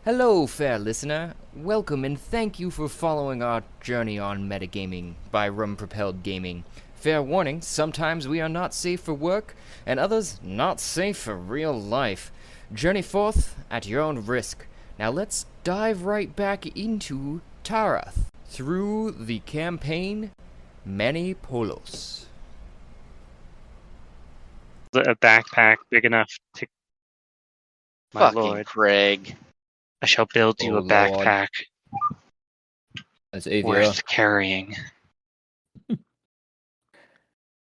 Hello, fair listener. Welcome and thank you for following our journey on metagaming by Rum Propelled Gaming. Fair warning, sometimes we are not safe for work, and others not safe for real life. Journey forth at your own risk. Now let's dive right back into Tarath through the campaign Many Polos. A backpack big enough to... My Fucking lord, Craig. I shall build you Oh, a Lord. backpack That's Avia. worth carrying.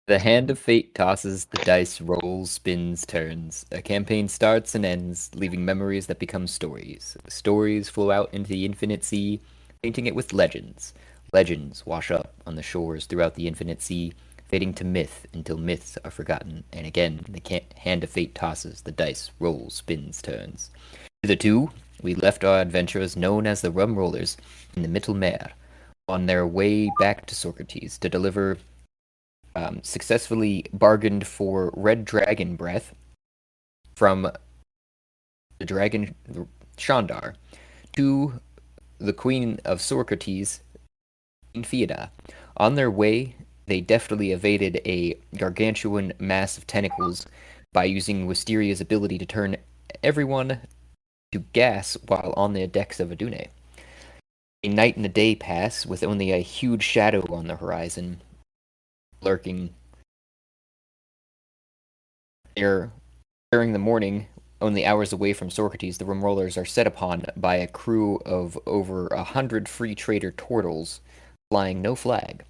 The hand of fate tosses, the dice rolls, spins, turns. A campaign starts and ends, leaving memories that become stories. Stories flow out into the infinite sea, painting it with legends. Legends wash up on the shores throughout the infinite sea, fading to myth until myths are forgotten. And again, the hand of fate tosses, the dice rolls, spins, turns. Hitherto, we left our adventurers known as the Rum Rollers in the Mittelmeer, on their way back to Socrates to deliver successfully bargained for red dragon breath from the dragon Shandar to the queen of Socrates, Queen Fiona. On their way, they deftly evaded a gargantuan mass of tentacles by using Wisteria's ability to turn everyone to gas while on the decks of Adune. A night and a day pass with only a huge shadow on the horizon lurking. During the morning, only hours away from Socrates, the Rum Rollers are set upon by a crew of over 100 free trader turtles flying no flag.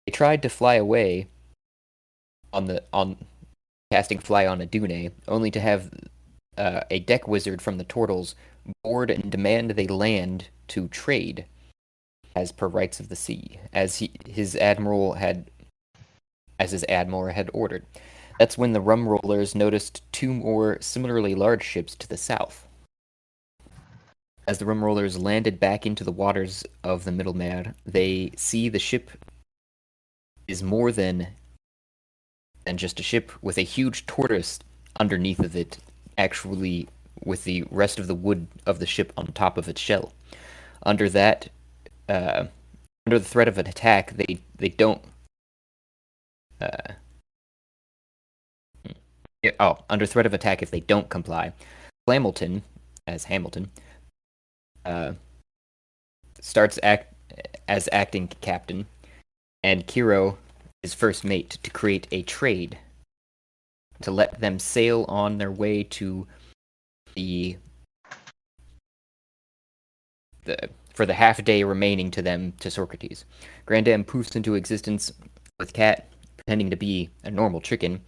They tried to fly away on casting fly on Adune, only to have a deck wizard from the turtles board and demand they land to trade, as per rights of the sea, as his admiral had ordered. That's when the Rum Rollers noticed two more similarly large ships to the south. As the Rum Rollers landed back into the waters of the Mittelmeer, they see the ship is more than just a ship, with a huge tortoise underneath of it, actually with the rest of the wood of the ship on top of its shell. Under that, under the threat of an attack, they don't. Under threat of attack if they don't comply. Flamilton, as Hamilton, starts as acting captain, and Kiro is first mate to create a trade to let them sail on their way to for the half day remaining to them to Socrates. Grandam poofs into existence with Cat pretending to be a normal chicken,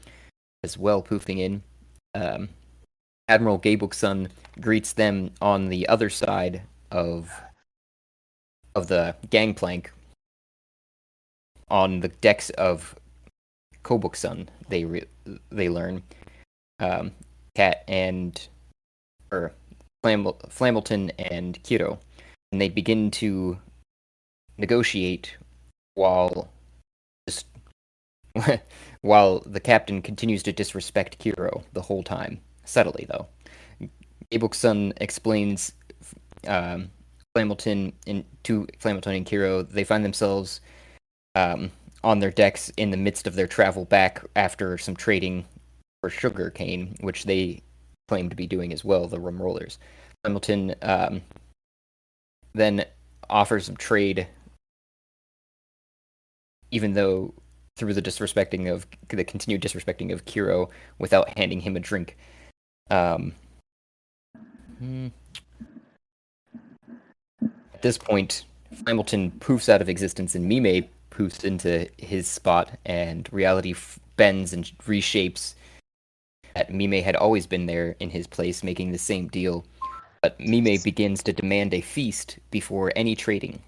as well poofing in. Admiral Kohbukson greets them on the other side of the gangplank on the decks of Kohbukson. They learn Cat and Flamilton and Kiro, and they begin to negotiate while the captain continues to disrespect Kiro the whole time, subtly though. Kohbukson explains Flamilton and Kiro. They find themselves on their decks in the midst of their travel back after some trading for sugar cane, which they claim to be doing as well, the Rum Rollers. Flamilton then offers some trade, even though through the continued disrespecting of Kiro without handing him a drink. At this point, Flamilton poofs out of existence, and Memay poofs into his spot, and reality bends and reshapes. That Memay had always been there in his place, making the same deal. But Memay begins to demand a feast before any trading,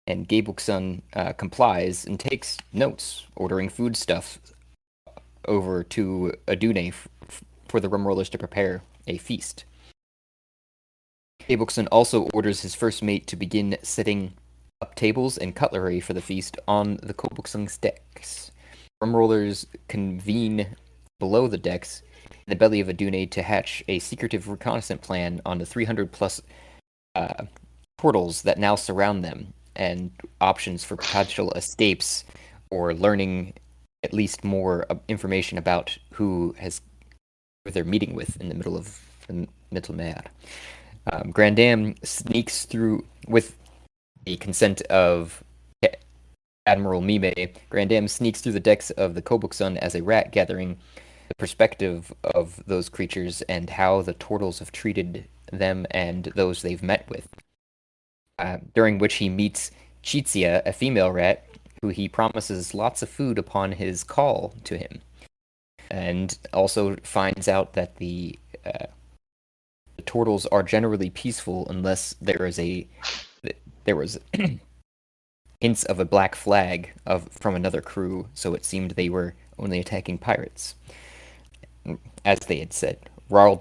and Kohbukson complies and takes notes, ordering foodstuff over to Adune for the Rum Rollers to prepare a feast. Kohbukson also orders his first mate to begin setting up tables and cutlery for the feast on the Kohbukson's decks. Rum Rollers convene below the decks in the belly of Adune to hatch a secretive reconnaissance plan on the 300 plus portals that now surround them, and options for potential escapes or learning at least more information about who they're meeting with in the middle of the Mittelmeer. Grandam sneaks through with the consent of Admiral Memay. Grandam sneaks through the decks of the Kohbukson as a rat, gathering the perspective of those creatures and how the turtles have treated them and those they've met with. During which he meets Chitsia, a female rat, who he promises lots of food upon his call to him, and also finds out that the turtles are generally peaceful unless there was hints of a black flag from another crew, so it seemed they were only attacking pirates. As they had said, Rarl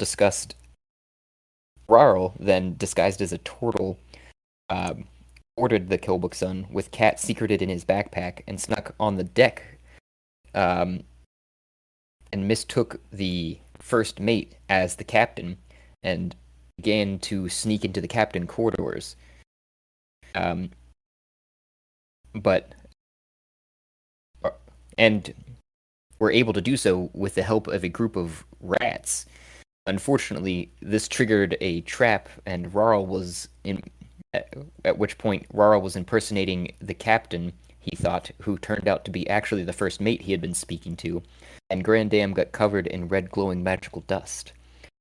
then, disguised as a turtle, ordered the Kohbukson with Cat secreted in his backpack and snuck on the deck, and mistook the first mate as the captain and began to sneak into the captain corridors. And were able to do so with the help of a group of rats. Unfortunately, this triggered a trap, and Rarl was at which point Rarl was impersonating the captain, he thought, who turned out to be actually the first mate he had been speaking to, and Grandam got covered in red glowing magical dust.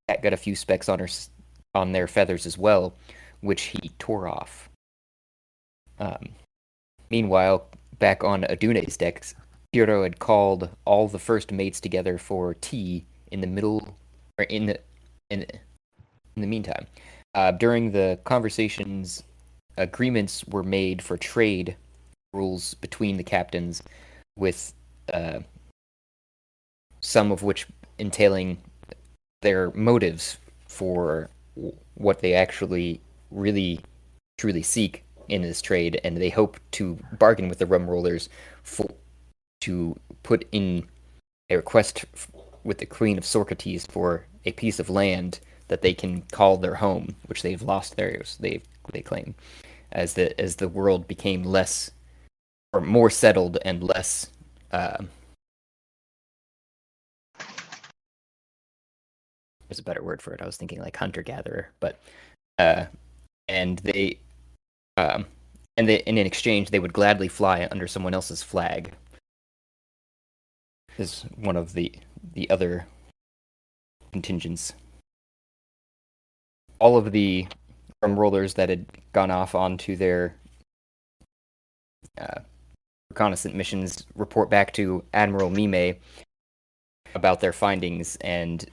Cat got a few specks on their feathers as well, which he tore off. Meanwhile, back on Adune's decks, Kiro had called all the first mates together for tea in the middle, or in the meantime. During the conversations, agreements were made for trade rules between the captains, with some of which entailing their motives for what they actually really truly seek in this trade, and they hope to bargain with the rum rollers to put in a request with the Queen of Sorcates for a piece of land that they can call their home, which they've lost theirs. They claim, as the world became less or more settled and less. There's a better word for it. I was thinking like hunter gatherer, but and they and in exchange they would gladly fly under someone else's flag. Is one of the other contingents. All of the rum rollers that had gone off onto their reconnaissance missions report back to Admiral Memay about their findings, and it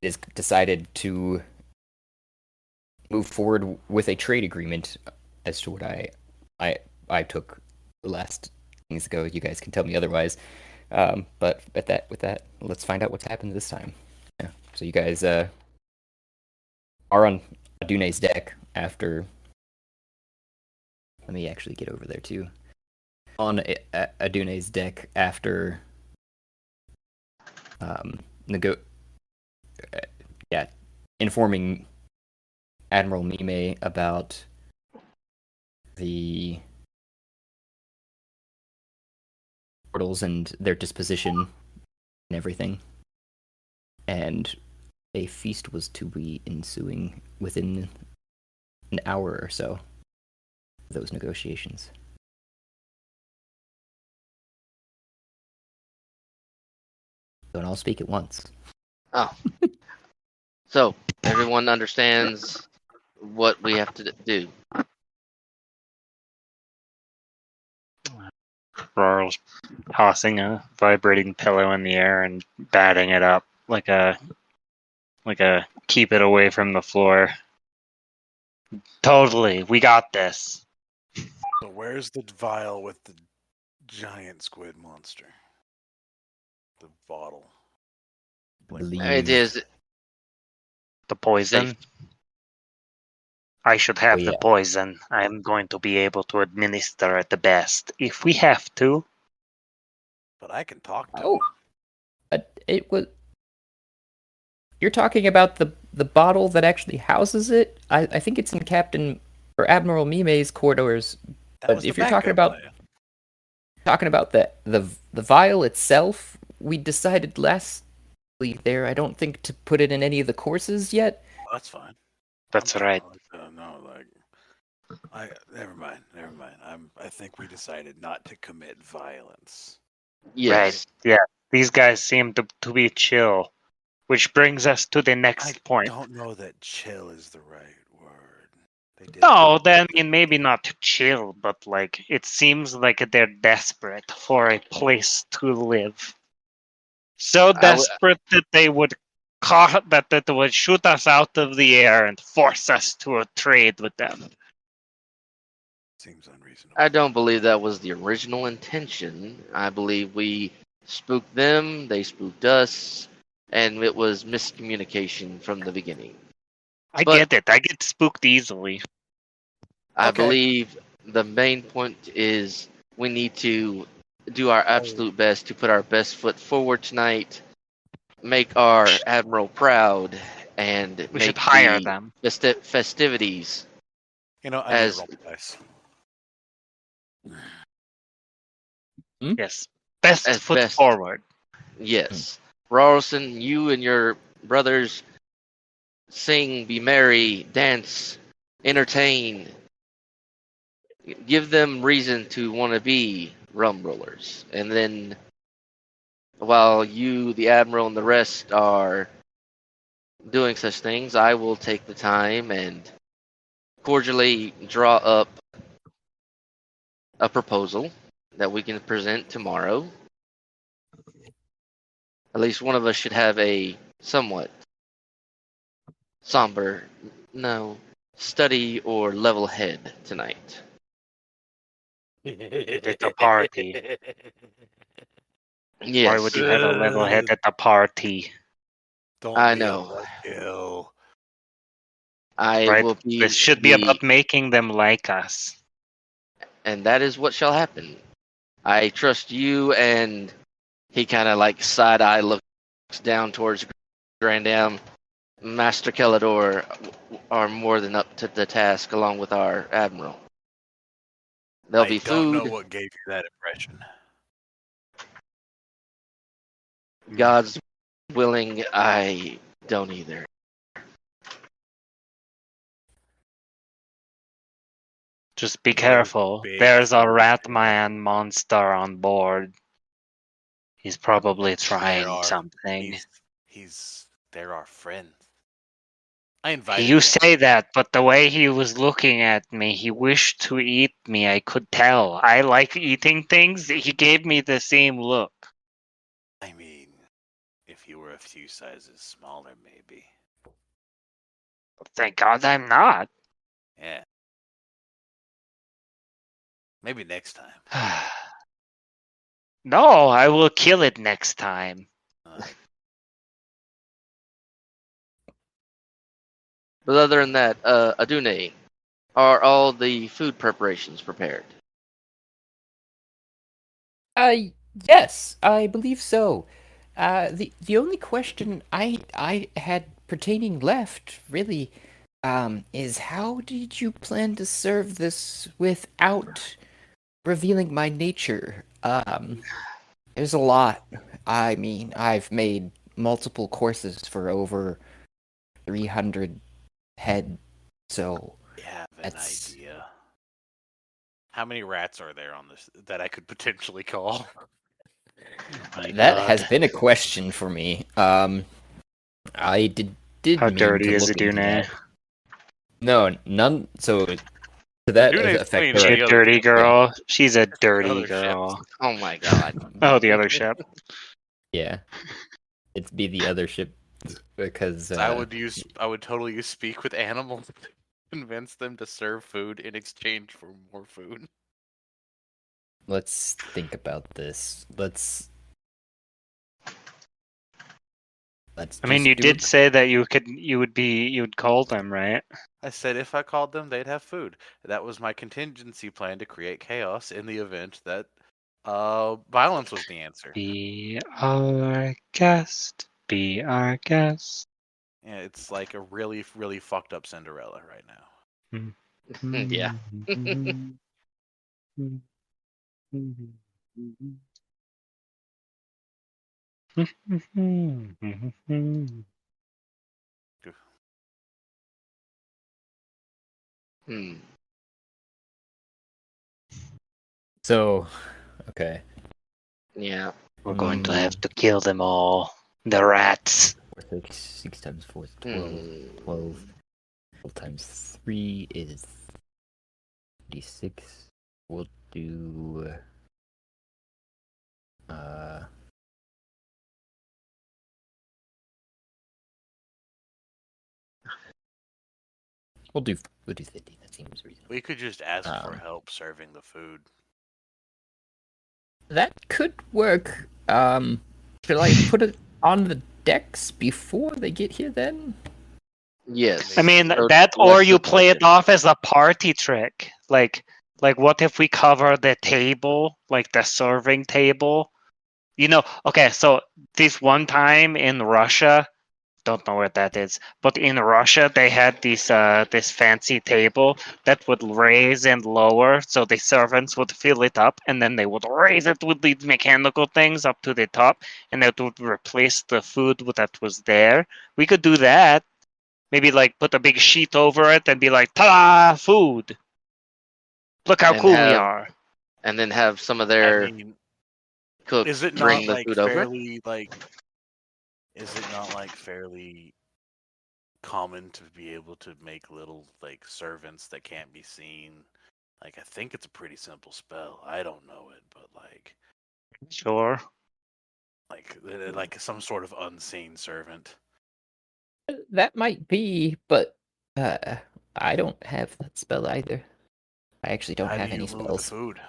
is decided to move forward with a trade agreement, as to what I took the last things ago. You guys can tell me otherwise. But with that, let's find out what's happened this time. Yeah. So you guys are on Adune's deck after. Let me actually get over there too. On Adune's deck after informing Admiral Memay about the portals and their disposition and everything. And a feast was to be ensuing within an hour or so of those negotiations. Don't all speak at once. Oh. So, everyone understands what we have to do. Rarl's tossing a vibrating pillow in the air and batting it up like a keep it away from the floor. Totally, we got this. So where's the vial with the giant squid monster? The bottle. It is the poison. I should have the poison. I'm going to be able to administer it the best if we have to. But I can talk to him. It was. You're talking about the bottle that actually houses it, I think it's in Captain or Admiral Mimay's corridors. That But was if the you're backup plan. talking about the vial itself, we decided lastly there. I don't think to put it in any of the courses yet. That's fine. That's right. Never mind. I think we decided not to commit violence. Yes. Right. Yeah. These guys seem to be chill. Which brings us to the next point. I don't know that chill is the right word. No, then maybe not chill, but like it seems like they're desperate for a place to live. So desperate that they would that they would shoot us out of the air and force us to a trade with them. Seems unreasonable. I don't believe that was the original intention. I believe we spooked them, they spooked us, and it was miscommunication from the beginning. I get it. I get spooked easily. I Okay. believe the main point is we need to do our absolute best to put our best foot forward tonight, make our admiral proud, and We make should hire the them. festivities. I need as- to roll the dice. Yes. Best as foot best. forward. Yes. Rawson, you and your brothers sing, be merry, dance, entertain. Give them reason to want to be rum rollers. And then while you, the admiral, and the rest are doing such things, I will take the time and cordially draw up a proposal that we can present tomorrow. At least one of us should have a somewhat somber, study or level head tonight. At a party. Yes. Why would you have a level head at a party? Don't I be know. ill. I Right? will be. This should be about making them like us. And that is what shall happen. I trust you, and he kind of like side eye looks down towards Grandam. Master Kelador are more than up to the task, along with our admiral. There'll be I don't know food. what gave you that impression. God's willing, I don't either. Just be careful. There's a rat man monster on board. He's probably trying something. They're our friends. I invited You them. say that, but the way he was looking at me, he wished to eat me. I could tell. I like eating things. He gave me the same look. I mean, if you were a few sizes smaller, maybe. Thank God I'm not. Yeah. Maybe next time. No, I will kill it next time. But other than that, Adune, are all the food preparations prepared? Yes, I believe so. The only question I had pertaining left, really, is how did you plan to serve this without revealing my nature? There's a lot. I mean, I've made multiple courses for over 300 head, so I have an idea. How many rats are there on this that I could potentially call? That has been a question for me. I did How mean dirty to is look into Adune? that. No, none. So to that Adune's effect, clean, She's but a the other dirty ship- girl. She's a dirty other girl. ships. Oh my god. Oh, the other ship. yeah, it'd be the other ship because I would totally speak with animals to convince them to serve food in exchange for more food. let's think about this. Let's. I mean, just you do did it. say that you'd call them, right? I said if I called them, they'd have food. That was my contingency plan to create chaos in the event that violence was the answer. Be our guest. Be our guest. Yeah, it's like a really, really fucked up Cinderella right now. Yeah. Hmm. So, okay. Yeah. We're going to have to kill them all. The rats. 6 times 4 is 12. Hmm. 12. 12 times 3 is 56. We'll do. We'll do 50. That seems reasonable. We could just ask for help serving the food. That could work. Should I put it on the decks before they get here then? Yes. I mean, So that less or you play it sufficient. off as a party trick. Like what if we cover the table, like the serving table? You know, okay, so this one time in Russia, don't know where that is, but in Russia they had this fancy table that would raise and lower, so the servants would fill it up, and then they would raise it with these mechanical things up to the top, and that would replace the food that was there. We could do that. Maybe like put a big sheet over it and be like, "Ta-da, food! Look how And cool we have are!" and then have some of I their mean, cooks is it bring not the like food over. fairly like? Is it not like fairly common to be able to make little like servants that can't be seen? Like, I think it's a pretty simple spell. I don't know it, but Sure. like some sort of unseen servant. That might be, but I don't have that spell either. I actually don't How do have you any move the spells. food?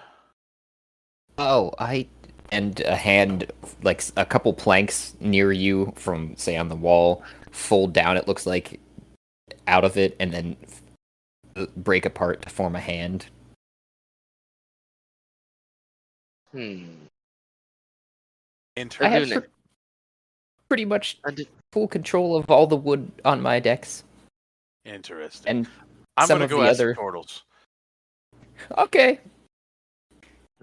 Oh, and a hand, like a couple planks near you from, say, on the wall, fold down, it looks like, out of it, and then break apart to form a hand. Hmm. I have Adune. pretty much Adu- full control of all the wood on my decks. Interesting. And I'm some gonna of go the ask other... the turtles. Okay.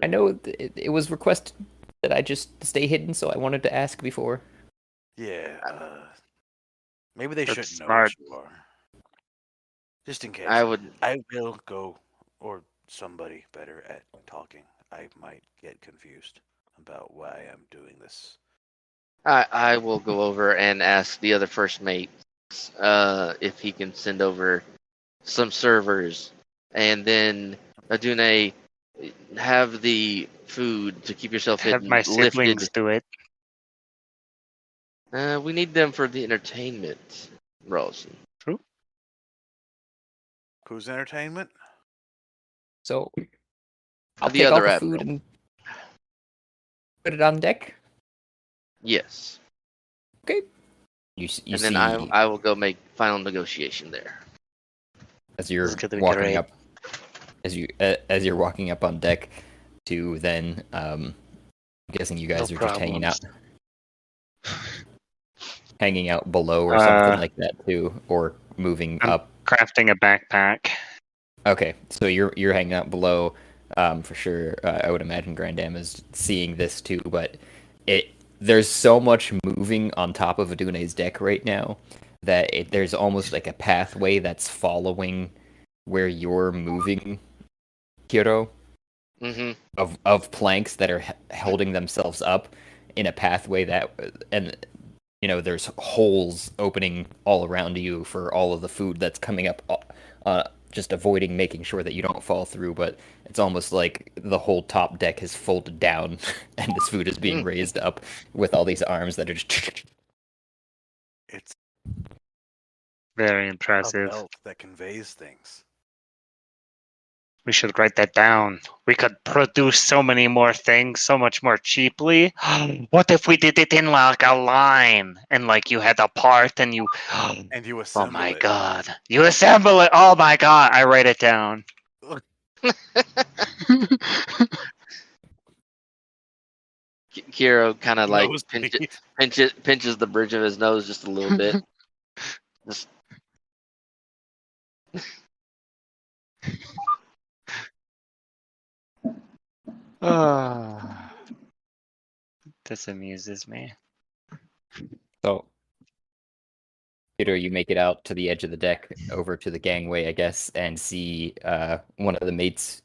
I know it was requested that I just stay hidden, so I wanted to ask before. Yeah. Maybe they That's shouldn't know smart. what you are. Just in case. I would. I will go, or somebody better at talking. I might get confused about why I'm doing this. I will go over and ask the other first mate if he can send over some servers, and then Adune, have the food to keep yourself Have hidden my lifted. siblings do it. We need them for the entertainment, Rawson. True. Who's entertainment? So I'll The take all other the admiral. food and put it on deck. Yes. Okay. You And see, then I will go make final negotiation there. as you're This is gonna be walking great. up, as you're walking up on deck, to then I'm guessing you guys No are just hanging out, problems. hanging out below or something like that too, or moving I'm up. crafting a backpack. Okay, so you're hanging out below, for sure. I would imagine Grandam is seeing this too, but there's so much moving on top of Adune's deck right now that there's almost like a pathway that's following where you're moving, Kiro, Mm-hmm. of planks that are holding themselves up in a pathway that, and there's holes opening all around you for all of the food that's coming up, just avoiding making sure that you don't fall through, but it's almost like the whole top deck is folded down and this food is being raised up with all these arms that are just... It's Very a impressive. belt that conveys things. We should write that down. We could produce so many more things so much more cheaply. What if we did it in like a line and like you had a part and you And you oh assemble my it. god. You assemble it. Oh my god. I write it down. Kiro kind of like Nosebleed. pinches the bridge of his nose just a little bit. Just, Ah, this amuses me. So, Peter, you make it out to the edge of the deck, over to the gangway, I guess, and see one of the mates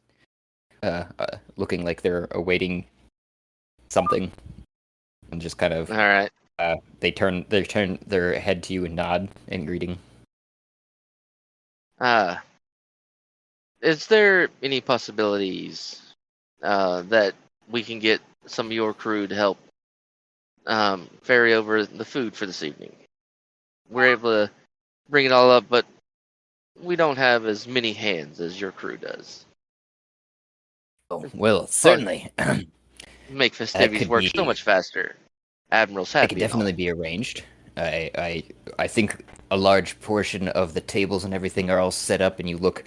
looking like they're awaiting something, and just kind of all right. they turn their head to you and nod in greeting. Is there any possibilities that we can get some of your crew to help ferry over the food for this evening? We're able to bring it all up, but we don't have as many hands as your crew does. Oh, well, Probably certainly. make That festivities could work so be. much faster. Admiral's It could happy and all. definitely be arranged. I think a large portion of the tables and everything are all set up, and you look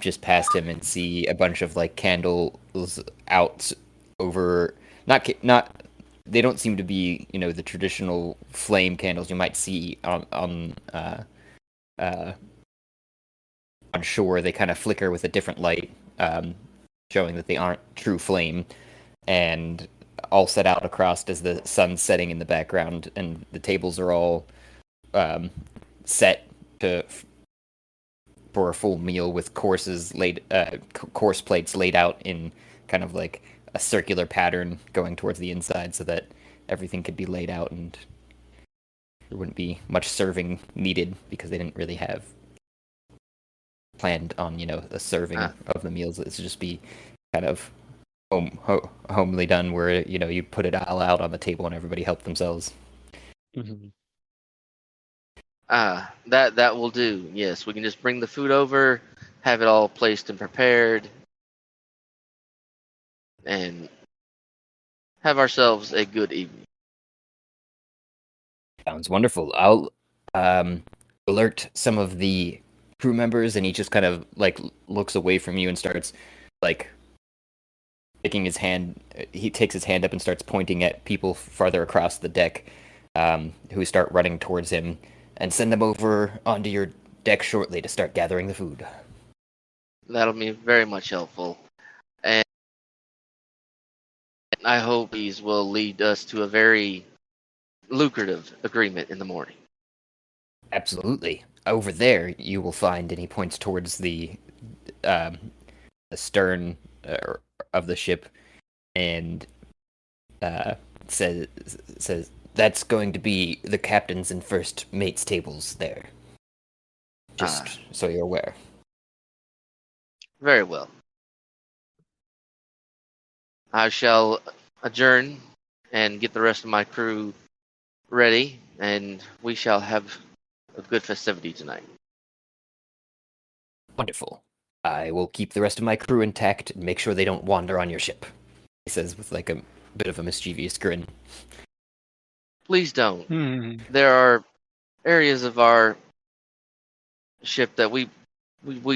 just past him and see a bunch of like candles out over. Not. They don't seem to be, the traditional flame candles you might see uh, on shore. They kind of flicker with a different light, showing that they aren't true flame, and all set out across as the sun's setting in the background, and the tables are all set to for a full meal with course plates laid out in kind of like a circular pattern going towards the inside, so that everything could be laid out and there wouldn't be much serving needed because they didn't really have planned on the serving of the meals. It's just be kind of homely done, where you put it all out on the table and everybody help themselves. Mhm. That will do. Yes, we can just bring the food over, have it all placed and prepared, and have ourselves a good evening. Sounds wonderful. I'll alert some of the crew members, and he just kind of like looks away from you and starts like taking his hand. He takes his hand up and starts pointing at people farther across the deck, who start running towards him, and send them over onto your deck shortly to start gathering the food. That'll be very much helpful. And I hope these will lead us to a very lucrative agreement in the morning. Absolutely. Over there, you will find, and he points towards um, the stern of the ship, and uh, says that's going to be the captain's and first mate's tables there. Just so you're aware. Very well. I shall adjourn and get the rest of my crew ready, and we shall have a good festivity tonight. Wonderful. I will keep the rest of my crew intact and make sure they don't wander on your ship, he says with like a bit of a mischievous grin. Please don't. Hmm. There are areas of our ship that we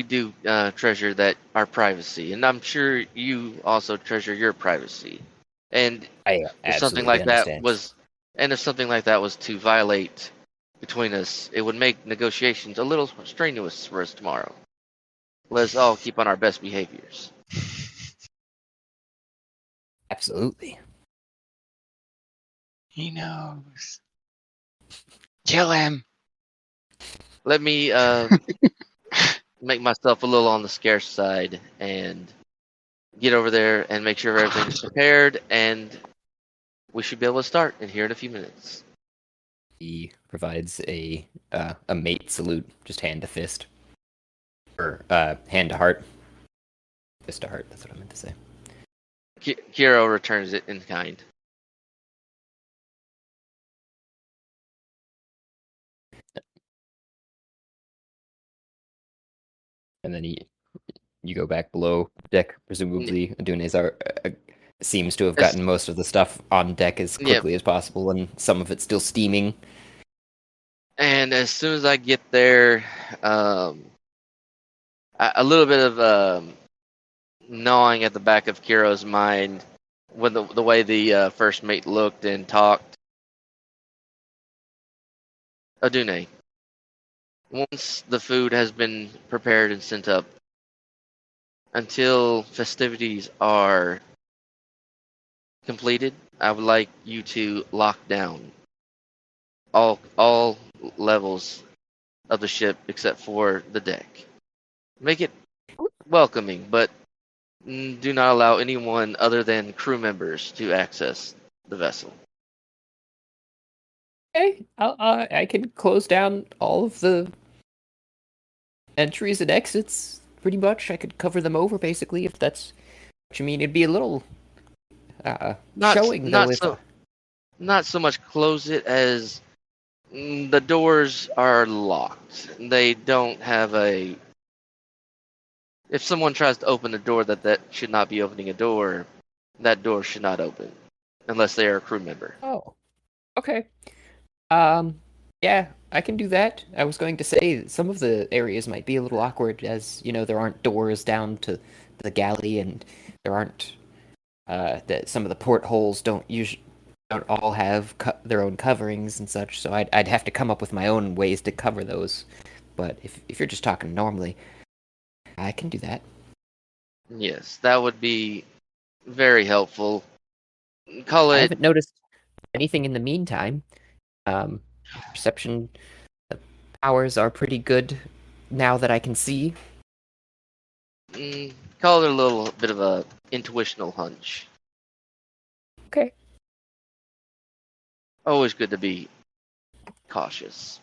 do treasure, that our privacy, and I'm sure you also treasure your privacy. And I if something absolutely like that understand. was, and if something like that was to violate between us, it would make negotiations a little strenuous for us tomorrow. Let's all keep on our best behaviors. Absolutely. He knows. Kill him. Let me make myself a little on the scarce side and get over there and make sure everything's prepared, and we should be able to start in here in a few minutes. He provides a mate salute, just hand to fist, or hand to heart, fist to heart. That's what I meant to say. Kiro returns it in kind. And then you go back below deck. Presumably, Adunezar seems to have Yes. gotten most of the stuff on deck as Yep. quickly as possible, and some of it's still steaming. And as soon as I get there, a little bit of gnawing at the back of Kiro's mind when the way the first mate looked and talked. Adune, Once the food has been prepared and sent up, until festivities are completed, I would like you to lock down all levels of the ship except for the deck. Make it welcoming, but do not allow anyone other than crew members to access the vessel. Okay, I can close down all of the entries and exits. Pretty much, I could cover them over basically, if that's what you mean. It'd be a little Not showing though not if so not so much close it as the doors are locked. They don't have a. If someone tries to open a door that should not be opening a door, that door should not open unless they are a crew member. Oh, okay. Yeah, I can do that. I was going to say some of the areas might be a little awkward, as you know, there aren't doors down to the galley, and there aren't that some of the portholes don't all have their own coverings and such. So I'd have to come up with my own ways to cover those. But if you're just talking normally, I can do that. Yes, that would be very helpful. Call I it haven't noticed anything in the meantime. Perception powers are pretty good now that I can see. call it a little bit of a intuitional hunch. Okay. Always good to be cautious.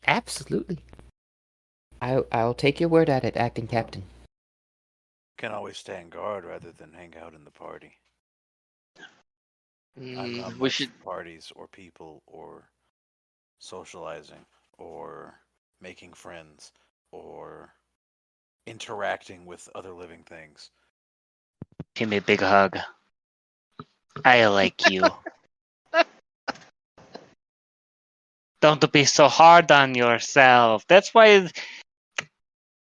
Absolutely. I'll take your word at it, acting captain. Can always stand guard rather than hang out in the party. I'm not We much should. for parties or people or socializing or making friends or interacting with other living things. Give me a big hug. I like you. Don't be so hard on yourself. That's why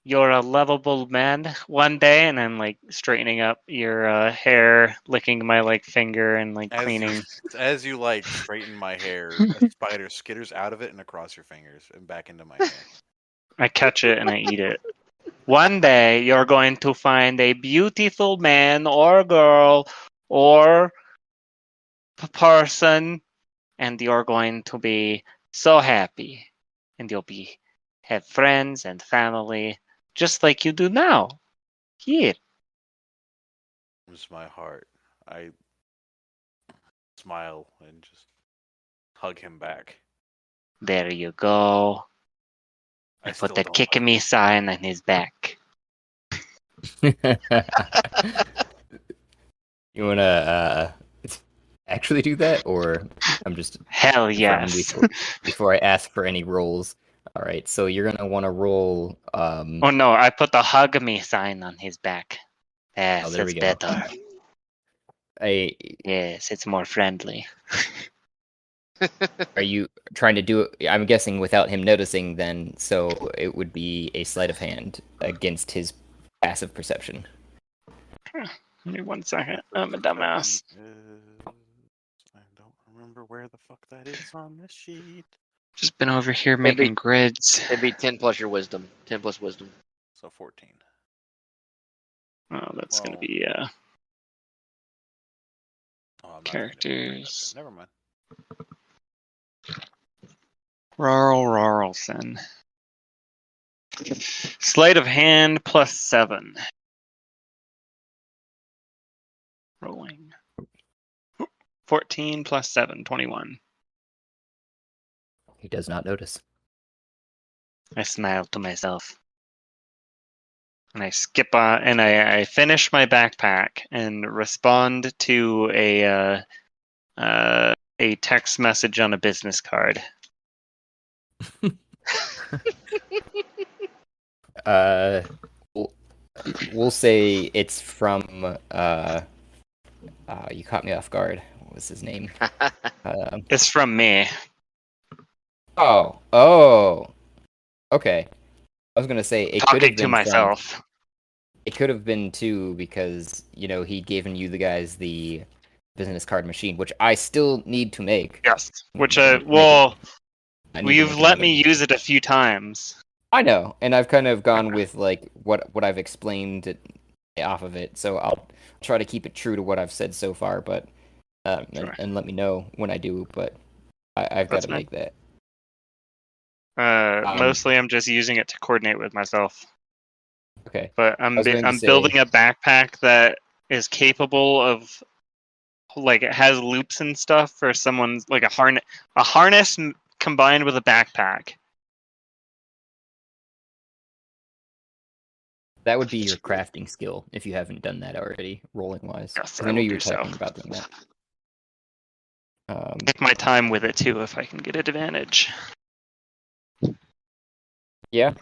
you're a lovable man one day, and I'm like straightening up your hair, licking my like finger, and like cleaning. As you like straighten my hair, a spider skitters out of it and across your fingers and back into my hair. I catch it and I eat it. One day you're going to find a beautiful man or girl or person, and you're going to be so happy, and you'll be have friends and family just like you do now. Here. It's my heart. I smile and just hug him back. There you go. I I still put the don't kick like me sign on his back. You wanna actually do that, or I'm just Hell confirming yes. before I ask for any rolls? All right, so you're gonna want to roll. Oh no, I put the hug me sign on his back. Yes, there we that's go. better. Yes, it's more friendly. Are you trying to do it? I'm guessing without him noticing, then, so it would be a sleight of hand against his passive perception. Give me 1 second. I'm a dumbass. I don't remember where the fuck that is on this sheet. Just been over here making grids. It'd be 10 plus your wisdom. 10 plus wisdom. So 14. Oh, that's gonna Well, be Oh, I'm not gonna do it. characters. Never mind. Rarlson. Sleight of hand +7. Rolling. 14 plus 7, 21. He does not notice. I smile to myself. And I skip on, and I finish my backpack and respond to a text message on a business card. We'll say it's from you caught me off guard. What was his name? It's from me. Oh, okay. I was gonna say it could have Talking to been myself. it could have been too, because he'd given you the guys the business card machine, which I still need to make. Yes. Which Make it. well, I Well, need to you've make let another. me use it a few times. I know, and I've kind of gone with like what I've explained off of it, so I'll try to keep it true to what I've said so far, but Sure. and let me know when I do, but I've got That's to fine. make that. Mostly I'm just using it to coordinate with myself. Okay. But I was going to I'm say, building a backpack that is capable of, like, it has loops and stuff for someone's, like, a harness combined with a backpack. that would be your crafting skill if you haven't done that already, rolling wise. Yes, 'Cause I I know will you were do so. talking about doing that. Take my time with it too if I can get advantage. Yeah.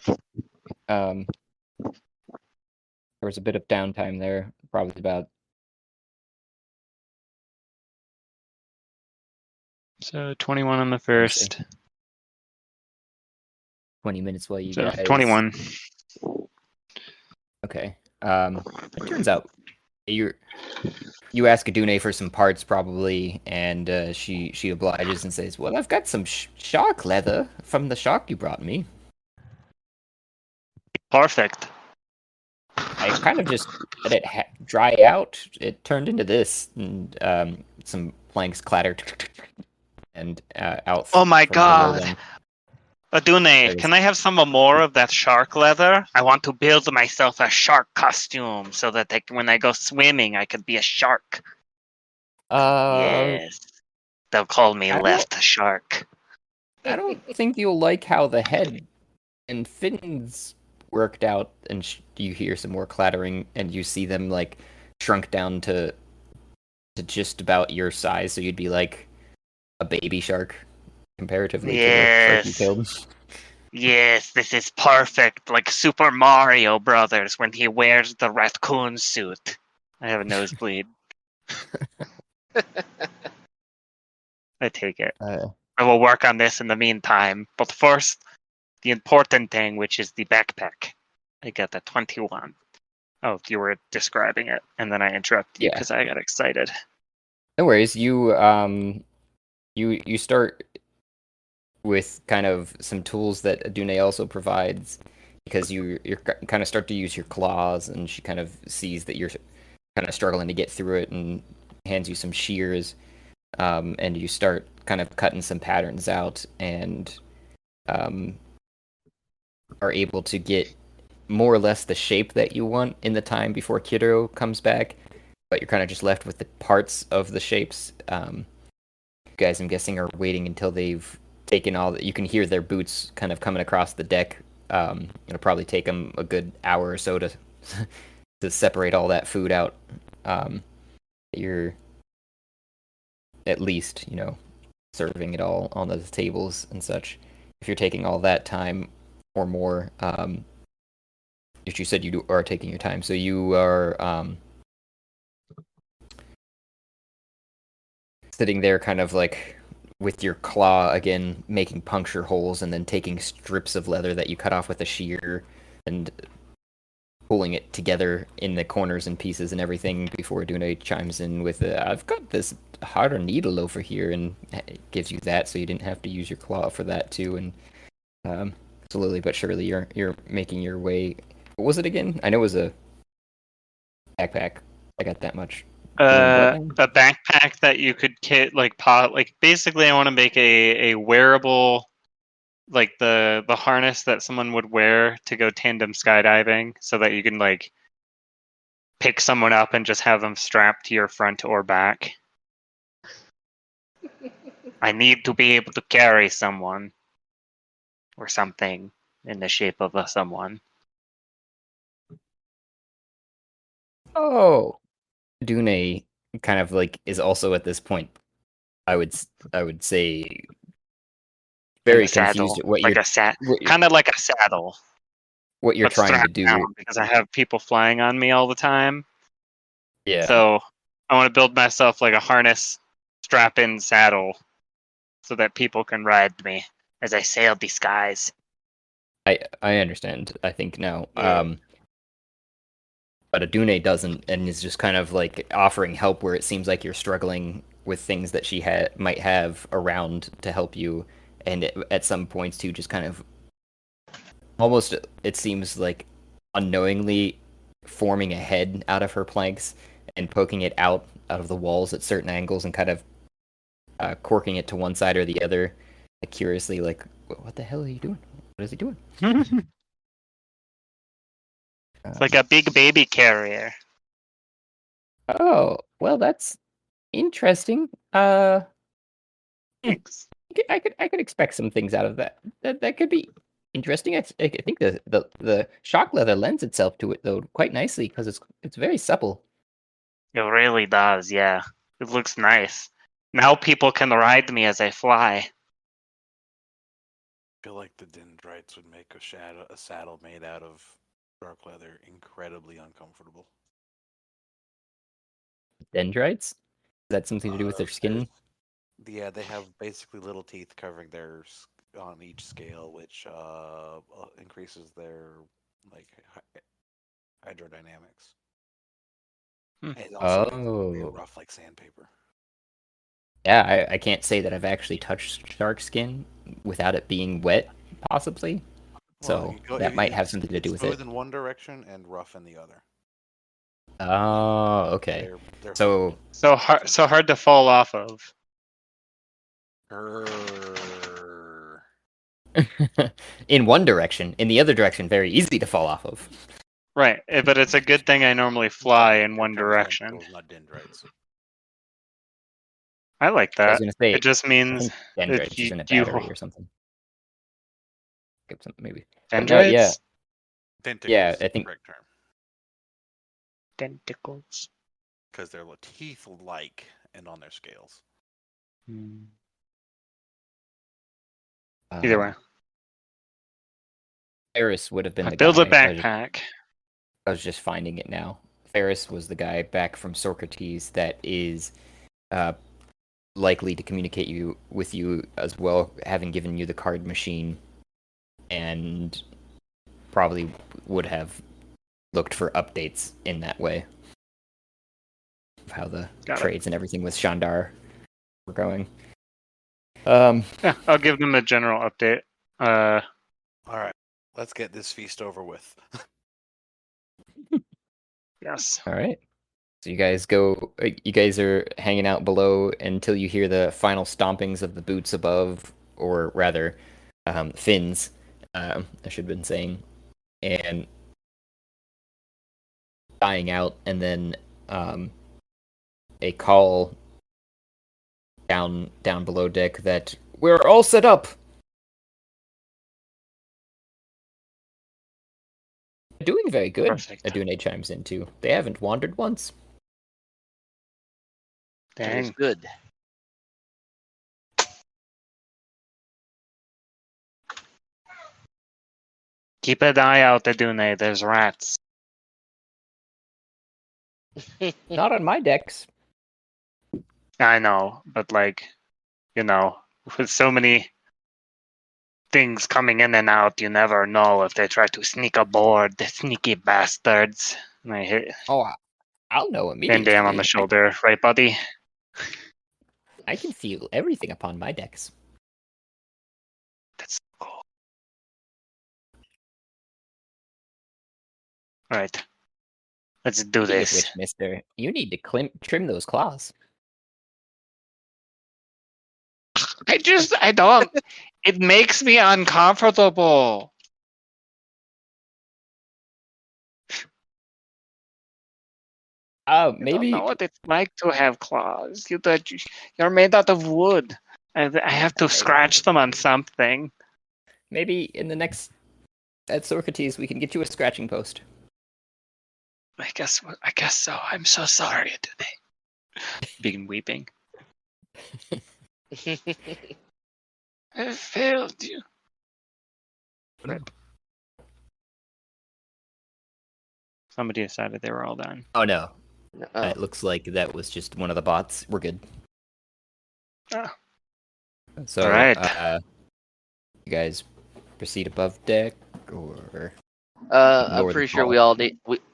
There was a bit of downtime there, probably about So 21 on the let me see, first. 20 minutes while you So guys. 21. Okay. It turns out you ask Adune for some parts probably, and she obliges and says, "Well, I've got some shark leather from the shark you brought me. Perfect. I kind of just let it dry out. It turned into this, and some planks clattered, and out Oh my from below god. them. Adune, can I have some more of that shark leather? I want to build myself a shark costume so that when I go swimming, I could be a shark. Uh, Yes. They'll call me I don't, Left Shark. I don't think you'll like how the head and fins worked out, and you hear some more clattering, and you see them like shrunk down to just about your size, so you'd be like a baby shark comparatively to the shark you Yes. killed. Yes, this is perfect. Like Super Mario Brothers when he wears the raccoon suit. I have a nosebleed. I take it. I will work on this in the meantime. But first, the important thing, which is the backpack. I got the 21. Oh, you were describing it, and then I interrupted you Yeah, because I got excited. no worries. You start with kind of some tools that Adune also provides because you kind of start to use your claws, and she kind of sees that you're kind of struggling to get through it, and hands you some shears, and you start kind of cutting some patterns out, and um, are able to get more or less the shape that you want in the time before Kiro comes back, but you're kind of just left with the parts of the shapes. You guys, I'm guessing, are waiting until they've taken all that. You can hear their boots kind of coming across the deck. It'll probably take them a good hour or so to to separate all that food out. You're at least, serving it all on the tables and such. If you're taking all that time or more, if you said are taking your time, so you are sitting there kind of like with your claw again, making puncture holes, and then taking strips of leather that you cut off with a shear and pulling it together in the corners and pieces and everything before Dune chimes in with, I've got this harder needle over here, and it gives you that so you didn't have to use your claw for that too. And slowly but surely you're making your way. What was it again? I know it was a backpack. I got that much. Doing what now? A backpack that you could basically I want to make a wearable, like the harness that someone would wear to go tandem skydiving, so that you can like pick someone up and just have them strapped to your front or back. I need to be able to carry someone or something in the shape of a someone. Oh, Dune kind of like is also at this point. I would say In very the confused saddle, at what like you're kind of like a saddle, what you're but trying to strapped do. down because I have people flying on me all the time. Yeah, So I want to build myself like a harness, strap-in saddle, so that people can ride me as I sail the skies. I understand. I think now. Yeah. But Adune doesn't, and is just kind of like offering help where it seems like you're struggling with things that she might have around to help you, and at some points too, just kind of almost it seems like unknowingly forming a head out of her planks and poking it out of the walls at certain angles and kind of corking it to one side or the other, like, curiously, like, what the hell are you doing? What is he doing? It's like a big baby carrier. Oh, well, that's interesting. Thanks. I could expect some things out of that. That could be interesting. I think the shock leather lends itself to it though quite nicely because it's very supple. It really does, yeah. It looks nice. Now people can ride me as I fly. I feel like the dendrites would make a saddle made out of dark leather incredibly uncomfortable. Dendrites? Is that something to do with their skin? Yeah, they have basically little teeth covering on each scale, which increases their like hydrodynamics. Hmm. And it also makes them very Oh, rough like sandpaper. yeah. I can't say that I've actually touched shark skin without it being wet, possibly. Well, So that might have something to do with smooth it. in one direction and rough in the other. Oh, okay. They're So So hard to fall off of. Grrr. in one direction, in the other direction, very easy to fall off of. Right, but it's a good thing I normally fly in one Covers direction. tentacles, not dendrites. I like I was that. gonna say, It just I means think that dendrites is in a battery or something. Get some maybe. But no, yeah, dendrites? Tentacles yeah. is I the think correct term. Tentacles. Because they're teeth-like and on their scales. Either way. Ferris would have been the Build a guy. backpack. I was just finding it now. Ferris was the guy back from Socrates that is likely to communicate with you as well, having given you the card machine, and probably would have looked for updates in that way of how the Got it. trades and everything with Shandar were going. Yeah, I'll give them a general update. All right, let's get this feast over with. Yes. All right. So you guys go. You guys are hanging out below until you hear the final stompings of the boots above, or rather, fins. I should have been saying, and dying out, and then a call down below deck that we're all set up. Doing very good. Perfect. Adune chimes in too. They haven't wandered once. That is Dang. good. Keep an eye out, Adune. There's rats. Not on my decks. I know, but with so many things coming in and out, you never know if they try to sneak aboard. The sneaky bastards. And I hit Oh, I'll know immediately. Dan on the shoulder, right, buddy? I can feel everything upon my decks. That's cool. All right, let's do Speaking of this. which, mister, you need to trim those claws. I don't. It makes me uncomfortable. You don't Maybe know what it's like to have claws. You're made out of wood. I have to scratch them on something. maybe in the next at Socrates we can get you a scratching post. I guess so. I'm so sorry today. Begin weeping. I failed you. Rip. Somebody decided they were all done. Oh no. Oh. It looks like that was just one of the bots. We're good. Ah. So, All right. You guys proceed above deck, or I'm Ignore the pretty sure call.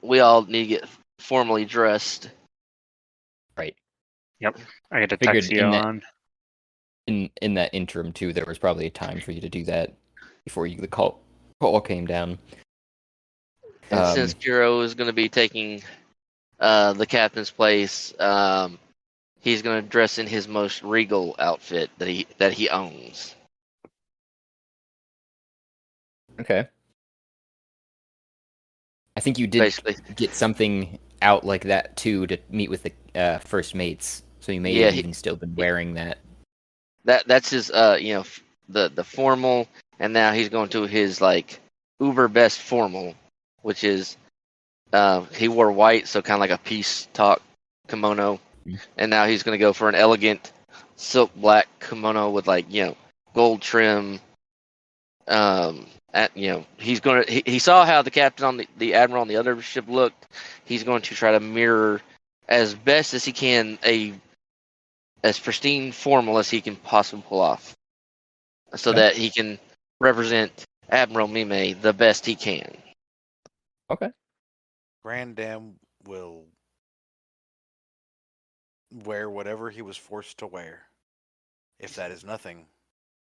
we all need to get formally dressed. right? I got a Figured tuxedo in that- on. in that interim too, there was probably a time for you to do that before the call came down. And since Kiro is going to be taking the captain's place, he's going to dress in his most regal outfit that he owns. Okay. I think you did Basically, get something out like that too to meet with the first mates. So you may have even still been wearing that. That's his the formal, and now he's going to his like uber best formal, which is he wore white, so kind of like a peace talk kimono, and now he's going to go for an elegant silk black kimono with like gold trim. He's going to he saw how the captain on the admiral on the other ship looked. He's going to try to mirror as best as he can as pristine formal as he can possibly pull off, so that he can represent Admiral Memay the best he can. Okay. Grand Dam will wear whatever he was forced to wear. If that is nothing,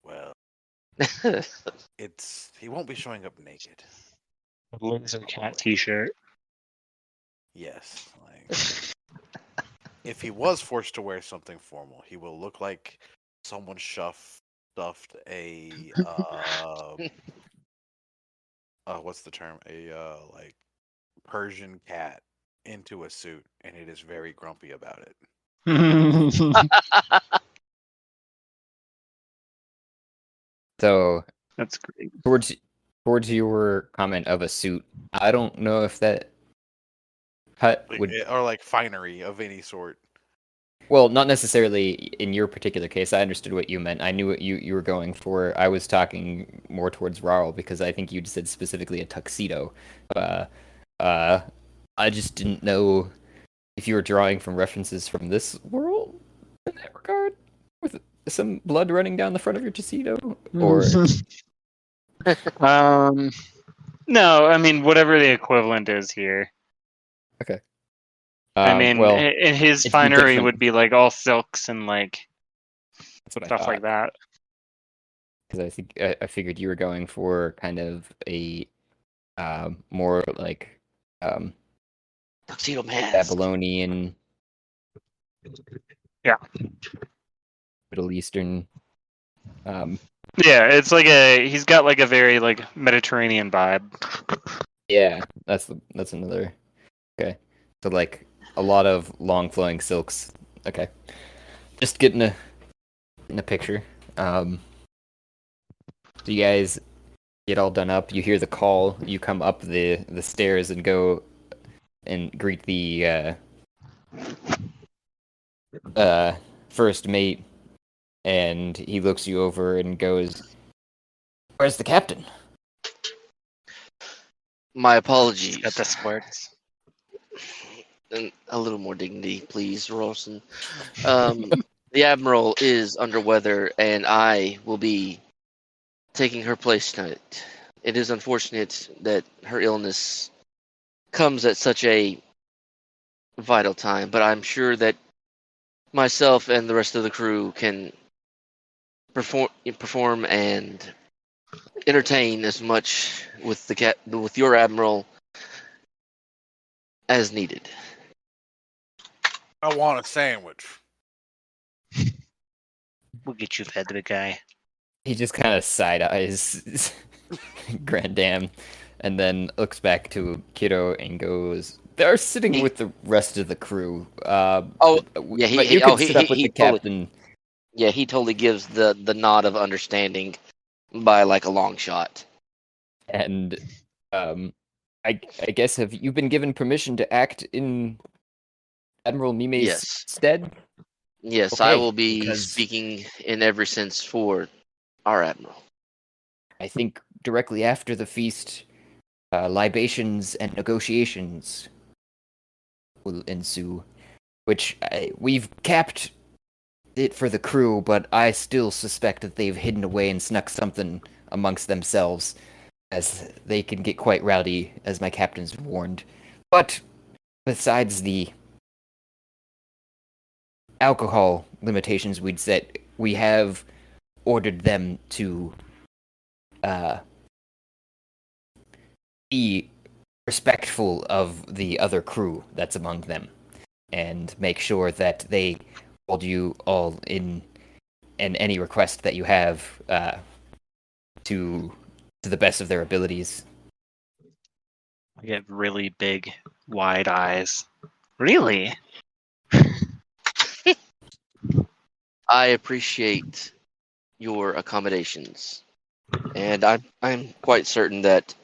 well, he won't be showing up naked. Laser cat T-shirt. Yes, if he was forced to wear something formal, he will look like someone stuffed a what's the term? A like Persian cat into a suit, and it is very grumpy about it. So that's great. Towards your comment of a suit, I don't know if that cut would or like finery of any sort. Well, not necessarily in your particular case. I understood what you meant. I knew what you were going for. I was talking more towards Rarl because I think you said specifically a tuxedo. I just didn't know if you were drawing from references from this world in that regard, with some blood running down the front of your tuxedo, or no, I mean whatever the equivalent is here. Okay. I mean, well, in his finery would be like all silks and like stuff like that. Because I figured you were going for kind of a more like tuxedo mask, Babylonian, Middle Eastern. Yeah, it's like he's got like a very like Mediterranean vibe. Yeah, that's another. Okay, so like a lot of long flowing silks. Okay, just getting a picture. So you guys get all done up. You hear the call. You come up the stairs and go and greet the first mate, and he looks you over and goes, "Where's the captain?" My apologies. Got the squirts. And a little more dignity, please, Rawson. The Admiral is under weather, and I will be taking her place tonight. It is unfortunate that her illness comes at such a vital time, but I'm sure that myself and the rest of the crew can perform and entertain as much with your Admiral as needed. I want a sandwich. We'll get you fed, the guy. He just kind of side eyes Grand Dam, and then looks back to Kiro and goes, "They're sitting with the rest of the crew." You can sit up with the captain. Yeah, he totally gives the nod of understanding by like a long shot. And I guess have you been given permission to act in Admiral Mimay's stead? Yes, okay, I will be speaking in every sense for our Admiral. I think directly after the feast, libations and negotiations will ensue, which we've capped it for the crew, but I still suspect that they've hidden away and snuck something amongst themselves, as they can get quite rowdy, as my captain's warned. But besides the alcohol limitations we'd set, we have ordered them to be respectful of the other crew that's among them, and make sure that they hold you all in, and any request that you have to the best of their abilities. I get really big, wide eyes. Really? I appreciate your accommodations, and I'm quite certain that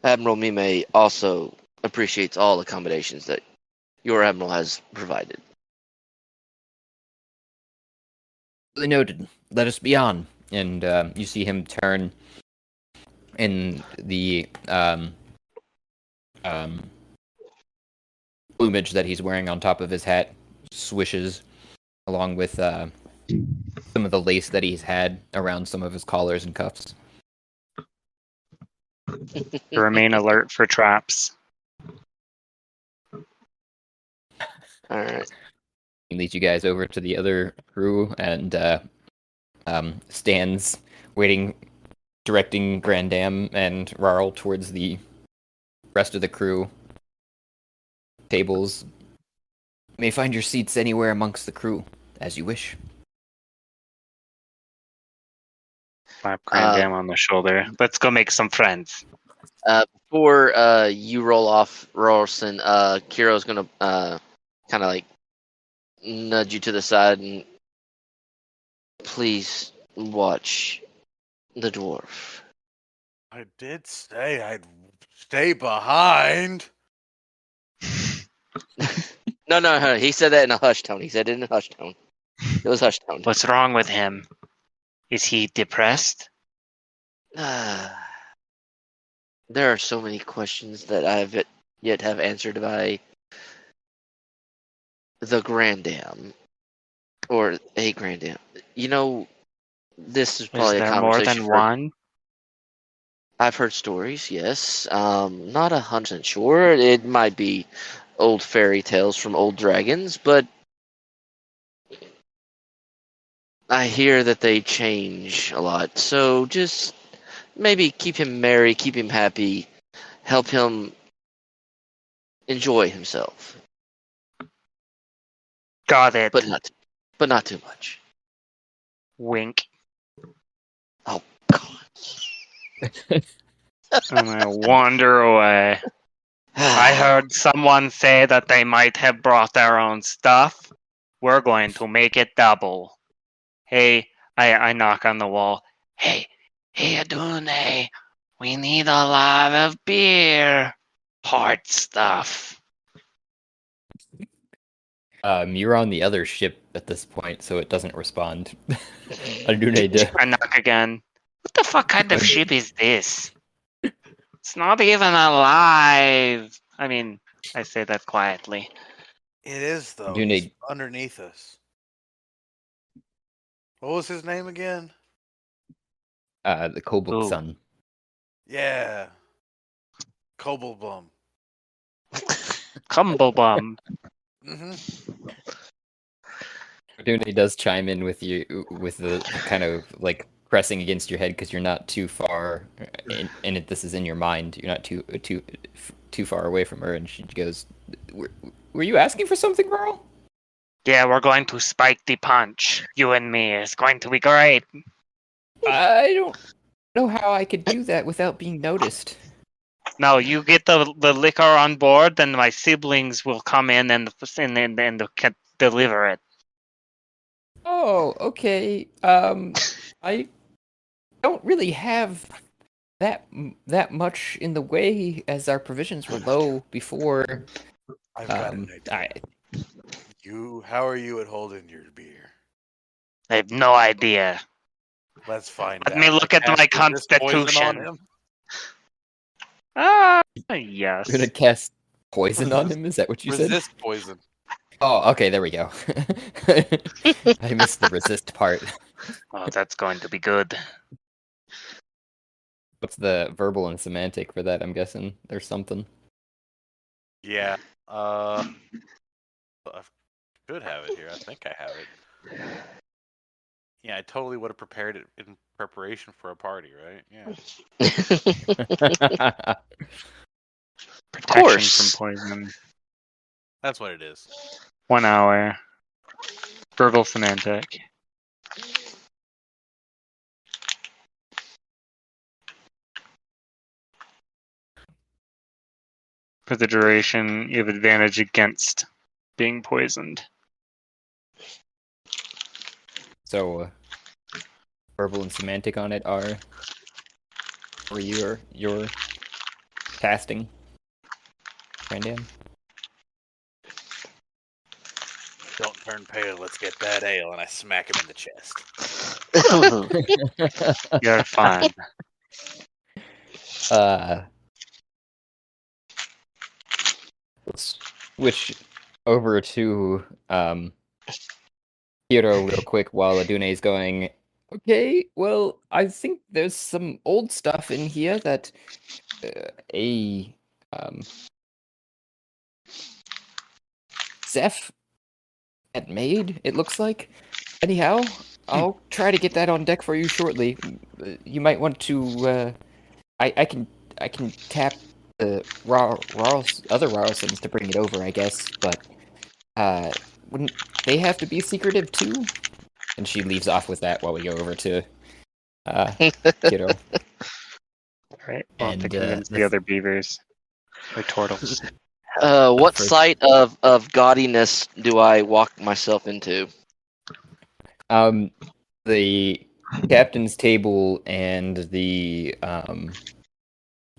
Admiral Mime also appreciates all accommodations that your admiral has provided. Duly noted. Let us be on. And you see him turn, and the plumage that he's wearing on top of his hat swishes, along with some of the lace that he's had around some of his collars and cuffs. Remain alert for traps. All right. He leads you guys over to the other crew and stands waiting, directing Grandam and Rarl towards the rest of the crew. Tables. You may find your seats anywhere amongst the crew, as you wish. Slap Grandam on the shoulder. Let's go make some friends. Before you roll off, Rorson, Kiro's gonna kind of like nudge you to the side and please watch the dwarf. I did say I'd stay behind. No. He said that in a hush tone. He said it in a hush tone. It was hush tone. What's wrong with him? Is he depressed? There are so many questions that I have yet have answered by the Grandam or a Grandam. You know, this is probably Is a there more conversation than for. one? I've heard stories, yes. Not 100% sure. It might be old fairy tales from old dragons, but I hear that they change a lot. So just maybe keep him merry, keep him happy, help him enjoy himself, Got it. but not too much. Wink. Oh God. And I wander away. I heard someone say that they might have brought their own stuff. We're going to make it double. Hey, I knock on the wall. Hey, Adune, we need a lot of beer. Hard stuff. You're on the other ship at this point, so it doesn't respond. Adune I knock again. What the fuck kind of ship is this? It's not even alive. I mean, I say that quietly. It is though. Do He's need- underneath us. What was his name again? the Kohbukson. Yeah. Kobolbum. Cumblebum. Mm-hmm. Adune does chime in with you, with the kind of like pressing against your head because you're not too far, and this is in your mind. You're not too far away from her, and she goes, "Were you asking for something, Merle?" Yeah, we're going to spike the punch. You and me. It's going to be great. I don't know how I could do that without being noticed. No, you get the liquor on board, then my siblings will come in and deliver it. Oh, okay. I don't really have that much in the way, as our provisions were low before. I've got an idea. How are you at holding your beer? I have no idea. Let's find Let out. me look at my Cast resist poison on constitution. him? Yes. You're gonna cast poison on him? Is that what you said? Resist poison. Oh, okay, there we go. I missed the resist part. Oh, that's going to be good. What's the verbal and semantic for that? I'm guessing there's something. Yeah. I should have it here. I think I have it. Yeah, I totally would have prepared it in preparation for a party, right? Yeah. Protection course. from poison. That's what it is. 1 hour. Verbal semantic. For the duration, you have advantage against being poisoned. So, verbal and semantic on it are for your casting, Randam. Don't turn pale. Let's get that ale, and I smack him in the chest. You're fine. Let's switch over to Kiro real quick while Adune's going. Okay, well, I think there's some old stuff in here that Zeph had made, it looks like. Anyhow, I'll try to get that on deck for you shortly. You might want to. I can tap the other Rarosons to bring it over, I guess. But wouldn't they have to be secretive too? And she leaves off with that while we go over to Kiddo. Right. We'll have to And, convince the the- other beavers. Or turtles. What First- site of gaudiness do I walk myself into? The captain's table and the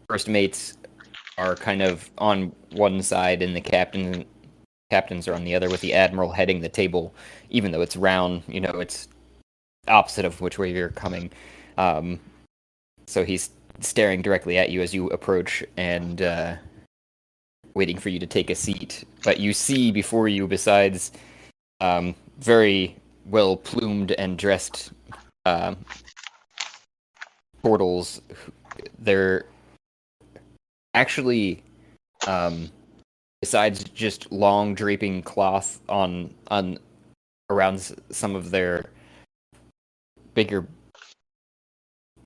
first mates are kind of on one side, and the captains are on the other, with the admiral heading the table. Even though it's round, it's opposite of which way you're coming. So he's staring directly at you as you approach and waiting for you to take a seat. But you see before you, besides very well plumed and dressed portals, they're actually besides just long draping cloth on around some of their bigger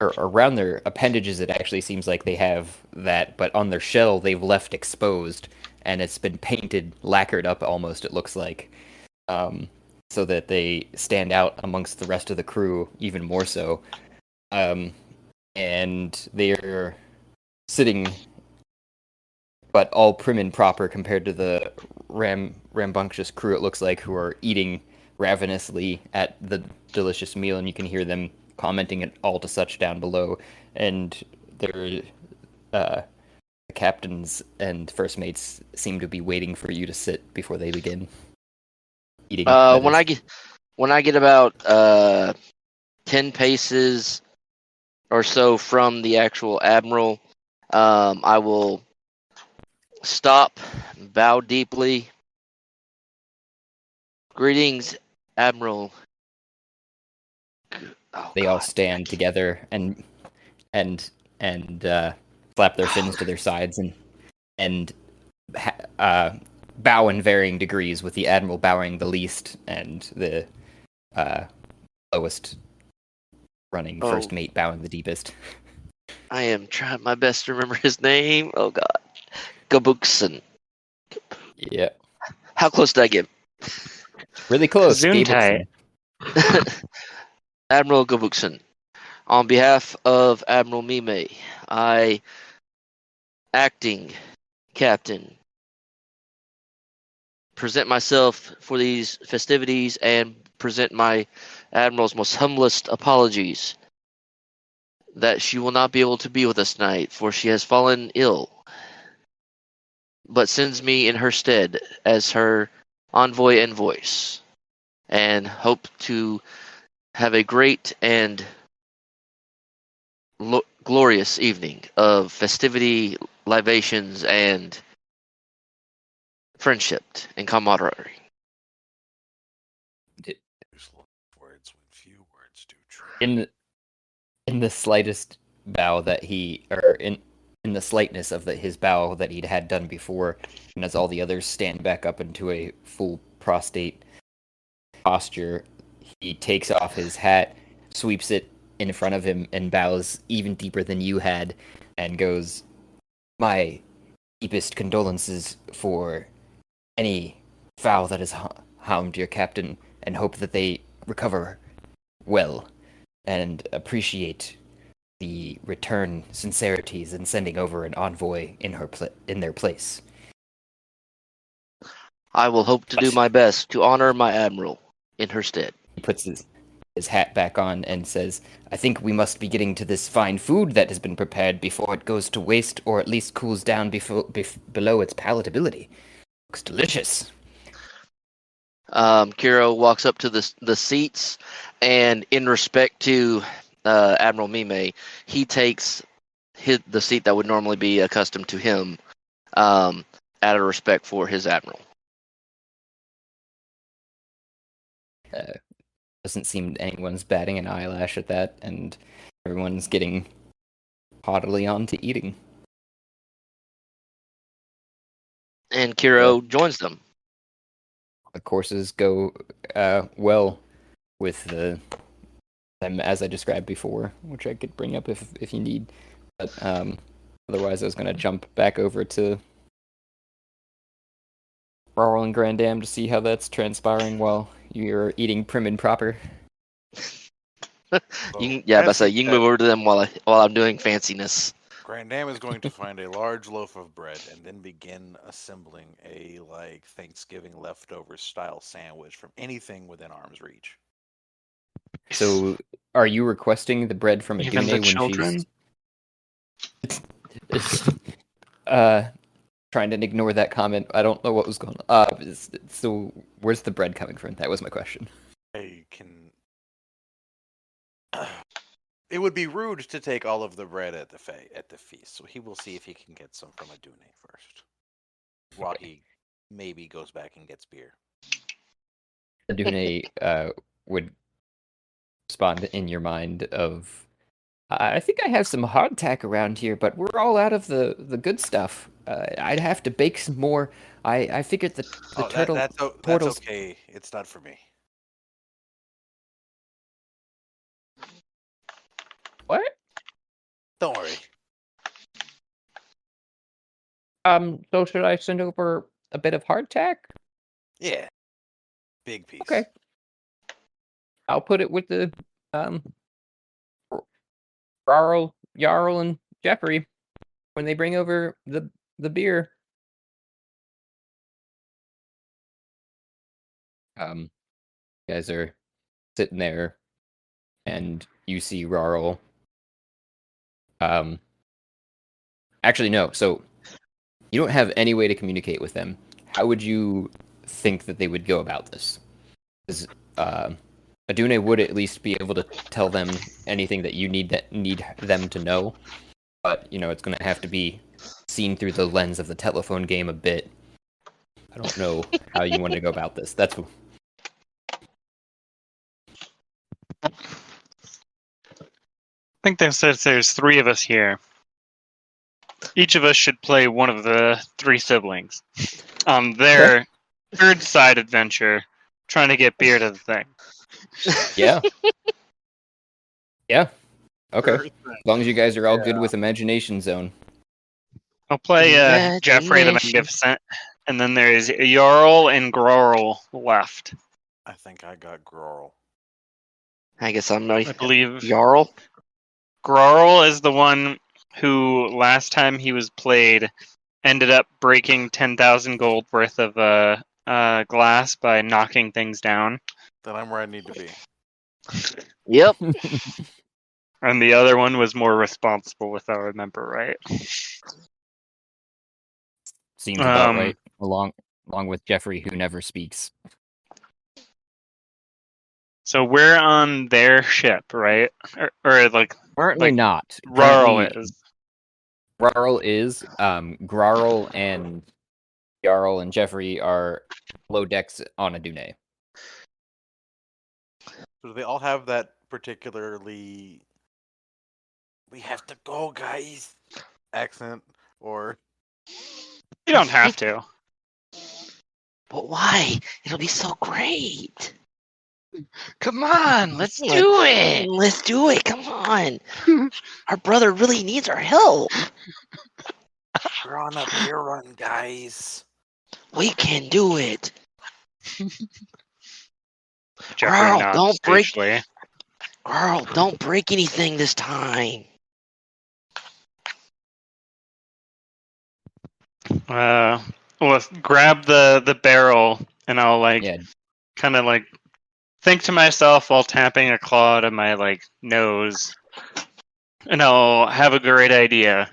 or around their appendages, it actually seems like they have that, but on their shell they've left exposed, and it's been painted, lacquered up almost, it looks like, so that they stand out amongst the rest of the crew even more so. And they're sitting, but all prim and proper compared to the rambunctious crew, it looks like, who are eating ravenously at the delicious meal, and you can hear them commenting it all to such down below. And their captains and first mates seem to be waiting for you to sit before they begin eating. When I get about 10 paces or so from the actual admiral, I will stop, bow deeply. Greetings, Admiral. They all stand together and flap their fins to their sides and bow in varying degrees, with the admiral bowing the least and the lowest running first mate bowing the deepest. I am trying my best to remember his name. Oh God, Kohbukson. Yeah, How close did I get? really close. Gesundheit. Admiral Kohbukson. On behalf of Admiral Memay, I, acting captain, present myself for these festivities and present my admiral's most humblest apologies that she will not be able to be with us tonight, for she has fallen ill, but sends me in her stead as her envoy and voice, and hope to have a great and glorious evening of festivity, libations, and friendship and camaraderie. Use words when few words do true. In the slightest bow that in the slightness of his bow that he'd had done before, and as all the others stand back up into a full prostrate posture, He takes off his hat, sweeps it in front of him, and bows even deeper than you had, and goes, "My deepest condolences for any fowl that has harmed your captain, and hope that they recover well, and appreciate the return sincerities in sending over an envoy in their place." I will hope to do my best to honor my admiral in her stead. He puts his hat back on and says, "I think we must be getting to this fine food that has been prepared before it goes to waste, or at least cools down below its palatability. Looks delicious." Kiro walks up to the seats, and in respect to Admiral Memay, he takes the seat that would normally be accustomed to him, out of respect for his admiral. Doesn't seem anyone's batting an eyelash at that, and everyone's getting haughtily on to eating. And Kiro joins them. The courses go well with them as I described before, which I could bring up if you need. But otherwise, I was going to jump back over to Rarl and Grandam to see how that's transpiring while you're eating prim and proper. But you can move over to them while I'm doing fanciness. Grandam is going to find a large loaf of bread and then begin assembling a Thanksgiving leftover style sandwich from anything within arm's reach. So, are you requesting the bread from Even Adune the when children? she's trying to ignore that comment? I don't know what was going on. So, where's the bread coming from? That was my question. I can. It would be rude to take all of the bread at the feast, so he will see if he can get some from Adune first, while he maybe goes back and gets beer. Adune would respond in your mind of, "I think I have some hardtack around here, but we're all out of the good stuff. I'd have to bake some more. I figured the That's turtles." okay. It's not for me. What? Don't worry. So should I send over a bit of hardtack? Yeah. Big piece. Okay. I'll put it with the Jarl, and Jeffrey when they bring over the beer. You guys are sitting there, and you see Rarl. Actually, no. So you don't have any way to communicate with them. How would you think that they would go about this? Because Adune would at least be able to tell them anything that you need them to know, but it's going to have to be seen through the lens of the telephone game a bit. I don't know how you want to go about this. That's I think there's three of us here. Each of us should play one of the three siblings on their third side adventure, trying to get beer to the thing. Yeah. Yeah. Okay. As long as you guys are all good with Imagination Zone. I'll play Jeffrey the Magnificent, and then there's Jarl and Grorl left. I think I got Grorl. I guess I'm not. I believe Jarl. Grorl is the one who last time he was played ended up breaking 10,000 gold worth of glass by knocking things down. Then I'm where I need to be. Yep. And the other one was more responsible, if I remember right. Seems about right. Along with Jeffrey, who never speaks. So we're on their ship, right? Or Currently not. Rarl is. Rarl is. Grarl and Jarl and Jeffrey are below decks on Adune. So do they all have that particularly "we have to go, guys" accent, or You don't have to. But why? It'll be so great. Come on, let's do it. Let's do it. Come on. Our brother really needs our help. We're on a beer run, guys. We can do it. Jeffrey Girl, nods don't break. spaciously. Girl, don't break anything this time. Well, grab the barrel, and I'll Yeah. kind of think to myself while tapping a claw to my nose, and I'll have a great idea,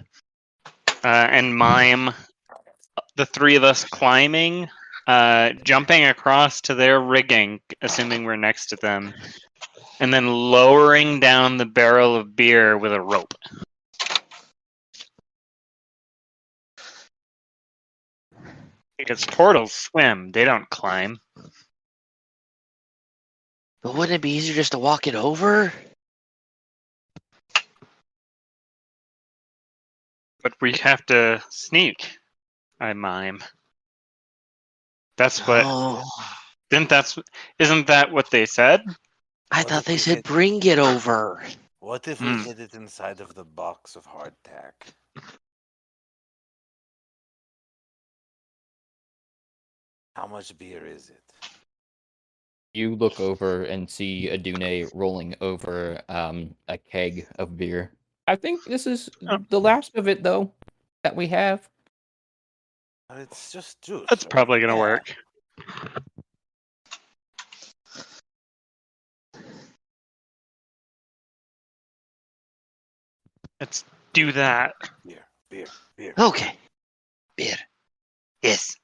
and mime the three of us climbing, jumping across to their rigging, assuming we're next to them, and then lowering down the barrel of beer with a rope. Because turtles swim, they don't climb. But wouldn't it be easier just to walk it over? But we have to sneak, I mime. That's what. Oh, Isn't that what they said? I What thought if they we said did- bring it over. What if we hid it inside of the box of hardtack? How much beer is it? You look over and see Adune rolling over a keg of beer. I think this is the last of it, though, that we have. It's just juice. That's right? probably gonna Yeah. work. Let's do that. Beer. Okay. Beer. Yes.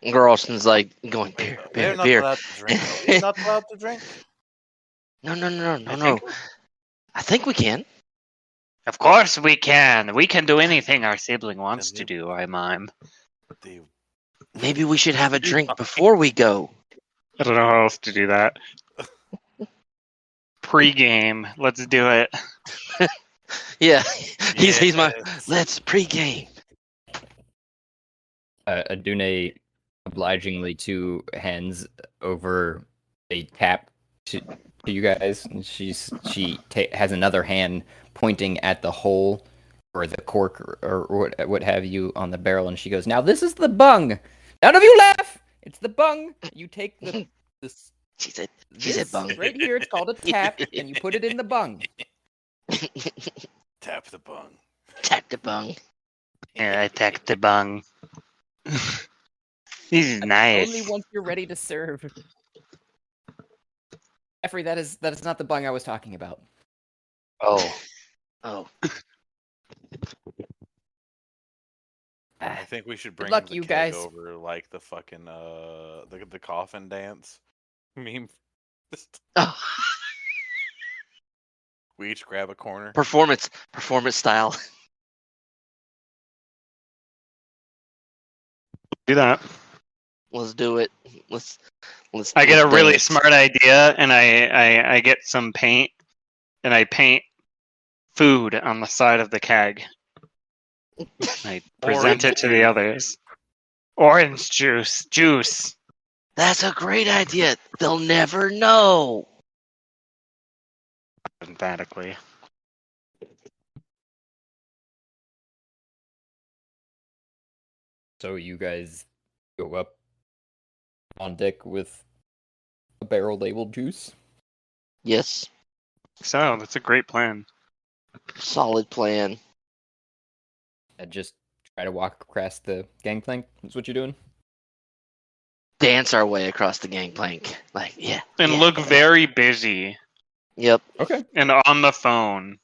Garlson's like going beer, They're beer, not beer. allowed to drink. Are we not allowed to drink? No. I think we can. Of course we can. We can do anything our sibling wants to do, I mime. They- Maybe we should have a drink before we go. I don't know how else to do that. Pre-game. Let's do it. Yeah, he's my. Yes. Let's pregame. Adune obligingly hands over a tap to you guys. And she has another hand pointing at the hole or the cork or what have you on the barrel, and she goes, "Now this is the bung. None of you laugh. It's the bung. You take this. She said This bung. right here. It's called a tap, and you put it in the bung." Tap the bung. Tap the bung. Yeah, I take the bung. This is nice. Only once you're ready to serve. Jeffrey, that is not the bung I was talking about. Oh. I think we should bring luck, the you keg guys. over like the fucking the coffin dance meme. Oh. We each grab a corner. Performance style. Do that. Let's do it. Let's. I get a really dance. smart idea, and I get some paint, and I paint food on the side of the keg. I present it to the others. Orange juice. That's a great idea. They'll never know. Emphatically. So you guys go up on deck with a barrel labeled juice. Yes. So that's a great plan. Solid plan. And just try to walk across the gangplank. That's what you're doing. Dance our way across the gangplank. Yeah. And yeah. look very busy. Yep. Okay. And on the phone.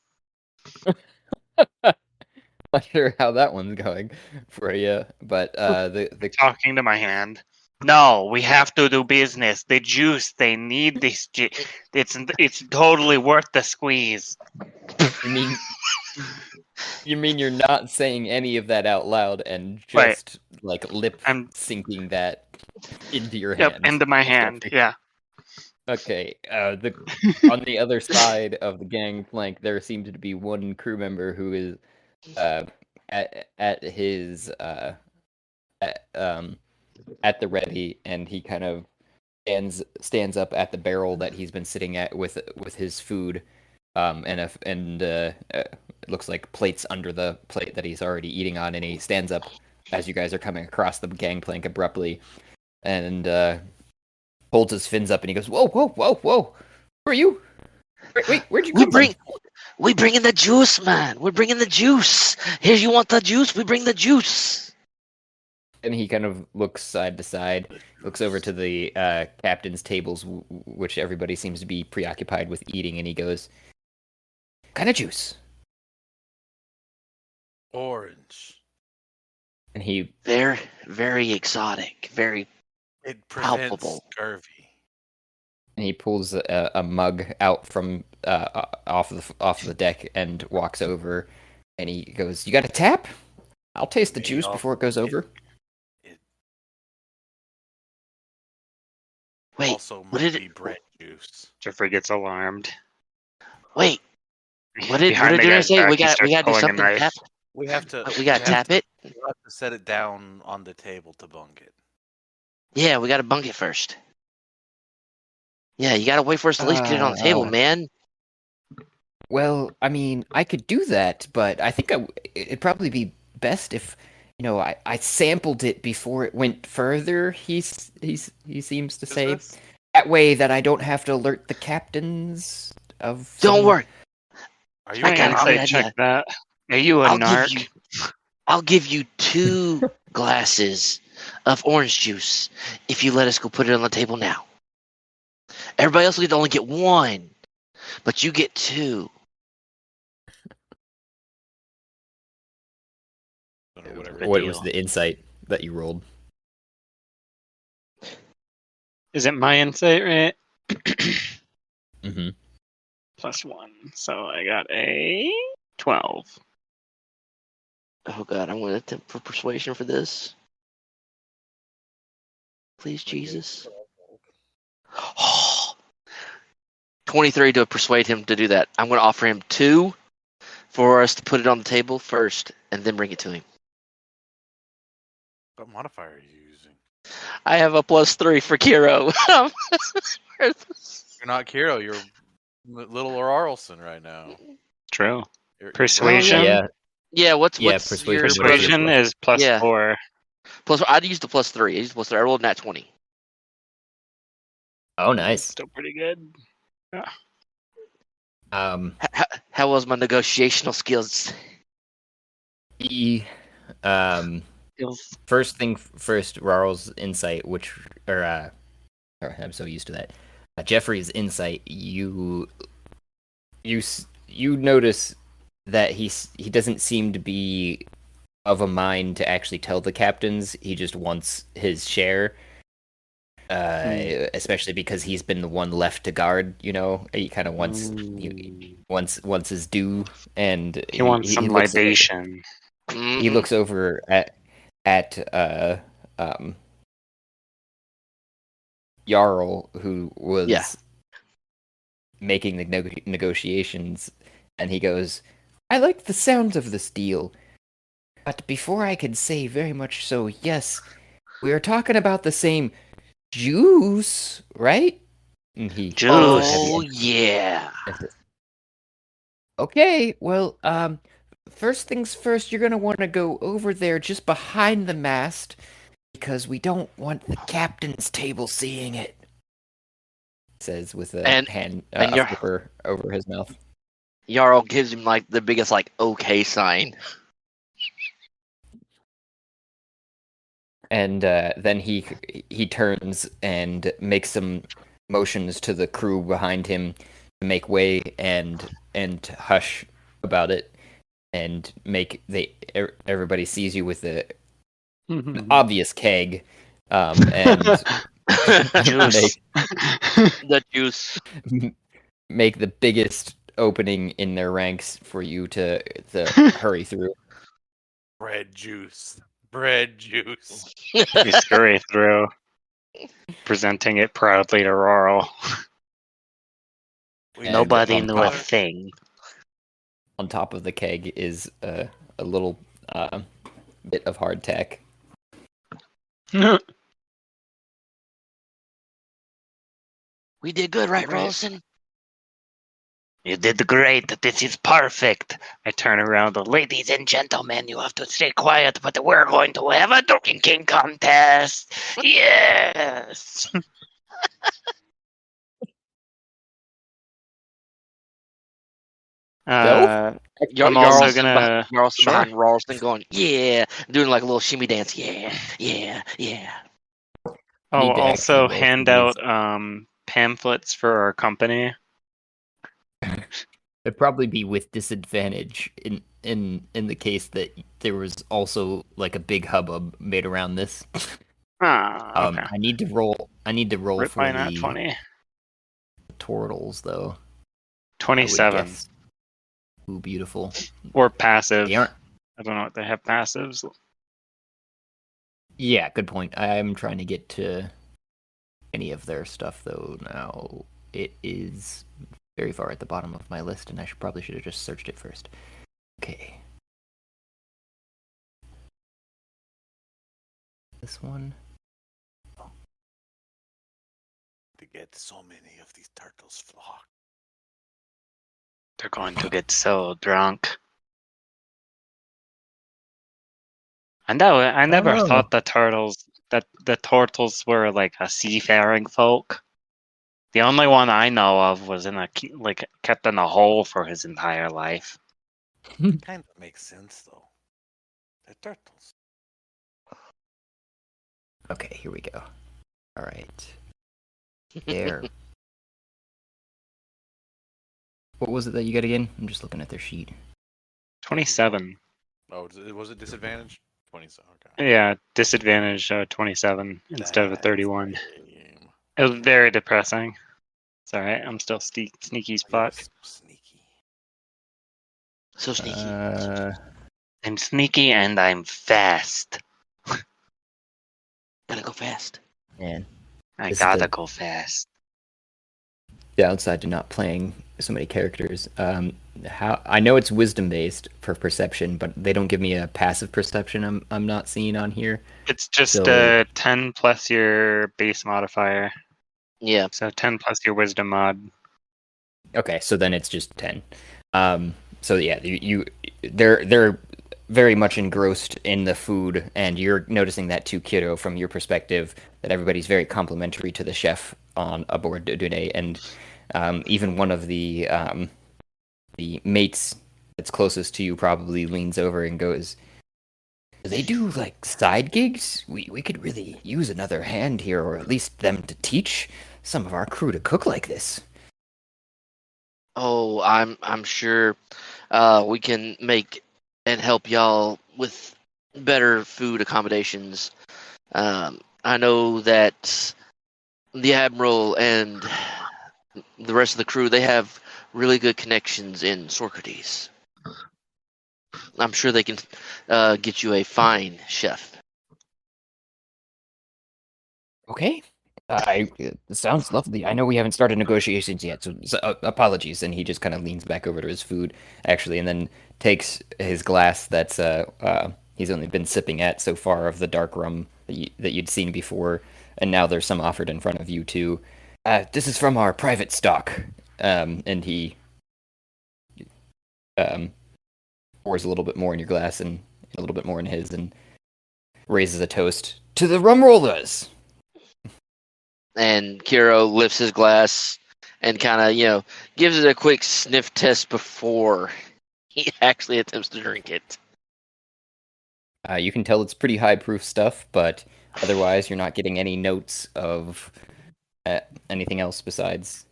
Not sure how that one's going for you, but the Talking to my hand. No, we have to do business. The juice, they need this. It's totally worth the squeeze. you mean you're not saying any of that out loud and Right. just like lip I'm- syncing that into your Yep, hand. into my hand. Yeah. Okay. On the other side of the gangplank, there seems to be one crew member who is at his at the ready, and he kind of stands up at the barrel that he's been sitting at with his food, and it looks like plates under the plate that he's already eating on, and he stands up as you guys are coming across the gangplank abruptly, and holds his fins up, and he goes, "Whoa, whoa, whoa, whoa! Who are you? Wait, where'd you come from?" We bring in the juice, man. We're bringing the juice. Here, you want the juice? We bring the juice. And he kind of looks side to side, looks over to the captain's tables, which everybody seems to be preoccupied with eating, and he goes, "What kind of juice?" Orange. And he Very, very exotic. Very It prevents palpable. scurvy. And he pulls a mug out from off the deck and walks over, and he goes, "You got a tap? I'll taste the juice before it goes over." Wait, Also what might did be it? bread juice. Jeffrey gets alarmed. Wait, what did Behind the Dinner guy's say? back, We he got starts to do pulling a something. knife. Tap. We have to. We got to tap it. We'll have to set it down on the table to bunk it. Yeah, we got to bunk it first. Yeah, you got to wait for us to at least get it on the table, man. Well, I mean, I could do that, but I think it'd probably be best if, I sampled it before it went further. He seems to say that way that I don't have to alert the captains of. Don't worry. Are you I got a great Insight check idea. that. Are you a narc? I'll give you 2 glasses of orange juice if you let us go put it on the table now. Everybody else will only get 1, but you get 2. What was the insight that you rolled? Is it my insight, right? Mm-hmm. +1. So I got a 12. Oh god, I'm going to attempt for persuasion for this. Please, Jesus. 23 to persuade him to do that. I'm going to offer him 2 for us to put it on the table first and then bring it to him. What modifier are you using? I have a +3 for Kiro. You're not Kiro. You're little Arlson right now. True. You're Persuasion? Yeah. Yeah, what's persuasion. your Persuasion is +4. Plus, I'd use the +3. I used the +3. I rolled nat 20. Oh, nice. Still pretty good. Yeah. How was my negotiational skills? First thing first, Rarl's insight, I'm so used to that. Jeffrey's insight, you notice that he doesn't seem to be of a mind to actually tell the captains. He just wants his share. Especially because he's been the one left to guard, he kind of wants his due, and he wants some libation. He looks over at Jarl, who was making the negotiations, and he goes, "I like the sound of this deal, but before I can say very much so, yes, we are talking about the same juice, right?" And he yeah. Okay, well, first things first, you're gonna want to go over there just behind the mast, because we don't want the captain's table seeing it. Says with a hand over his mouth. Jarl gives him the biggest okay sign. And then he turns and makes some motions to the crew behind him to make way and hush about it, and everybody sees you with the obvious keg, and juice. The juice. Make the biggest opening in their ranks for you to hurry through. Bread juice. You scurry through, presenting it proudly to Rarl. Nobody knew a thing. On top of the keg is a little bit of hardtack. We did good, right, Right. Rolson? You did great. This is perfect. I turn around. Ladies and gentlemen, you have to stay quiet, but we're going to have a drinking contest. Yes. Go? I'm also Jarlson gonna. Sure. behind Ralston going, yeah, doing like a little shimmy dance. Yeah, yeah, yeah. I'll Need to actually also roll hand for out these. pamphlets for our company. It'd probably be with disadvantage in the case that there was also like a big hubbub made around this. Ah, okay. I need to roll. I need to roll Right by for nat the 20. turtles though. I would 27. guess. Ooh, beautiful. Or passive. They aren't. I don't know what they have passives. Yeah, good point. I'm trying to get to any of their stuff though now. It is very far at the bottom of my list, and I probably should have just searched it first. Okay. This one. To get so many of these turtles flock. They're going to get so drunk. I know. I never know. thought that the turtles were like a seafaring folk. The only one I know of was kept in a hole for his entire life. Kind of makes sense though. They're turtles. Okay, here we go. All right. There. What was it that you got again? I'm just looking at their sheet. 27. Oh, was it disadvantage? 27. Okay. Yeah, disadvantage 27 instead of a That's 31. lame. It was very depressing. It's alright. I'm still sneaky as You're fuck. so sneaky. So sneaky. I'm sneaky and I'm fast. Gotta go fast. Man, I This is gotta the- go fast. downside to not playing so many characters. How I know it's wisdom based for perception, but they don't give me a passive perception. I'm not seeing on here. It's just So- 10 plus your base modifier. Yeah. So 10 plus your wisdom mod. Okay, so then it's just 10. So yeah, they're very much engrossed in the food, and you're noticing that too, Kiro, from your perspective, that everybody's very complimentary to the chef on aboard Dune, and even one of the mates that's closest to you probably leans over and goes, "Do they do like side gigs? We could really use another hand here, or at least them to teach some of our crew to cook like this." Oh, I'm sure we can make and help y'all with better food accommodations. I know that the Admiral and the rest of the crew, they have really good connections in Socrates. I'm sure they can get you a fine chef. Okay. It sounds lovely. I know we haven't started negotiations yet, so apologies. And he just kind of leans back over to his food, actually, and then takes his glass that's he's only been sipping at so far of the dark rum that you'd seen before, and now there's some offered in front of you too. This is from our private stock, and he pours a little bit more in your glass and a little bit more in his, and raises a toast to the rum rollers. And Kiro lifts his glass and kind of, gives it a quick sniff test before he actually attempts to drink it. You can tell it's pretty high proof stuff, but otherwise you're not getting any notes of anything else besides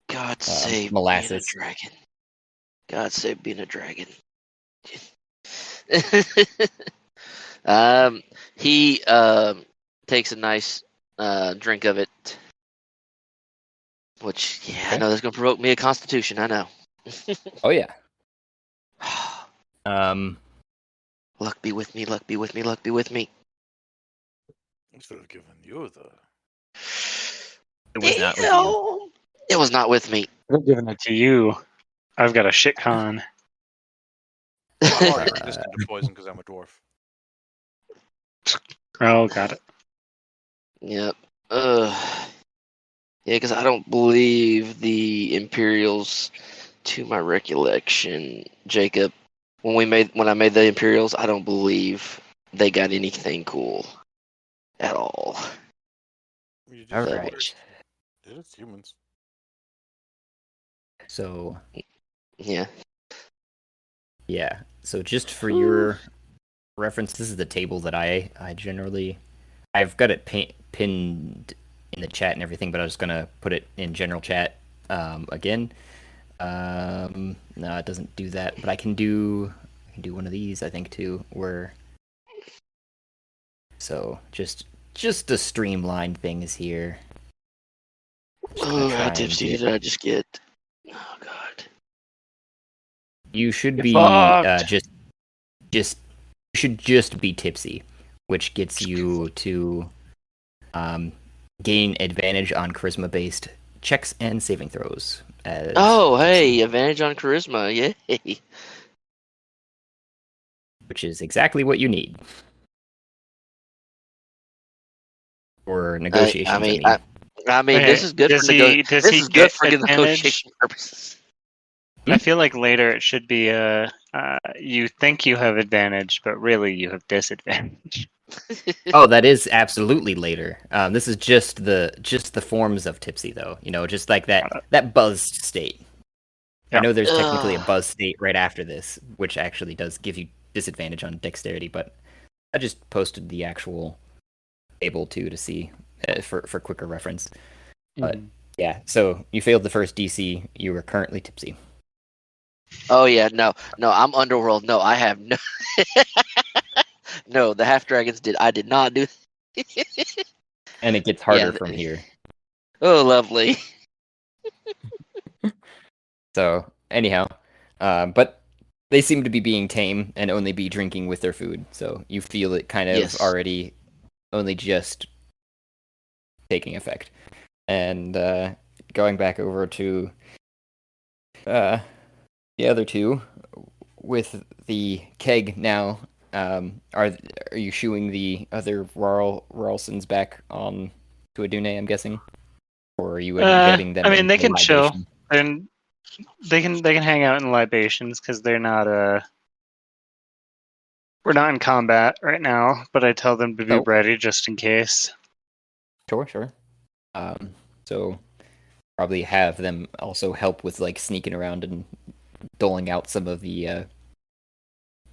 God save molasses. being a dragon. God save being a dragon. He takes a nice drink of it, which, I Okay. know that's going to provoke me a constitution, I know. Oh yeah. Luck be with me, luck be with me, luck be with me. Instead of giving you the. It was not with you. It was not with me. I'm giving it to you. I've got a shit con. I'm already resistant to poison because I'm a dwarf. Oh, got it. Yep. Yeah, because I don't believe the Imperials, to my recollection, Jacob, when I made the Imperials, I don't believe they got anything cool at all. You All just right. did it, humans. So Yeah. yeah. So just for your reference, this is the table that I generally I've got it pinned in the chat and everything, but I was gonna put it in general chat again. No, it doesn't do that, but I can do one of these I think too, where so just to streamline things here. Just gonna Oh, how try and tipsy get. did I just get? Oh God. You should You're be fucked. just you should just be tipsy, which gets you to um, gain advantage on charisma-based checks and saving throws. As Oh, tipsy, hey, advantage on charisma. Yay. which is exactly what you need for I negotiations. I mean, mean, this Okay, is good for does This he is good get for advantage? negotiation purposes. I feel like later it should be you think you have advantage, but really you have disadvantage. oh, that is absolutely later. This is just the forms of tipsy, though. You know, just like that buzzed state. I Yeah. know there's technically a Ugh. buzz state right after this, which actually does give you disadvantage on dexterity, but I just posted the actual table too to see for quicker reference. But yeah, so you failed the first DC. You were currently tipsy, Oh yeah, no, I'm underworld. No, I have no. No, the half dragons did. I did not do. and it gets Yeah. harder from here. Oh, lovely. So anyhow, but they seem to be being tame and only be drinking with their food. So you feel it kind of Yes. already only just taking effect. And going back over to the other two with the keg now. Are you shooing the other Ralsons back on to Adune? I'm guessing, or are you getting I them mean, into they can chill libation? and they can hang out in libations because they're not we're not in combat right now. But I tell them to be Oh, ready just in case. sure. So probably have them also help with like sneaking around and doling out some of the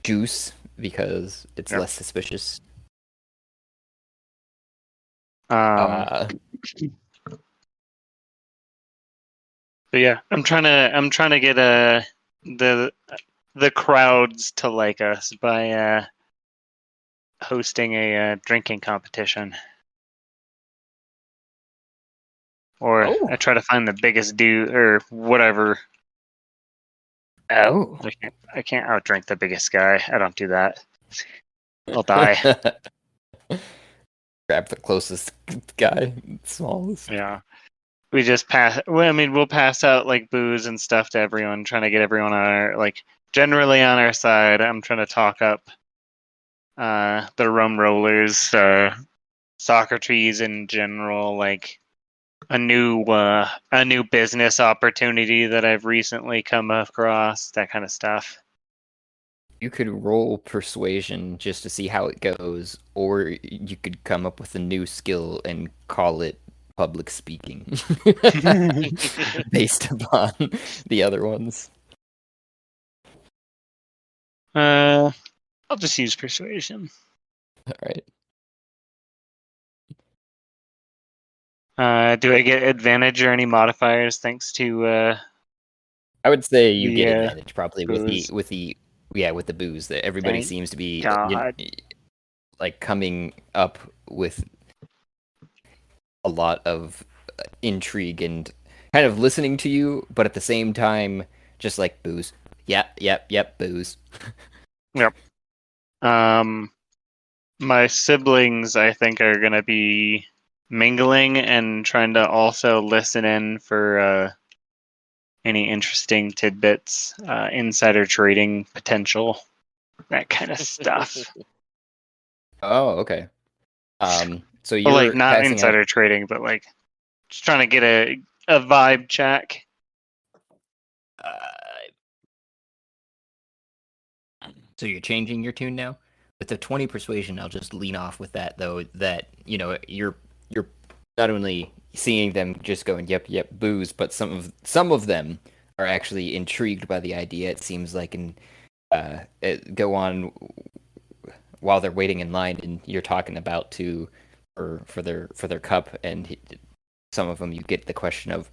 juice because it's Yep. less suspicious. Um, Uh, but yeah, I'm trying to get the the crowds to like us by hosting a drinking competition. Or oh, I try to find the biggest dude or whatever. oh. I can't outdrink the biggest guy. I don't do that. I'll die. Grab the closest guy, smallest. Yeah. We just pass. Well, I mean, we'll pass out like booze and stuff to everyone, trying to get everyone on our like generally on our side. I'm trying to talk up the rum rollers, Socrates in general, like a new business opportunity that I've recently come across, that kind of stuff. You could roll persuasion just to see how it goes, or you could come up with a new skill and call it public speaking based upon the other ones. I'll just use persuasion. All right. Do I get advantage or any modifiers thanks to I would say you get the advantage probably with booze? the booze that everybody Thank seems to be God. like coming up with a lot of intrigue and kind of listening to you, but at the same time, just like booze. Yep, booze. Yep. My siblings, I think, are gonna be mingling and trying to also listen in for any interesting tidbits, insider trading potential, that kind of stuff. Oh, okay. So Well, like you're not passing out. insider trading, but like just trying to get a vibe check. So you're changing your tune now? With the 20 persuasion, I'll just lean off with that though, that, you're not only seeing them just going yep yep booze, but some of them are actually intrigued by the idea. It seems like, and go on while they're waiting in line, and you're talking about for their cup, and some of them you get the question of,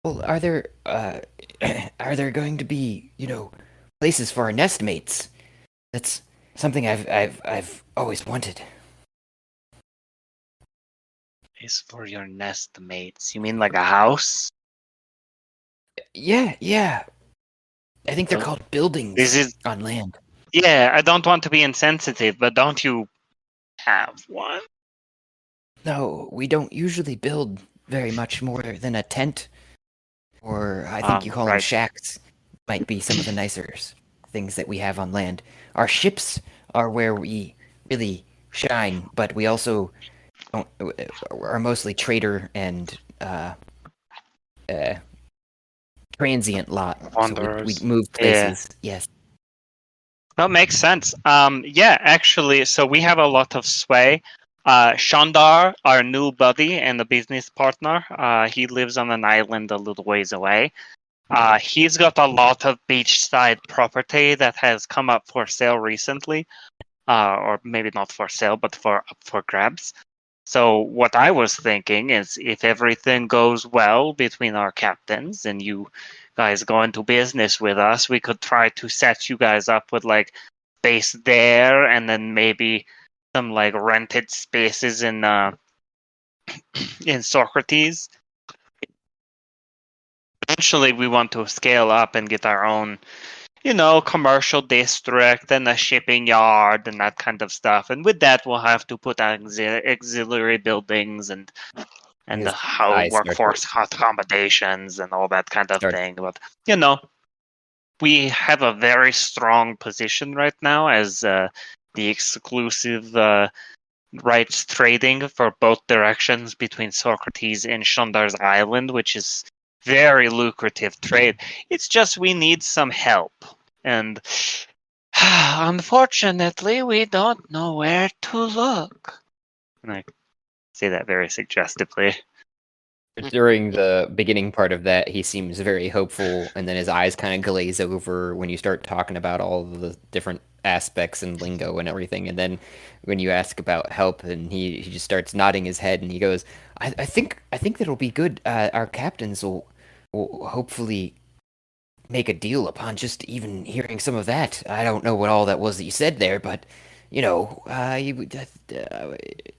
well, are there are there going to be, places for our nestmates? That's something I've always wanted. Is for your nest mates. You mean like a house? Yeah, yeah. I think they're Oh, called buildings This is on land. yeah. I don't want to be insensitive, but don't you have one? No, we don't usually build very much more than a tent, or I think you call them Right. shacks. Might be some of the nicer things that we have on land. Our ships are where we really shine, but we also don't, are mostly trader and uh, transient lot. So we Wanderers. move Yeah. places. Yes. That makes sense. Yeah, actually, so we have a lot of sway. Shandar, our new buddy and a business partner, he lives on an island a little ways away. He's got a lot of beachside property that has come up for sale recently, or maybe not for sale, but for up for grabs. So what I was thinking is, if everything goes well between our captains and you guys go into business with us, we could try to set you guys up with like base there, and then maybe some like rented spaces in Socrates. Eventually, we want to scale up and get our own, commercial district and a shipping yard and that kind of stuff. And with that, we'll have to put auxiliary buildings and the His how eyes start to workforce accommodations and all that kind of start. thing. But we have a very strong position right now as the exclusive rights trading for both directions between Socrates and Shandar's Island, which is very lucrative trade. It's just we need some help, and unfortunately, we don't know where to look. And I say that very suggestively. During the beginning part of that, he seems very hopeful, and then his eyes kind of glaze over when you start talking about all of the different aspects and lingo and everything. And then when you ask about help, and he just starts nodding his head, and he goes, "I think that'll be good. Our captains will hopefully make a deal upon just even hearing some of that. I don't know what all that was that you said there, but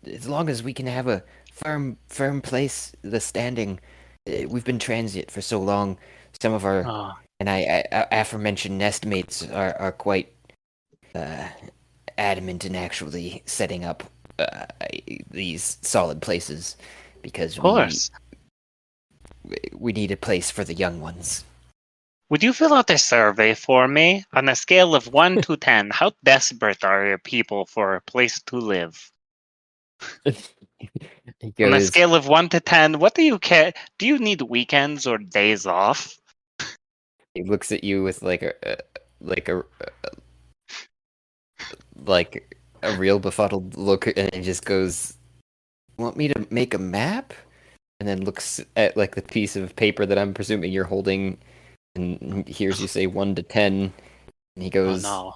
as long as we can have a firm place, the standing, we've been transient for so long. Some of our Oh, and I aforementioned nestmates are quite adamant in actually setting up these solid places because of course. we need a place for the young ones." Would you fill out a survey for me? On a scale of 1 to 10, how desperate are your people for a place to live? He On a goes, scale of 1 to 10, what do you care? Do you need weekends or days off? he looks at you with like a real befuddled look, and he just goes, "Want me to make a map?" And then looks at like the piece of paper that I'm presuming you're holding, and hears you say 1 to 10, and he Oh goes, no.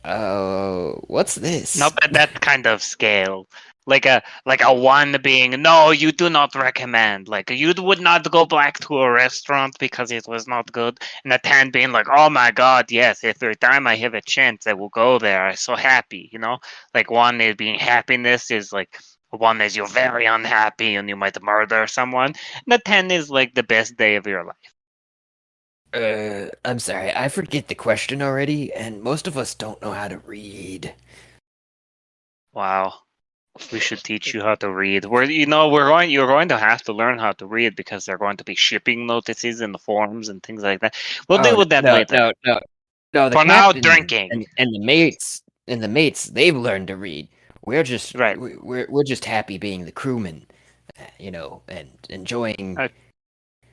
"Oh, what's this?" Not that kind of scale. Like a 1 being no, you do not recommend. Like you would not go back to a restaurant because it was not good, and a 10 being like, oh my god, yes, every time I have a chance, I will go there. I'm so happy, Like 1 is being happiness is like 1 is you're very unhappy and you might murder someone, and a 10 is like the best day of your life. I'm sorry, I forget the question already, and most of us don't know how to read. Wow. We should teach you how to read. You're going to have to learn how to read because there are going to be shipping notices in the forums and things like that. We'll Oh deal with that no, later. no, no, no! The For now, captain drinking. and the mates they've learned to read. we're just Right. we're just happy being the crewmen, and enjoying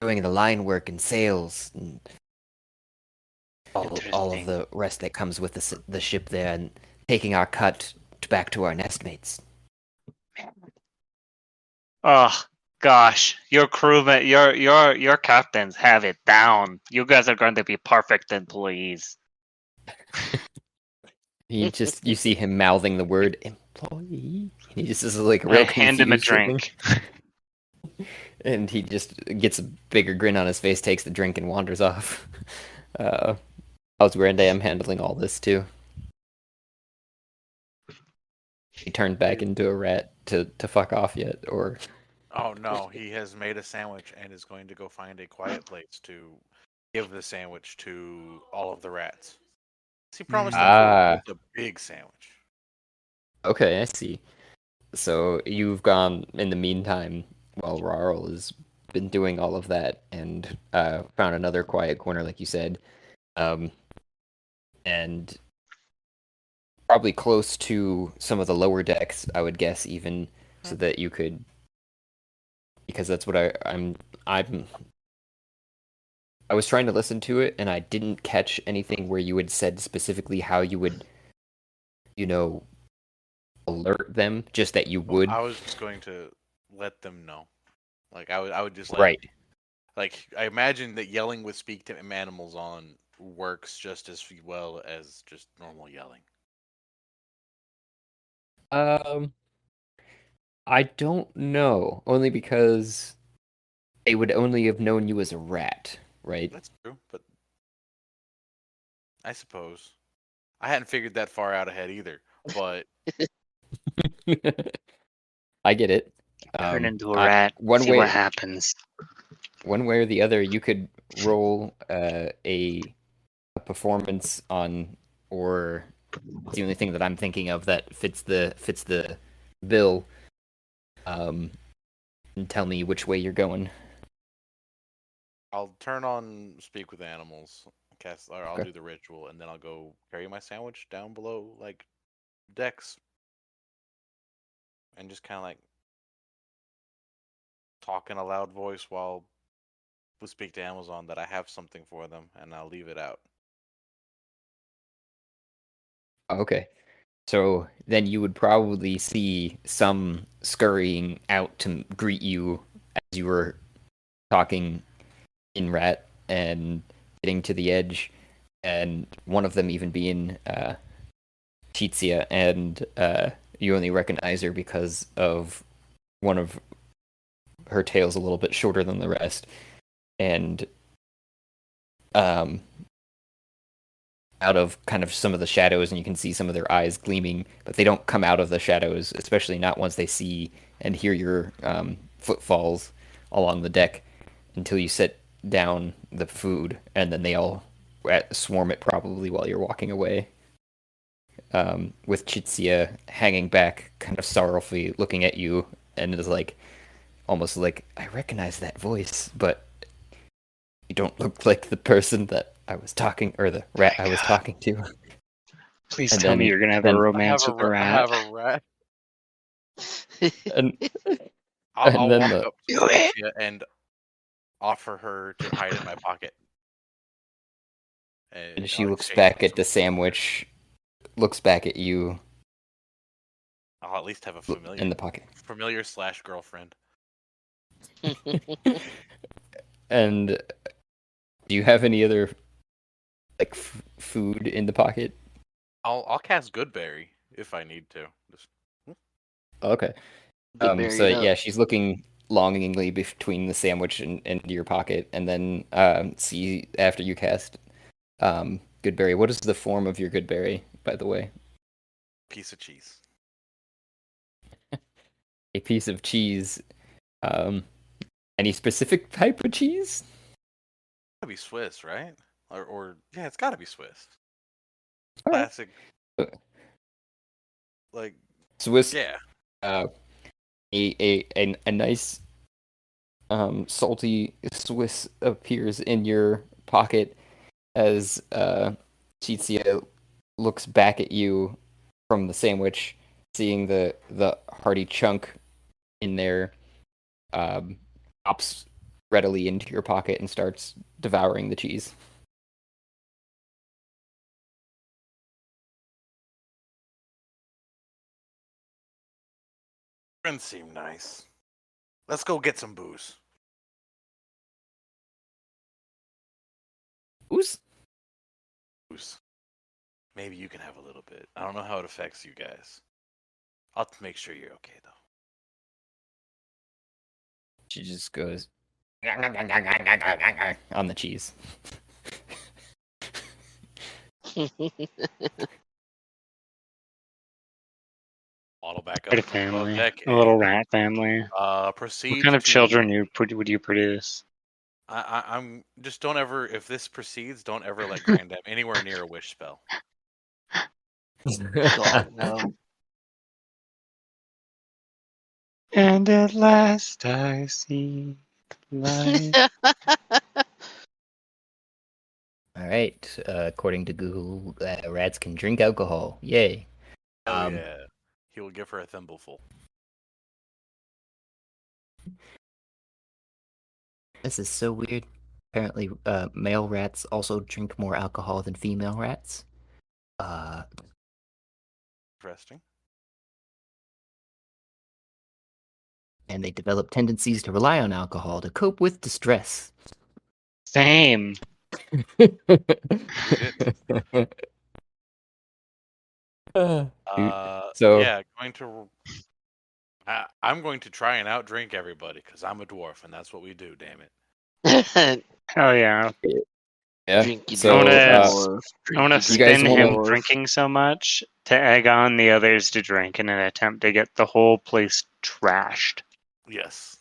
the line work and sails and all of Interesting. the rest that comes with the ship there, and taking our cut back to our nestmates. Oh gosh, your crewmen, your captains have it down. You guys are going to be perfect employees. You see him mouthing the word employee. He just is like I real hand him a confused looking. drink. And he just gets a bigger grin on his face, takes the drink, and wanders off. How's Grandam handling all this too? He turned back into a rat to fuck off yet, or Oh no, he has made a sandwich and is going to go find a quiet place to give the sandwich to all of the rats. He promised them food. Ah, It's a big sandwich. okay, I see. So you've gone in the meantime while Rarl has been doing all of that and found another quiet corner, like you said, and probably close to some of the lower decks, I would guess, even so that you could, because that's what I was trying to listen to it and I didn't catch anything where you had said specifically how you would, you know, alert them, just that you Well, would. I was just going to let them know. Like I would just Right. like I imagine that yelling with speak to animals on works just as well as just normal yelling. Um, I don't know, only because they would only have known you as a rat, right? That's true, but I suppose I hadn't figured that far out ahead either. But I get it. Turn into a rat. One See what way, happens. one way or the other, you could roll a performance on, or it's the only thing that I'm thinking of that fits the bill. And tell me which way you're going. I'll turn on speak with animals, cast, or I'll Okay. do the ritual, and then I'll go carry my sandwich down below, like decks, and just kind of like talk in a loud voice while we speak to animals on that I have something for them, and I'll leave it out. Okay. So then you would probably see some scurrying out to greet you as you were talking in rat and getting to the edge, and one of them even being Tizia, and you only recognize her because of one of her tails a little bit shorter than the rest, and um, out of kind of some of the shadows, and you can see some of their eyes gleaming, but they don't come out of the shadows, especially not once they see and hear your footfalls along the deck until you set down the food, and then they all swarm it probably while you're walking away. With Chitsia hanging back, kind of sorrowfully looking at you, and is like, almost like, I recognize that voice, but you don't look like the person that I was talking, or the rat I was talking to. Please And tell me then, you're gonna have a then, romance with a I rat. have a rat. and, I'll and then walk the, up to Cynthia and offer her to hide in my pocket. and she I'll looks exchange back at some the food with her. sandwich, looks back at you I'll at least have a in the pocket. familiar slash girlfriend. And do you have any other like food in the pocket? I'll cast Goodberry if I need to. Just, Okay. Good So it up. yeah, she's looking longingly between the sandwich and your pocket, and then see after you cast Goodberry. What is the form of your Goodberry, by the way? piece of cheese. A piece of cheese. Um, any specific type of cheese? Gotta be Swiss, right? Or yeah, it's gotta be Swiss. All right. Classic, like Swiss. yeah. Uh, a nice salty Swiss appears in your pocket as Chizia looks back at you from the sandwich seeing the hearty chunk in there, pops readily into your pocket and starts devouring the cheese. Friends seem nice. Let's go get some booze. Booze? Booze. Maybe you can have a little bit. I don't know how it affects you guys. I'll make sure you're okay though. She just goes on the cheese. Model back up. Quite a family, Deck a little rat family. Proceed. What kind of to- children would you produce? I'm just don't ever. If this proceeds, don't ever let Grandam anywhere near a wish spell. God, no. And at last I see the light. All right. According to Google, rats can drink alcohol. Yay. Oh yeah. He will give her a thimbleful. This is so weird. Apparently, male rats also drink more alcohol than female rats. Interesting. And they develop tendencies to rely on alcohol to cope with distress. Same. So yeah, I'm going to try and outdrink everybody because I'm a dwarf and that's what we do. Damn it. Oh yeah. yeah. Drinky So dwarf. I want to Drinky You guys spin wanna- him drinking so much to egg on the others to drink in an attempt to get the whole place trashed. Yes.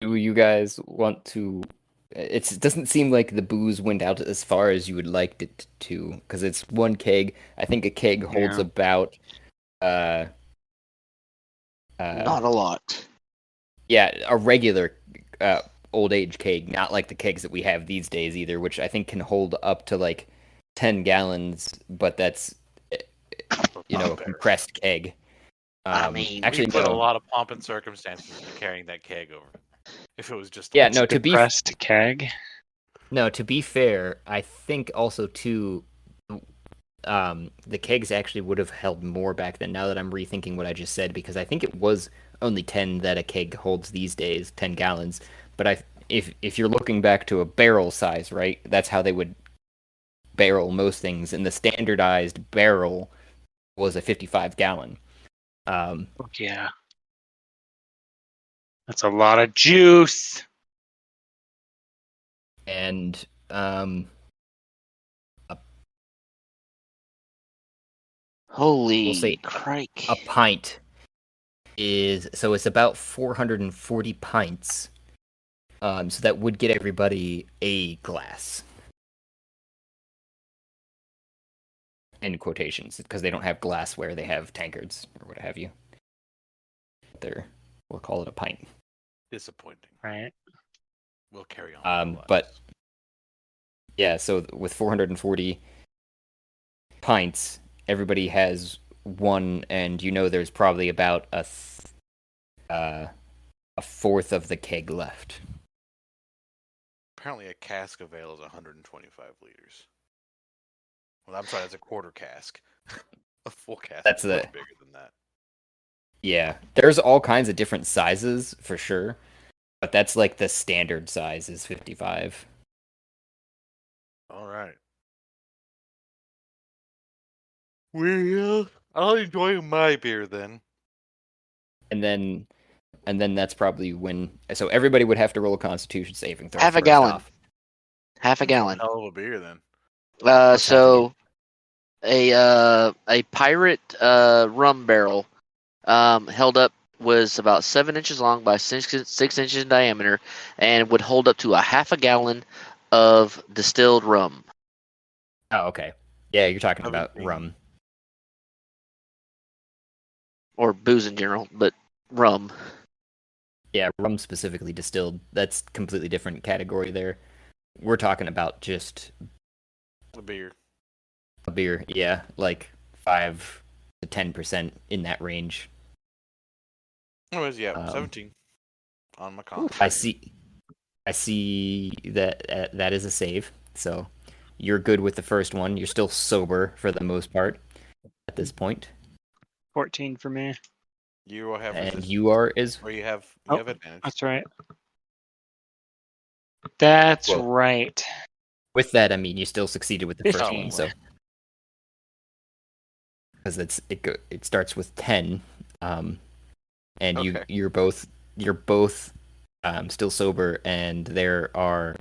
do you guys want to? It doesn't seem like the booze went out as far as you would like it to, because it's one keg. I think a keg holds Yeah. about Not a lot. yeah, a regular old age keg, not like the kegs that we have these days either, which I think can hold up to like 10 gallons, but that's a compressed keg. I mean, actually, we put a no. lot of pomp and circumstance into carrying that keg over. If it was just Yeah, no. To be Depressed keg. no, to be fair, I think also too, the kegs actually would have held more back then. Now that I'm rethinking what I just said, because I think it was only 10 that a keg holds these days, 10 gallons. But if you're looking back to a barrel size, right? That's how they would barrel most things, and the standardized barrel was a 55 gallon. Yeah. That's a lot of juice. And Holy we'll say crike. a pint is so it's about 440 pints. So that would get everybody a glass. In quotations, because they don't have glassware, they have tankards or what have you. We'll call it a pint. disappointing. Right. We'll carry on. But yeah, so with 440 pints, everybody has one, and there's probably about a fourth of the keg left. Apparently, a cask of ale is 125 liters. Well, I'm sorry, that's a quarter cask. A full cask That's is much bigger than that. Yeah, there's all kinds of different sizes for sure, but that's like the standard size is 55. All right. I'll enjoy my beer then. And then that's probably when. So everybody would have to roll a Constitution saving throw. Half a first gallon. off. Half a gallon. Hell of a beer then. So a pirate rum barrel held up was about 7 inches long by 6 inches in diameter and would hold up to a half a gallon of distilled rum. Oh, okay. Yeah, you're talking Another about thing. rum. Or booze in general, but rum. Yeah, rum specifically distilled. That's completely different category there. We're talking about just A beer. a beer. Yeah, like 5 to 10% in that range. Anyways, yeah, 17 on my con. I see that that is a save. So you're good with the first one. You're still sober for the most part at this point. 14 for me. You will have And resistance, you are as or you have Oh, advantage. That's right. That's Well, right. with that, I mean you still succeeded with the first 15. one, so because it starts with 10, and Okay. you're both still sober, and there are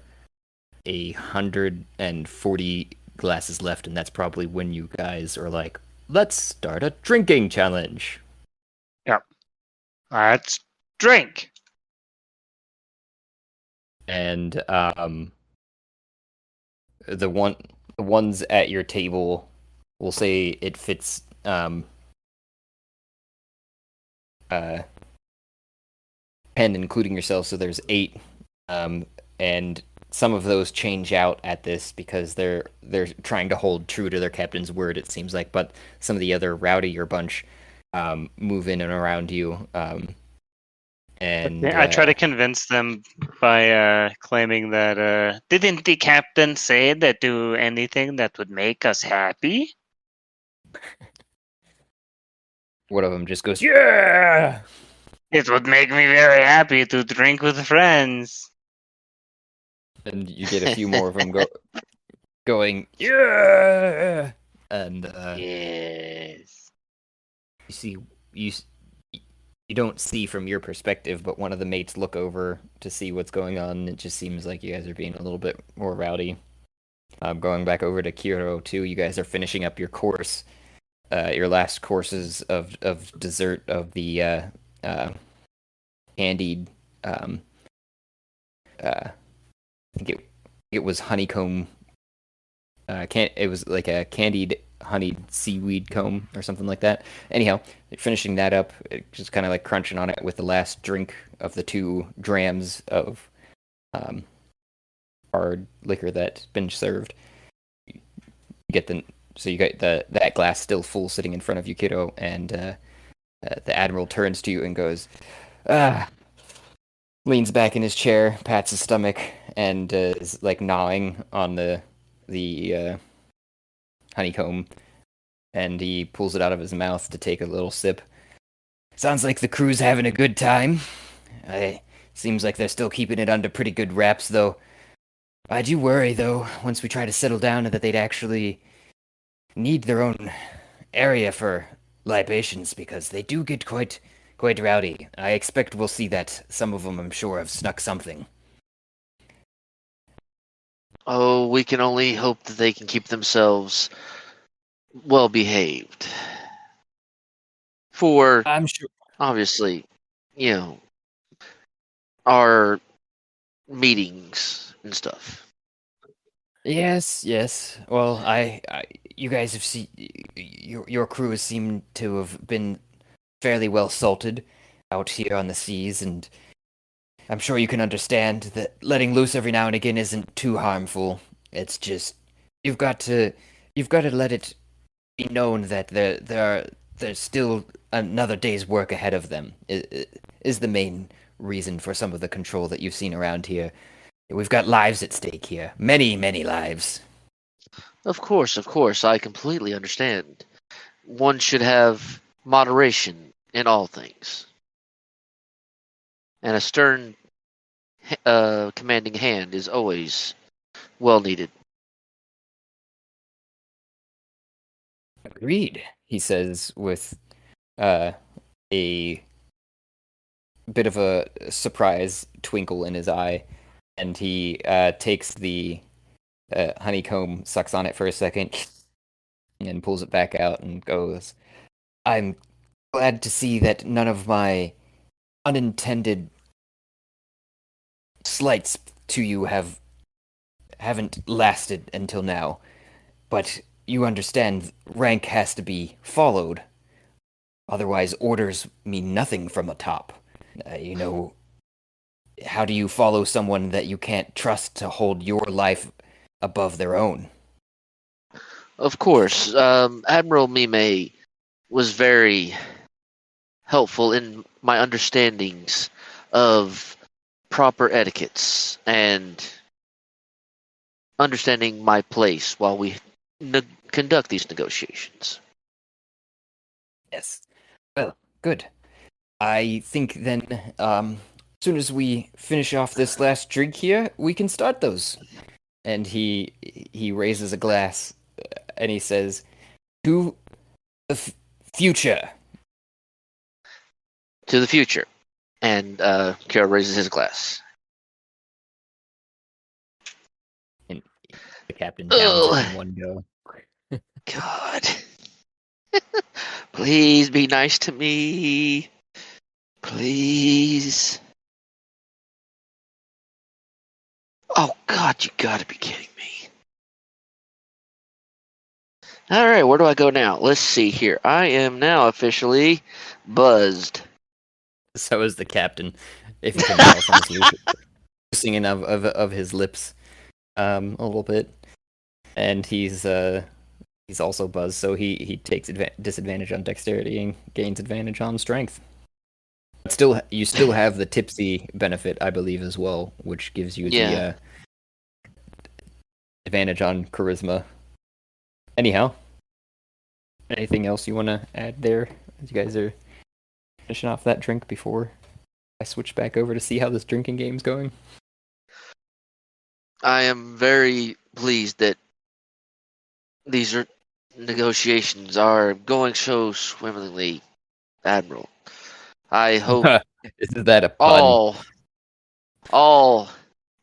140 glasses left, and that's probably when you guys are like, let's start a drinking challenge. Yep. Let's drink. And the ones at your table, we'll say it fits 10 including yourself, so there's 8, and some of those change out at this because they're trying to hold true to their captain's word, it seems like, but some of the other rowdier bunch move in and around you, and I try to convince them by claiming that didn't the captain say that do anything that would make us happy? one of them just goes, yeah, It would make me very happy to drink with friends. and you get a few more of them going, yeah, and Yes. you see you you don't see from your perspective, but one of the mates look over to see what's going on. It just seems like you guys are being a little bit more rowdy. Going back over to Kiro too, you guys are finishing up your course, your last courses of dessert of the candied. I think it was honeycomb. It was like a candied honeyed seaweed comb or something like that. Anyhow, finishing that up, just kind of like crunching on it with the last drink of the 2 drams of hard liquor that's been served. You get that glass still full sitting in front of you, kiddo, and the admiral turns to you and goes, leans back in his chair, pats his stomach, and is like gnawing on the honeycomb, and he pulls it out of his mouth to take a little sip. Sounds like the crew's having a good time. Seems like they're still keeping it under pretty good wraps, though. I do worry, though, once we try to settle down, that they'd actually need their own area for libations, because they do get quite rowdy. I expect we'll see that. Some of them, I'm sure, have snuck something. Oh, we can only hope that they can keep themselves well behaved. For I'm sure. obviously, our meetings and stuff. Yes. Well, you guys have seen your crew has seemed to have been fairly well salted out here on the seas, and I'm sure you can understand that letting loose every now and again isn't too harmful. It's just you've got to let it be known that there's still another day's work ahead of them. Is the main reason for some of the control that you've seen around here. We've got lives at stake here. Many lives. Of course, I completely understand. One should have moderation in all things. And a stern, commanding hand is always well needed. Agreed, he says with a bit of a surprise twinkle in his eye, and he takes the honeycomb, sucks on it for a second, and pulls it back out and goes, I'm glad to see that none of my unintended slights to you haven't lasted until now. But you understand, rank has to be followed. Otherwise, orders mean nothing from the top. How do you follow someone that you can't trust to hold your life above their own? Of course, Admiral Memay was very helpful in my understandings of proper etiquettes and understanding my place while we conduct these negotiations. Yes. Well, good. I think then, as soon as we finish off this last drink here, we can start those. And he raises a glass, and he says, "To the future." To the future. And Kiro raises his glass. And the captain downs it Ugh. in one go. God. Please be nice to me. Please. Oh, God, you gotta be kidding me. Alright, where do I go now? Let's see here. I am now officially buzzed. So is the captain, if you can tell from his loosening of his lips, a little bit, and he's also buzzed, so he takes disadvantage on dexterity and gains advantage on strength. But you still have the tipsy benefit, I believe, as well, which gives you the advantage on charisma. Anyhow, anything else you want to add there? As you guys are finishing off that drink before I switch back over to see how this drinking game's going. I am very pleased that these negotiations are going so swimmingly, Admiral. I hope Is that a pun? all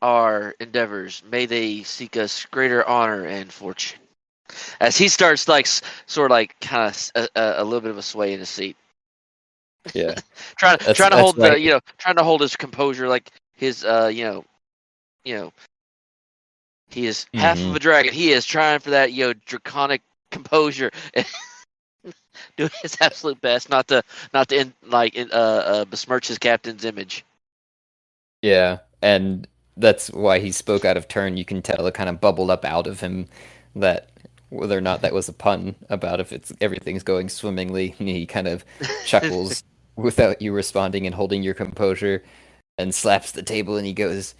our endeavors, may they seek us greater honor and fortune. As he starts kind of a little bit of a sway in his seat. Yeah. trying to hold right. trying to hold his composure, like his he is half of a dragon. He is trying for that draconic composure. Doing his absolute best not to besmirch his captain's image. Yeah, and that's why he spoke out of turn. You can tell it kind of bubbled up out of him that whether or not that was a pun about if everything's going swimmingly. He kind of chuckles without you responding and holding your composure, and slaps the table and he goes,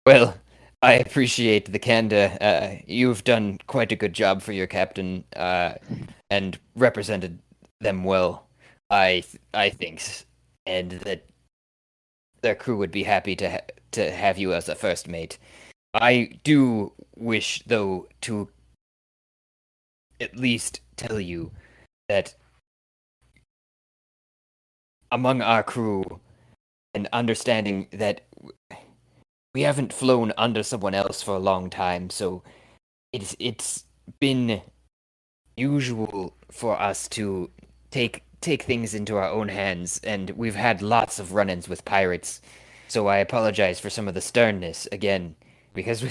"Well, I appreciate the candor. You've done quite a good job for your captain, and represented them well. I think, and that their crew would be happy to have you as a first mate. I do wish, though, to at least tell you that among our crew, and understanding that we haven't flown under someone else for a long time, so it's been usual for us to take things into our own hands, and we've had lots of run-ins with pirates. So I apologize for some of the sternness again, because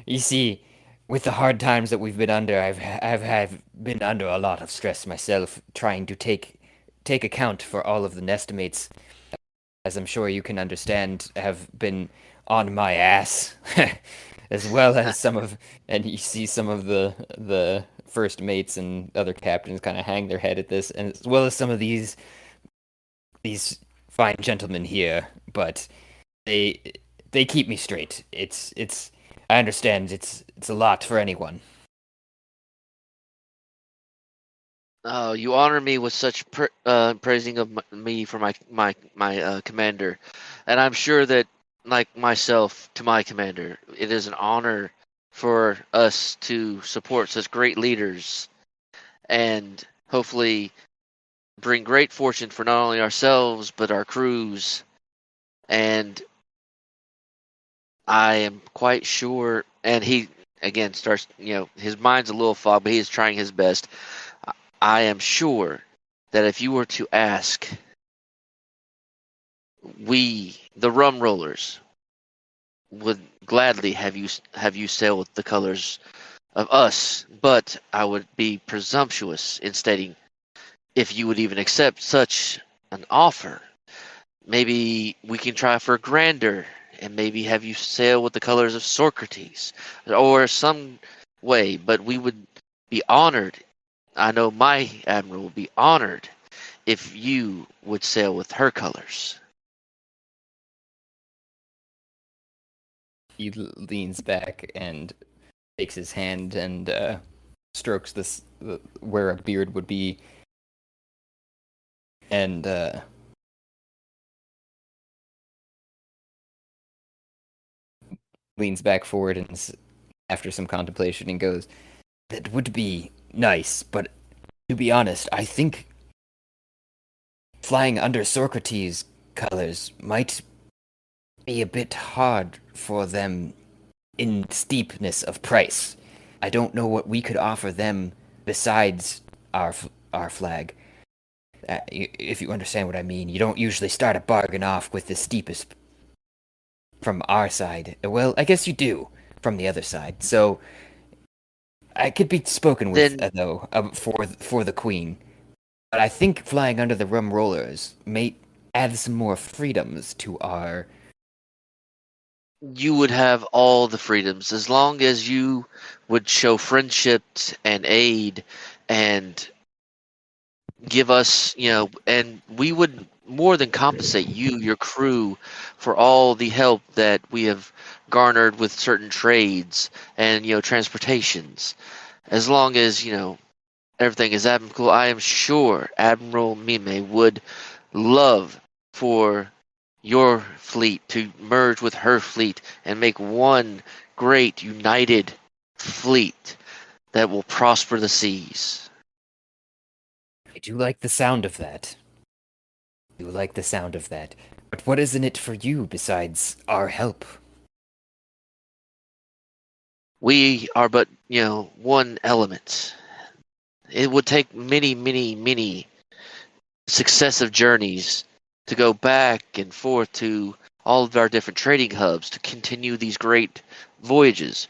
you see, with the hard times that we've been under, I've been under a lot of stress myself, trying to take account for all of the nestmates, as I'm sure you can understand, have been on my ass, as well as and you see some of the first mates and other captains kind of hang their head at this, and as well as some of these fine gentlemen here, but they keep me straight. It's I understand it's a lot for anyone. Oh, you honor me with such praising of me for my commander, and I'm sure that, like myself to my commander, it is an honor for us to support such great leaders, and hopefully bring great fortune for not only ourselves but our crews. And I am quite sure, and he again starts, his mind's a little fogged, but he is trying his best. I am sure that if you were to ask, we, the rum rollers, would gladly have you sail with the colors of us, but I would be presumptuous in stating if you would even accept such an offer. Maybe we can try for grander and maybe have you sail with the colors of Socrates or some way, but we would be honored I know my admiral will be honored if you would sail with her colors. He leans back and takes his hand and strokes this where a beard would be, and leans back forward and after some contemplation and goes, "That would be nice, but to be honest, I think flying under Socrates' colors might be a bit hard for them in steepness of price. I don't know what we could offer them besides our flag. If you understand what I mean, you don't usually start a bargain off with the steepest from our side. Well, I guess you do from the other side. So I could be spoken with, Then though, for the queen. But I think flying under the rum rollers may add some more freedoms to our. you would have all the freedoms as long as you would show friendship and aid and give us, and we would more than compensate you, your crew, for all the help that we have garnered with certain trades and, transportations. As long as, everything is amicable, I am sure Admiral Memay would love for your fleet to merge with her fleet and make one great united fleet that will prosper the seas. I do like the sound of that. I do like the sound of that. But what is in it for you besides our help? We are but, one element. It would take many, many, many successive journeys to go back and forth to all of our different trading hubs to continue these great voyages.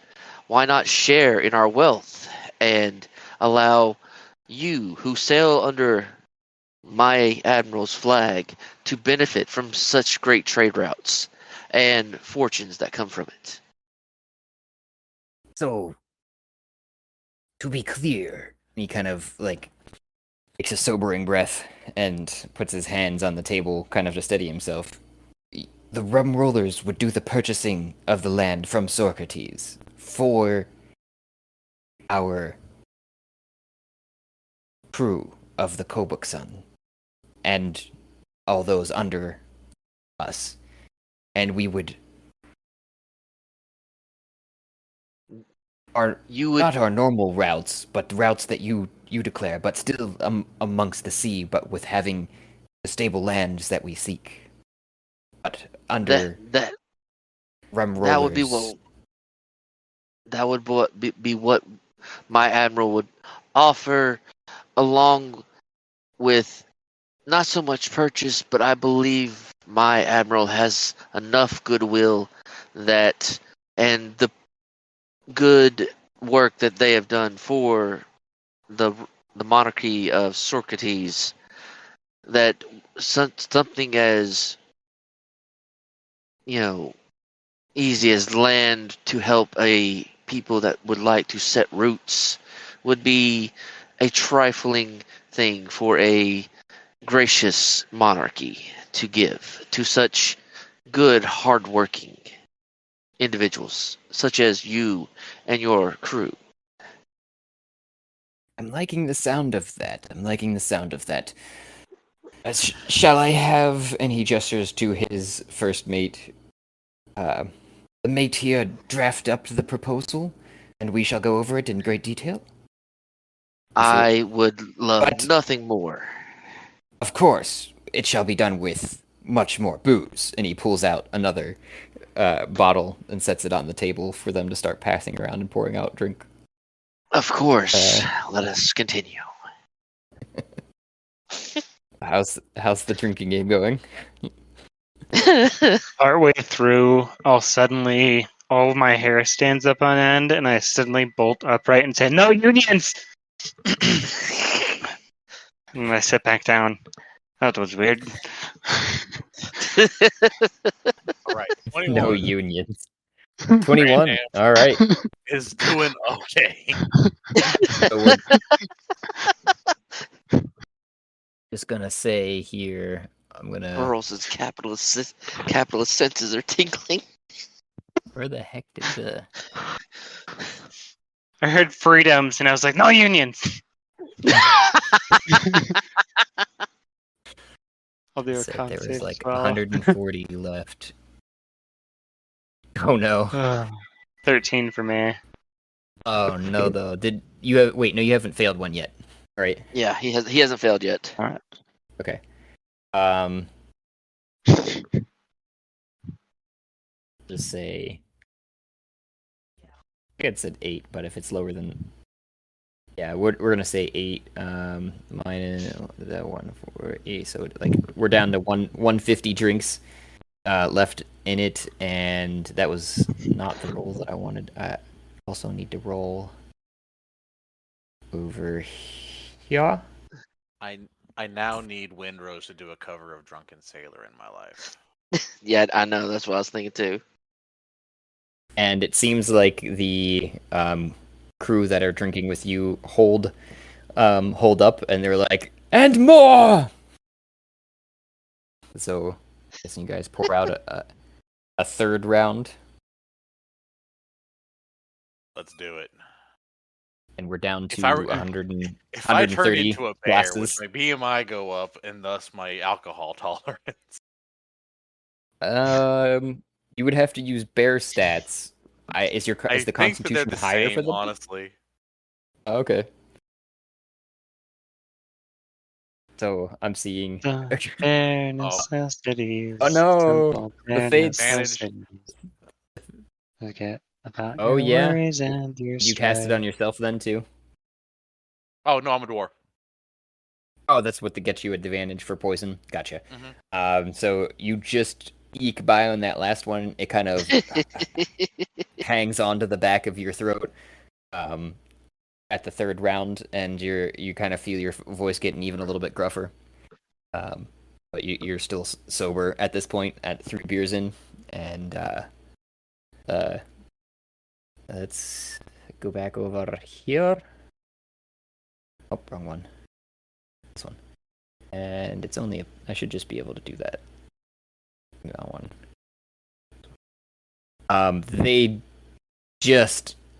Why not share in our wealth and allow you who sail under my admiral's flag to benefit from such great trade routes and fortunes that come from it? So, to be clear, he kind of takes a sobering breath and puts his hands on the table, kind of to steady himself. The rum rollers would do the purchasing of the land from Socrates for our crew of the Kohbukson and all those under us, and we would not our normal routes, but routes that you declare, but still amongst the sea, but with having the stable lands that we seek. But under that rum rollers, that would be what my admiral would offer, along with not so much purchase, but I believe my admiral has enough goodwill that, and the good work that they have done for the monarchy of Socrates, that something as easy as land to help a people that would like to set roots would be a trifling thing for a gracious monarchy to give to such good, hardworking individuals such as you and your crew. I'm liking the sound of that. Shall I have? And he gestures to his first mate. The mate here draft up the proposal, and we shall go over it in great detail. I would love nothing more. Of course, it shall be done with much more booze. And he pulls out another bottle and sets it on the table for them to start passing around and pouring out drink. Of course. Let us continue. How's the drinking game going? Partway through, all of my hair stands up on end, and I suddenly bolt upright and say, "No unions!" And I sit back down. That was weird. All right. 21. No unions. 21. All right. Is doing okay. So we're just gonna say here. I'm gonna. Burroughs' capitalist senses are tingling. Where the heck did the? I heard freedoms and I was like, no unions. I'll do a Said there con was save like as well. 140 left. Oh no. 13 for me. Oh no though. Did you have wait, no, you haven't failed one yet. Right. Yeah, he hasn't failed yet. Alright. Okay. Just say I think it said 8, but if it's lower than yeah, we're gonna say 8. Minus that 1 4 8, so like we're down to 150 drinks left in it, and that was not the roll that I wanted. I also need to roll over here. I now need Windrose to do a cover of Drunken Sailor in my life. Yeah, I know. That's what I was thinking too. And it seems like the crew that are drinking with you hold up, and they're like, and more. So, I guess you guys pour out a third round, Let's do it. and we're down to If I 100 If I turn 130 into a bear, would glasses. my BMI go up and thus my alcohol tolerance? You would have to use bear stats. Is the I think that they're Constitution the higher same, for them? honestly. Okay. So I'm seeing. The bare necessities. Oh no! Simple The bare fates. necessities. Forget about Oh, your yeah? worries and your You cast it on strife. yourself then too. Oh no, I'm a dwarf. Oh, that's what gets you advantage for poison. Gotcha. Mhm. So you just eke by on that last one. It kind of hangs onto the back of your throat at the third round, and you kind of feel your voice getting even a little bit gruffer. But you're still sober at this point at 3 beers in, and let's go back over here. Oh, wrong one. This one. And it's only I should just be able to do that. That one.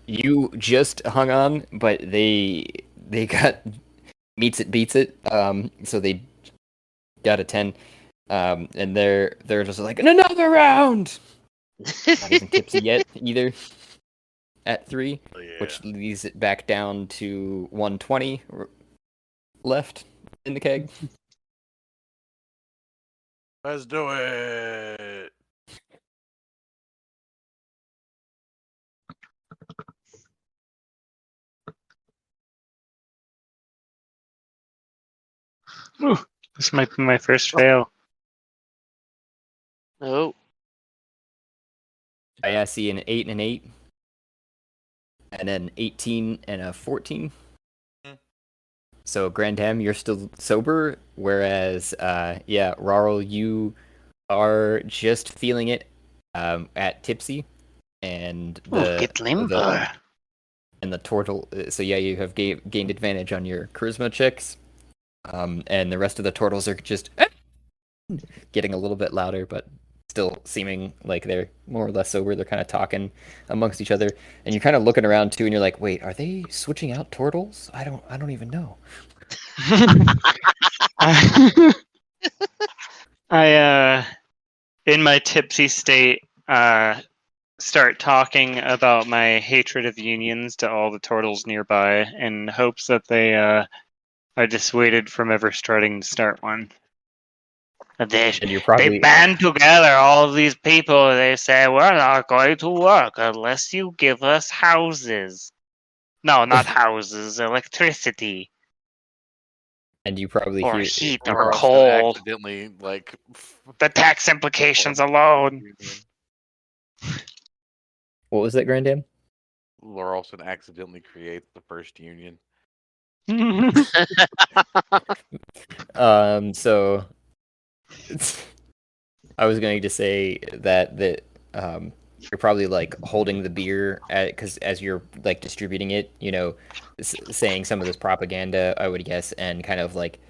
You just hung on, but they got meets it beats it. So they got a 10. And they're just like another round. Not even tipsy yet either. At 3, Yeah. which leaves it back down to 120 left in the keg. Let's do it. Ooh, this might be my first fail. Oh, I see an 8 and an 8. And then 18 and a 14. So, Grandam, you're still sober, whereas, Rarl, you are just feeling it at tipsy, and Get limber. and the turtle. So yeah, you have gained advantage on your charisma checks, and the rest of the turtles are just getting a little bit louder, but still seeming like they're more or less sober. They're kind of talking amongst each other, and you're kind of looking around too, and you're like, "Wait, are they switching out turtles? I don't even know." I in my tipsy state, start talking about my hatred of unions to all the turtles nearby in hopes that they are dissuaded from ever starting to start one. They And you're probably band together, all of these people. They say, we're not going to work unless you give us houses. No, not houses, electricity. and you probably Or hear heat you or prob- coal. Accidentally, like The tax implications alone. What was that, Grandam? Laurelson accidentally creates the first union. So I was going to say that you're probably like holding the beer because as you're like distributing it, saying some of this propaganda, I would guess, and kind of like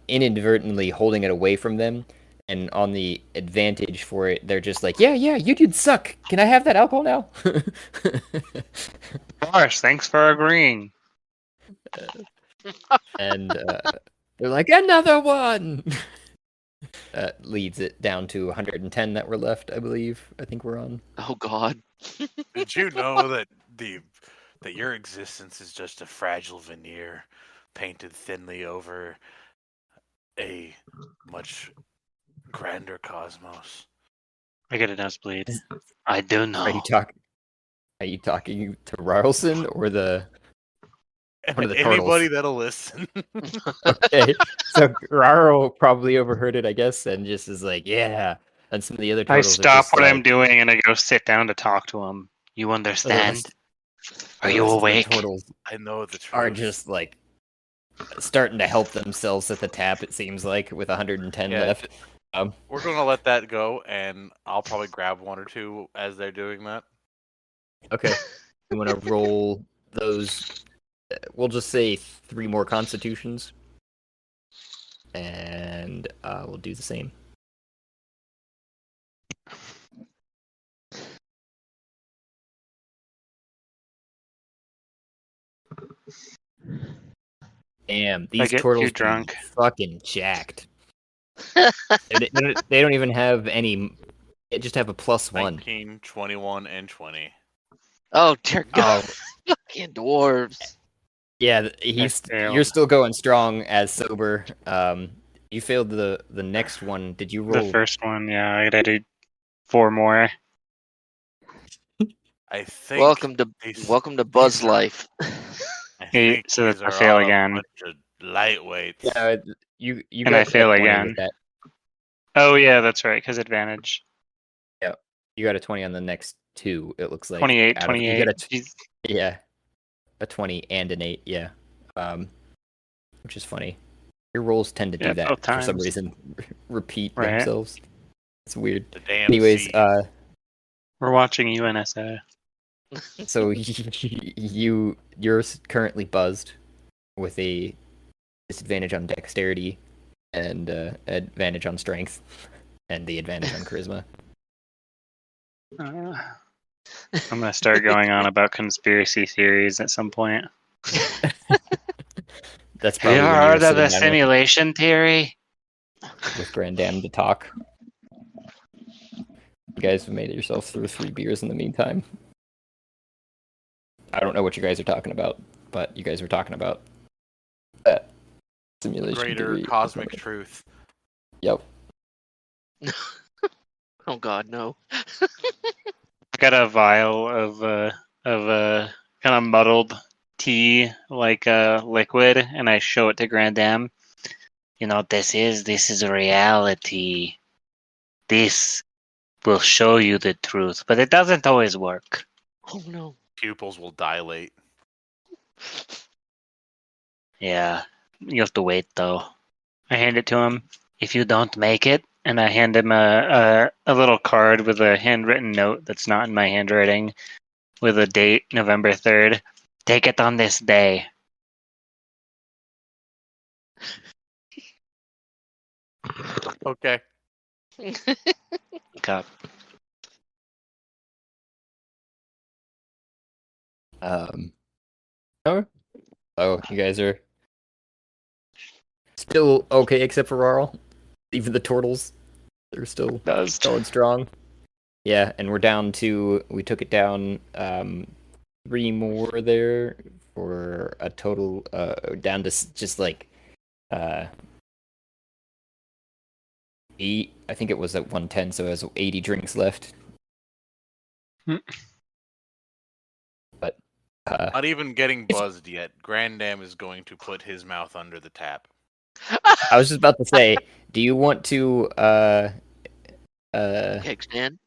inadvertently holding it away from them. And on the advantage for it, they're just like, yeah, you dudes suck. Can I have that alcohol now? Of course, thanks for agreeing. And they're like, another one. Leads it down to 110 that were left, I believe. I think we're on. Oh God. Did you know that your existence is just a fragile veneer painted thinly over a much grander cosmos? I get a nosebleed. I do know. Are you talking to Rarlson or one of the Anybody turtles? that'll listen. Okay, so Raro probably overheard it, I guess, and just is like, yeah. And some of the other I turtles are stop just what I'm like, doing and I go sit down to talk to him. You the understand? rest, Are the you rest of the awake? turtles I know the truth. are just like starting to help themselves at the tap. It seems like with 110 Yeah, left. we're gonna let that go, and I'll probably grab one or two as they're doing that. Okay, you want to roll those? We'll just say 3 more constitutions, and we'll do the same. Damn, these get turtles too drunk. be fucking jacked. They don't even have any. They just have a +1. 19, 21, and 20. Oh dear God. Oh, Fucking dwarves. yeah, I failed. you're still going strong as sober. You failed the next one. Did you The roll? first one, yeah, I gotta do 4 more. I think. Welcome to Buzz these are- Life. I Okay, think so these I are fail all again. a bunch of lightweights. Yeah, you And got I fail a 20 again. with that. Oh yeah, that's right, because advantage. Yeah, you got a 20 on the next 2. It looks like 28, out of you 28. got Jeez. yeah, a 20 and an 8. Yeah, which is funny. Your rolls tend to do Yeah, that both for some times. reason. Repeat Right. themselves. It's weird. The damn Anyways, seed. We're watching UNSA. so you're currently buzzed with a disadvantage on dexterity and advantage on strength and the advantage on charisma. I'm gonna start going on about conspiracy theories at some point. That's Have you probably when heard you're of the sitting down simulation theory? with Grandam to talk. You guys have made yourselves through 3 beers in the meantime. I don't know what you guys are talking about, but you guys were talking about that simulation Greater theory. cosmic truth. Yep. Oh God, no. I got a vial of kind of muddled tea, like liquid, and I show it to Grandam. You know, this is reality. This will show you the truth, but it doesn't always work. Oh no. Pupils will dilate. Yeah, you have to wait though. I hand it to him. If you don't make it, and I hand him a little card with a handwritten note that's not in my handwriting, with a date, November 3rd. Take it on this day. Okay. Cup. Oh, you guys are still okay except for Rarl. Even the turtles, they're still Does. going strong. Yeah, and we took it down 3 more there for a total down to just like 8. I think it was at 110, so it has 80 drinks left. But Not even getting buzzed yet. Grandam is going to put his mouth under the tap. I was just about to say, do you want to Kickstand.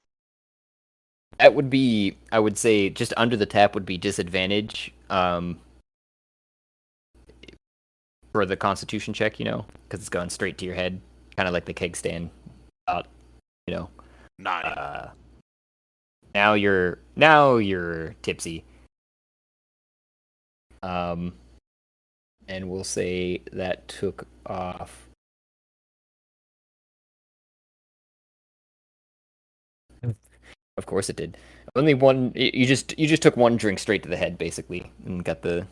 that would be, I would say, just under the tap would be disadvantage for the Constitution check, because it's going straight to your head, kind of like the keg stand. 9. Now you're tipsy. And we'll say that took off. Of course it did. Only one. You just took one drink straight to the head, basically, and got the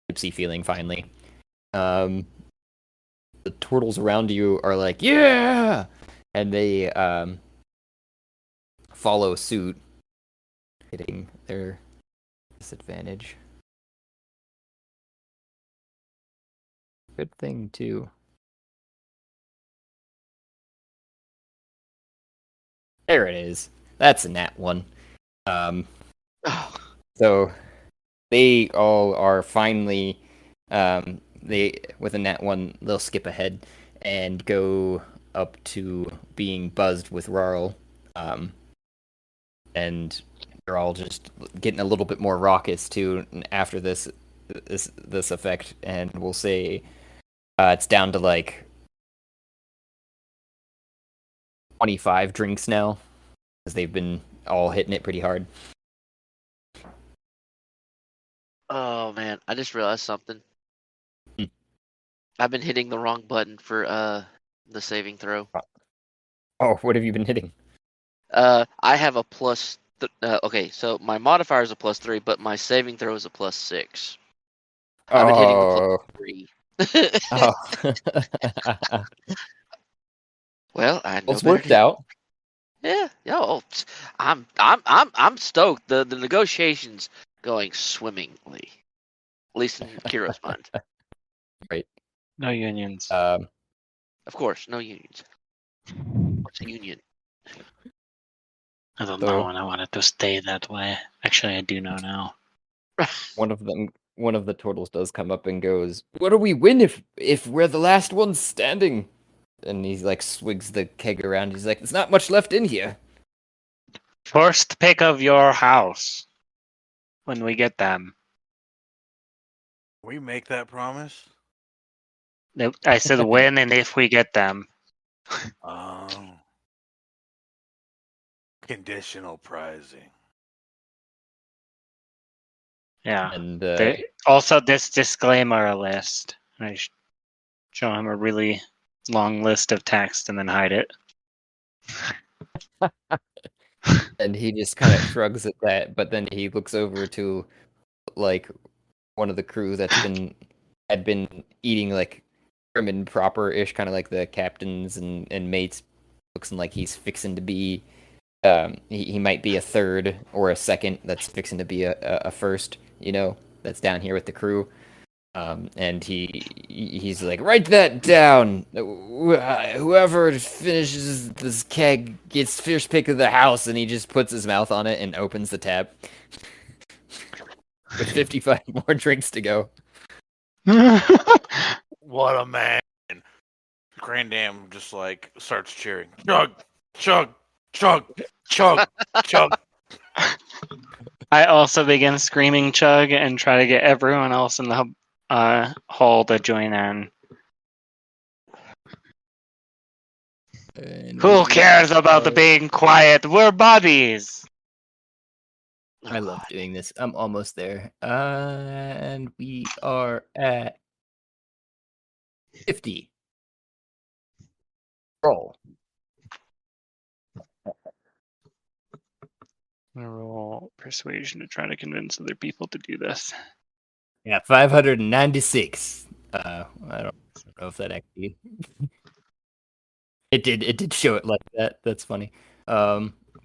tipsy feeling finally. The turtles around you are like, yeah, and they follow suit, hitting their disadvantage. Good thing too. There it is. That's a nat one. So they all are finally they with a nat one they'll skip ahead and go up to being buzzed with Rarl. And they're all just getting a little bit more raucous too after this effect, and we'll say it's down to like 25 drinks now, because they've been all hitting it pretty hard. Oh man, I just realized something. Hmm. I've been hitting the wrong button for the saving throw. Oh, what have you been hitting? I have a plus. Okay, so my modifier is a +3, but my saving throw is a +6. I've been hitting the +3. Oh. Well, I know Well, it's better worked than- out. Yeah, yo, I'm stoked. The negotiations going swimmingly, at least in Kiro's mind. Right. No unions. Of course, no unions. What's a union? I don't so- know, and I want it to stay that way. Actually, I do know now. One of the turtles does come up and goes, "What do we win if we're the last ones standing?" And he like swigs the keg around. He's like, "There's not much left in here." First pick of your house when we get them. We make that promise. I said when and if we get them. Oh. Conditional pricing. Yeah. And Also, this disclaimer list. I show him a really long list of text and then hide it. and he just kind of shrugs at that, but then he looks over to like one of the crew had been eating like prim and proper ish, kind of like the captains and mates. Looks like he's fixing to be. He might be a third or a second. That's fixing to be a first. That's down here with the crew. And he's like, write that down. Whoever finishes this keg gets first pick of the house, and he just puts his mouth on it and opens the tab. With 55 more drinks to go. What a man. Grandam just like starts cheering. Chug, chug, chug, chug, chug. I also begin screaming chug and try to get everyone else in the hall to join in. And Who cares about the being quiet? We're buddies. I love doing this. I'm almost there. And we are at 50. Roll. I'm gonna roll persuasion to try to convince other people to do this. Yeah, 596. I don't know if that actually it did show it like that. That's funny.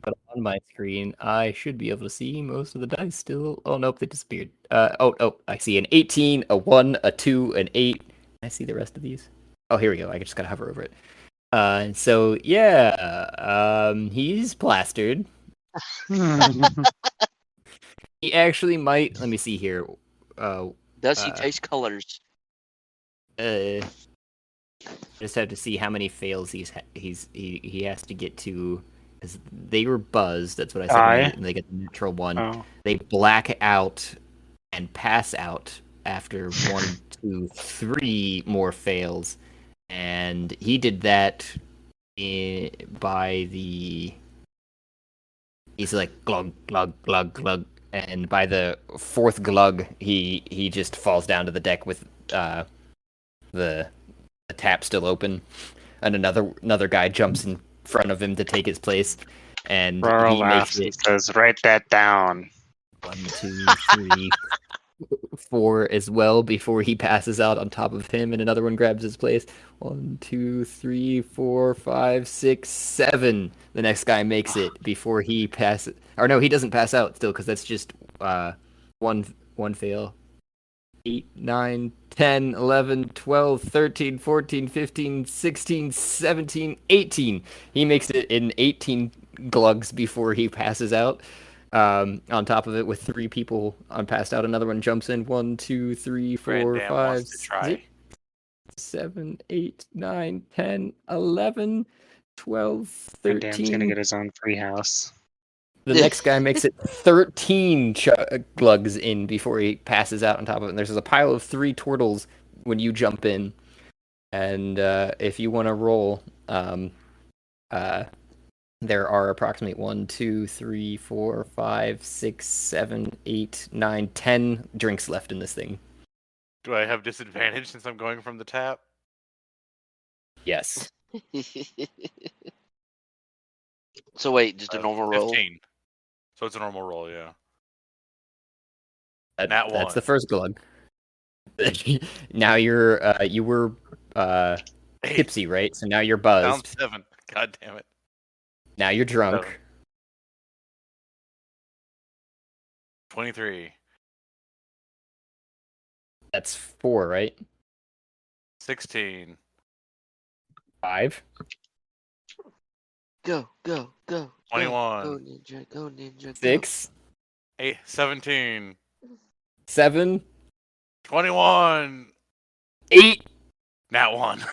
But on my screen, I should be able to see most of the dice still. Oh nope, they disappeared. Oh, I see an 18, a 1, a 2, an 8. Can I see the rest of these? Oh, here we go. I just gotta hover over it. So yeah, he's plastered. He actually might. Let me see here. Does he taste colors? Just have to see how many fails he has to get to. Because they were buzzed. That's what I said. And they get the natural one. Oh. They black out and pass out after 1, 2, 3 more fails, and he did that by the. He's like glug glug glug glug, and by the fourth glug, he just falls down to the deck with the tap still open, and another guy jumps in front of him to take his place, and Roro he makes laughs and it says, "Write that down." 1, 2, 3, 4 as well before he passes out on top of him, and another one grabs his place. 1, 2, 3, 4, 5, 6, 7. The next guy makes it before he passes. Or no, he doesn't pass out still because that's just one fail. 8, 9, 10, 11, 12, 13, 14, 15, 16, 17, 18. He makes it in 18 glugs before he passes out. On top of it, with 3 people on passed out, another one jumps in. 1, 2, 3, 4, Grandam 5, wants to try. 6, 7, 8, 9, 10, 11, 12, And Dan's gonna 13. get his own free house. The next guy makes it 13 glugs in before he passes out on top of it. And there's a pile of 3 turtles when you jump in. And if you want to roll, there are approximately 1, 2, 3, 4, 5, 6, 7, 8, 9, 10 drinks left in this thing. Do I have disadvantage since I'm going from the tap? Yes. So wait, just a normal roll? 15. So it's a normal roll, yeah. Nat That's 1. the first glug. Now you're you were 8. tipsy, right? So now you're Down buzzed. 7. God damn it. Now you're drunk. 7. 23. That's 4, right? 16. 5. Go, go, go. 21. Go, ninja, go, ninja, go. 6. 8. 17. 7. 21. 8. Nat 1.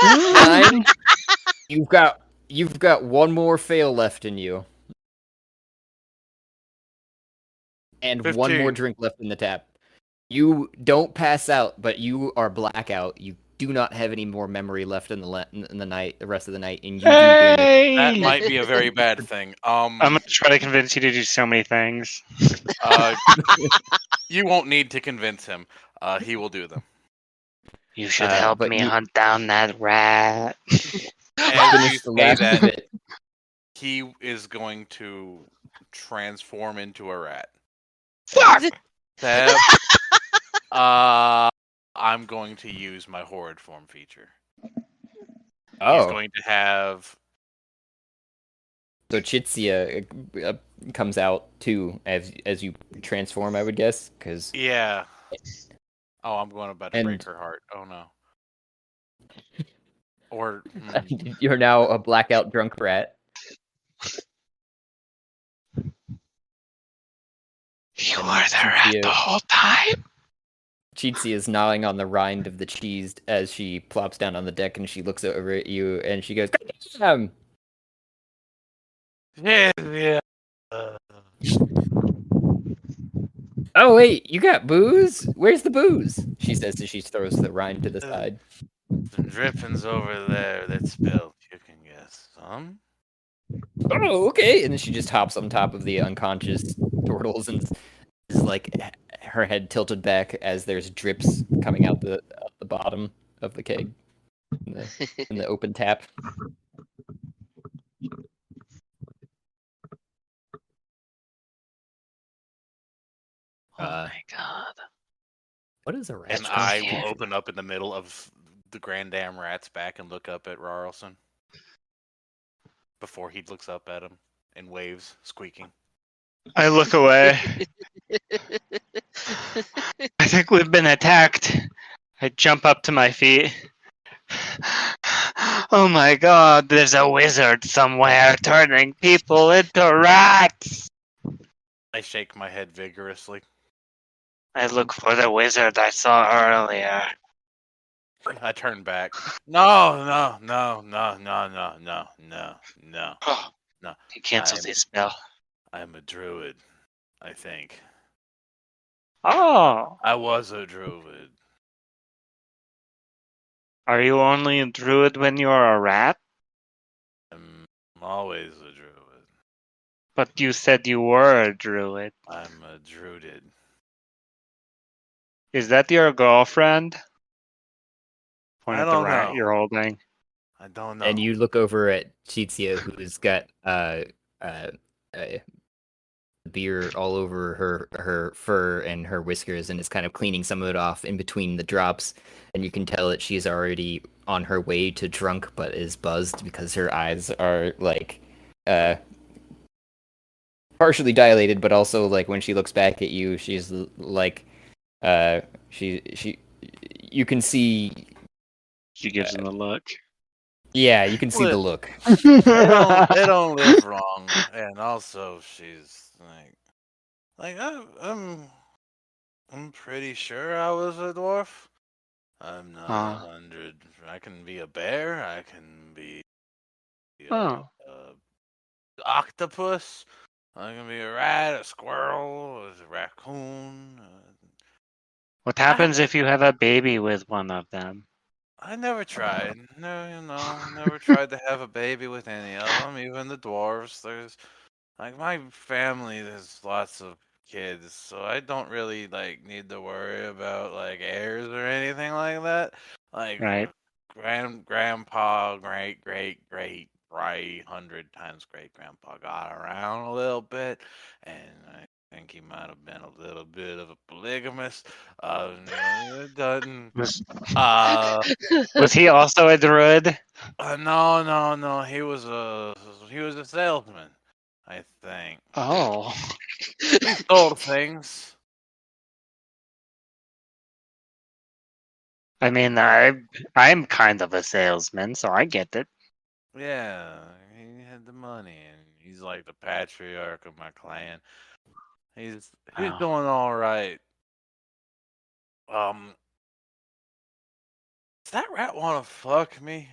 9. You've got one more fail left in you. And 15. one more drink left in the tap. You don't pass out, but you are blackout. You do not have any more memory left in the night, the rest of the night, and you do damage. That might be a very bad thing. I'm gonna try to convince you to do so many things. You won't need to convince him. He will do them. You should help but me you- hunt down that rat. As Finish you the say last that, bit. he is going to transform into a rat. Fuck! Step. I'm going to use my horrid form feature. He's Oh, going to have. so Chitsia comes out too as you transform, I would guess, because Yeah. Oh, I'm going about to break And- her heart. Oh no. Or you're now a blackout drunk rat. You were the rat the whole time. Chitsi is gnawing on the rind of the cheese as she plops down on the deck, and she looks over at you, and she goes, "Damn!" yeah. Oh wait, you got booze? Where's the booze? She says as she throws the rind to the side. Some drippings over there that spilled. You can guess some. Oh, okay. And then she just hops on top of the unconscious turtles and is like her head tilted back as there's drips coming out the bottom of the keg in the open tap. Oh my god. What is a rat? And I will open up in the middle of the Grand Dam Rat's back and look up at Rarlson. Before he looks up at him and waves, squeaking. I look away. I think we've been attacked. I jump up to my feet. Oh my god, there's a wizard somewhere turning people into rats! I shake my head vigorously. I look for the wizard I saw earlier. I turn back. No. No. He cancels his spell. I'm a druid, I think. Oh! I was a druid. Are you only a druid when you're a rat? I'm always a druid. But you said you were a druid. I'm a druided. Is that your girlfriend? Point I at the don't rat know. you're holding. I don't know. And you look over at Chitsia, who's got beer all over her fur and her whiskers, and is kind of cleaning some of it off in between the drops. And you can tell that she's already on her way to drunk, but is buzzed because her eyes are like partially dilated, but also like when she looks back at you, she's like she you can see. She gives him the look. Yeah, you can see the Well, look. they don't live wrong, and also she's I'm pretty sure I was a dwarf. I'm not 100. I can be a bear. I can be a octopus. I can be a rat, a squirrel, a raccoon. What happens if you have a baby with one of them? I never tried. No, never tried to have a baby with any of them, even the dwarves. There's like my family. There's lots of kids, so I don't really like need to worry about like heirs or anything like that. Like Right. grandpa, great, probably 100 times great grandpa got around a little bit, and I think he might have been a little bit of a polygamist. Doesn't. Was he also a druid? No. He was a salesman, I think. Oh. He sold things. I mean, I'm kind of a salesman, so I get it. Yeah, he had the money, and he's like the patriarch of my clan. He's Wow. doing all right. Does that rat want to fuck me?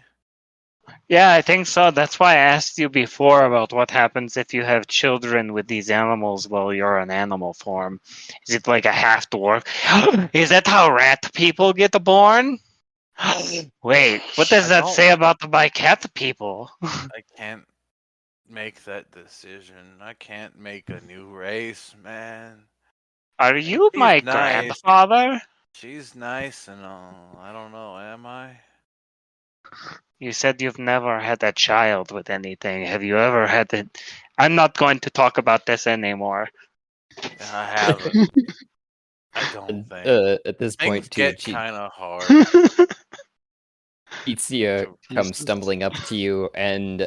Yeah, I think so. That's why I asked you before about what happens if you have children with these animals while you're in animal form. Is it like a half dwarf? Is that how rat people get born? Wait, what does that say about the cat people? I can't make that decision. I can't make a new race, man. Are you She's my nice. grandfather? She's nice and all. I don't know. Am I? You said you've never had a child with anything. Have you ever had it? I'm not going to talk about this anymore. I haven't. I don't think. At this Things point, too, get kind of hard. Itzia comes stumbling up to you and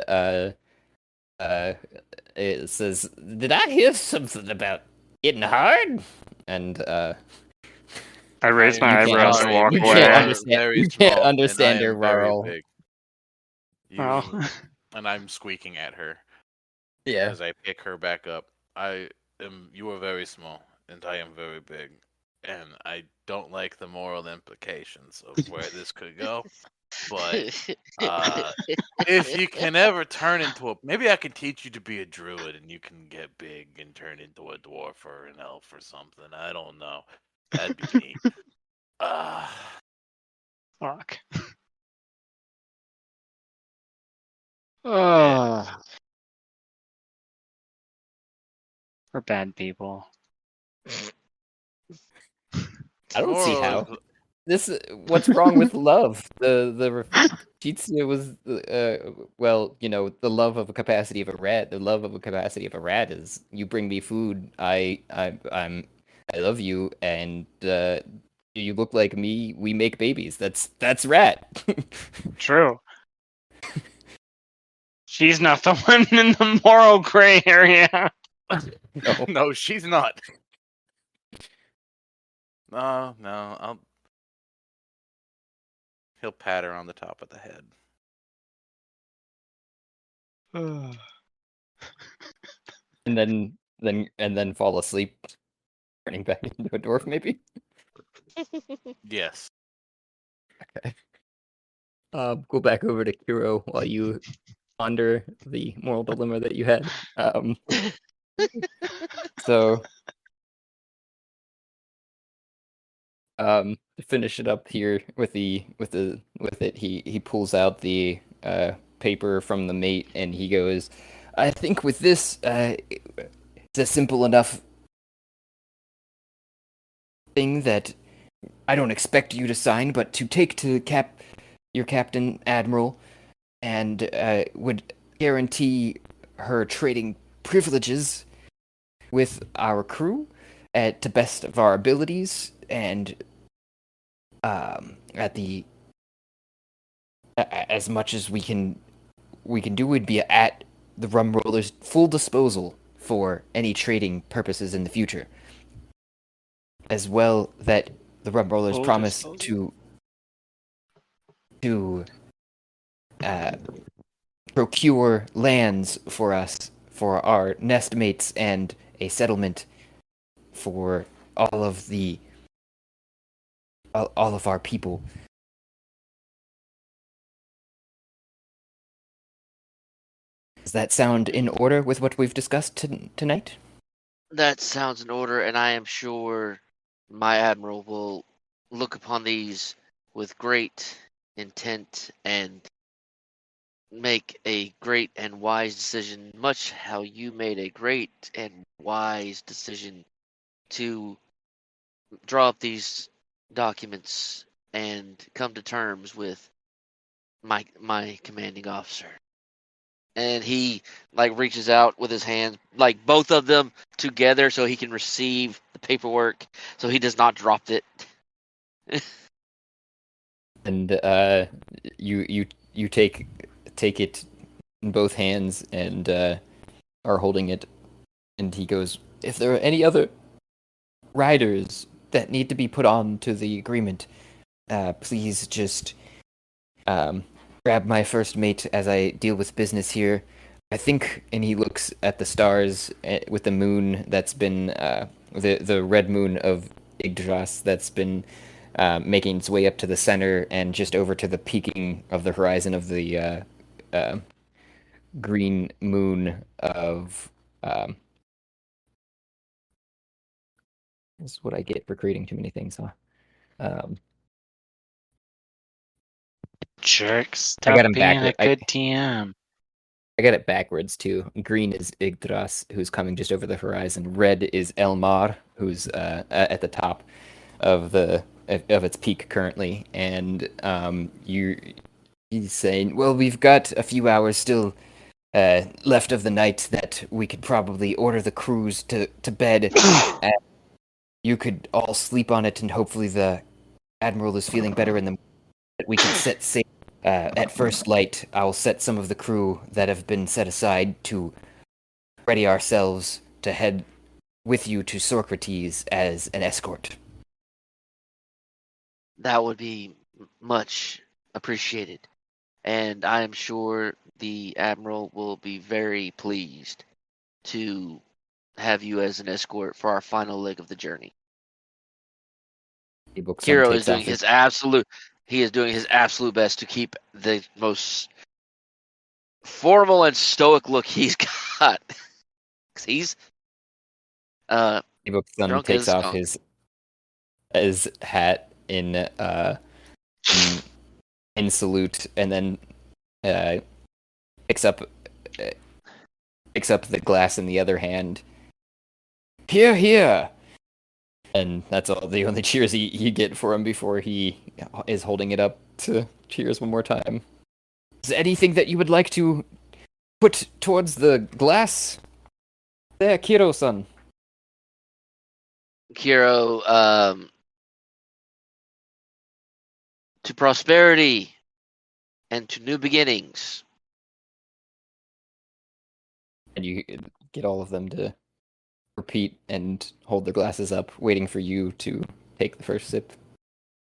it says, "Did I hear something about getting hard?" And I raise my I'm eyebrows and sorry, walk you you can't away. are understand. very You can't small, and I understand her, am very Varl. big. Oh. And I'm squeaking at her Yeah. as I pick her back up. You are very small, and I am very big, and I don't like the moral implications of where this could go. But if you can ever turn into maybe I can teach you to be a druid, and you can get big and turn into a dwarf or an elf or something. I don't know. That'd be neat. Fuck. Oh. We're bad people. I don't see Moral how. What's wrong with love? The Jitsu was well, the love of a capacity of a rat. The love of a capacity of a rat is you bring me food. I love you, and you look like me. We make babies. That's rat. True. She's not the one in the moral gray area. No. No, she's not. No, he'll pat her on the top of the head. And then fall asleep, turning back into a dwarf, maybe. Yes. Okay. Go back over to Kiro while you ponder the moral dilemma that you had. So, to finish it up here with it, he pulls out the paper from the mate, and he goes, "I think with this, it's a simple enough thing that I don't expect you to sign, but to take to your captain admiral, and would guarantee her trading privileges with our crew at the best of our abilities, and at the as much as we can do would be at the rum roller's full disposal for any trading purposes in the future, as well that the rum rollers Full promise disposal? to procure lands for us, for our nestmates, and a settlement for all of our people." Does that sound in order with what we've discussed tonight? That sounds in order, and I am sure my admiral will look upon these with great intent and make a great and wise decision, much how you made a great and wise decision to draw up these documents and come to terms with my commanding officer. And he like reaches out with his hands, like both of them together, so he can receive the paperwork, so he does not drop it. And you take it in both hands and are holding it, and he goes, "If there are any other riders that need to be put on to the agreement, please just grab my first mate as I deal with business here. I think," and he looks at the stars with the moon that's been the red moon of Yggdrasil that's been making its way up to the center and just over to the peaking of the horizon of the green moon of this is what I get for creating too many things, huh? Jerk, I stop got him being a backward. good TM. I got it backwards too. Green is Yggdrasil, who's coming just over the horizon. Red is Elmar, who's at the top of its peak currently. And he's saying, "Well, we've got a few hours still left of the night that we could probably order the crews to bed. And you could all sleep on it, and hopefully the admiral is feeling better in the morning, that we could set sail. At first light, I'll set some of the crew that have been set aside to ready ourselves to head with you to Socrates as an escort." That would be much appreciated, and I am sure the admiral will be very pleased to have you as an escort for our final leg of the journey. Kohbukson Kiro is takes doing off his absolute he is doing his absolute best to keep the most formal and stoic look he's got. 'Cause he's Kohbukson drunk takes as a off skunk. his hat in salute, and then uh, picks up the glass in the other hand. "Here, here!" And that's all the only cheers you get for him before he is holding it up to cheers one more time. "Is there anything that you would like to put towards the glass? There, Kiro-san." Kiro, to prosperity and to new beginnings. And you get all of them to repeat and hold their glasses up, waiting for you to take the first sip.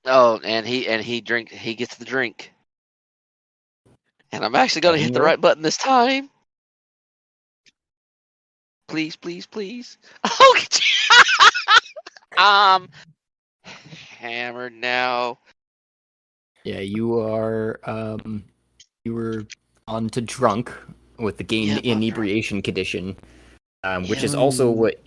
Oh, and he gets the drink. And I'm actually gonna hit the right button this time. Please, please, please. Oh, hammered now. Yeah, you are you were on to drunk with the gain Yep, I'm drunk. inebriation condition, which is Yep. also what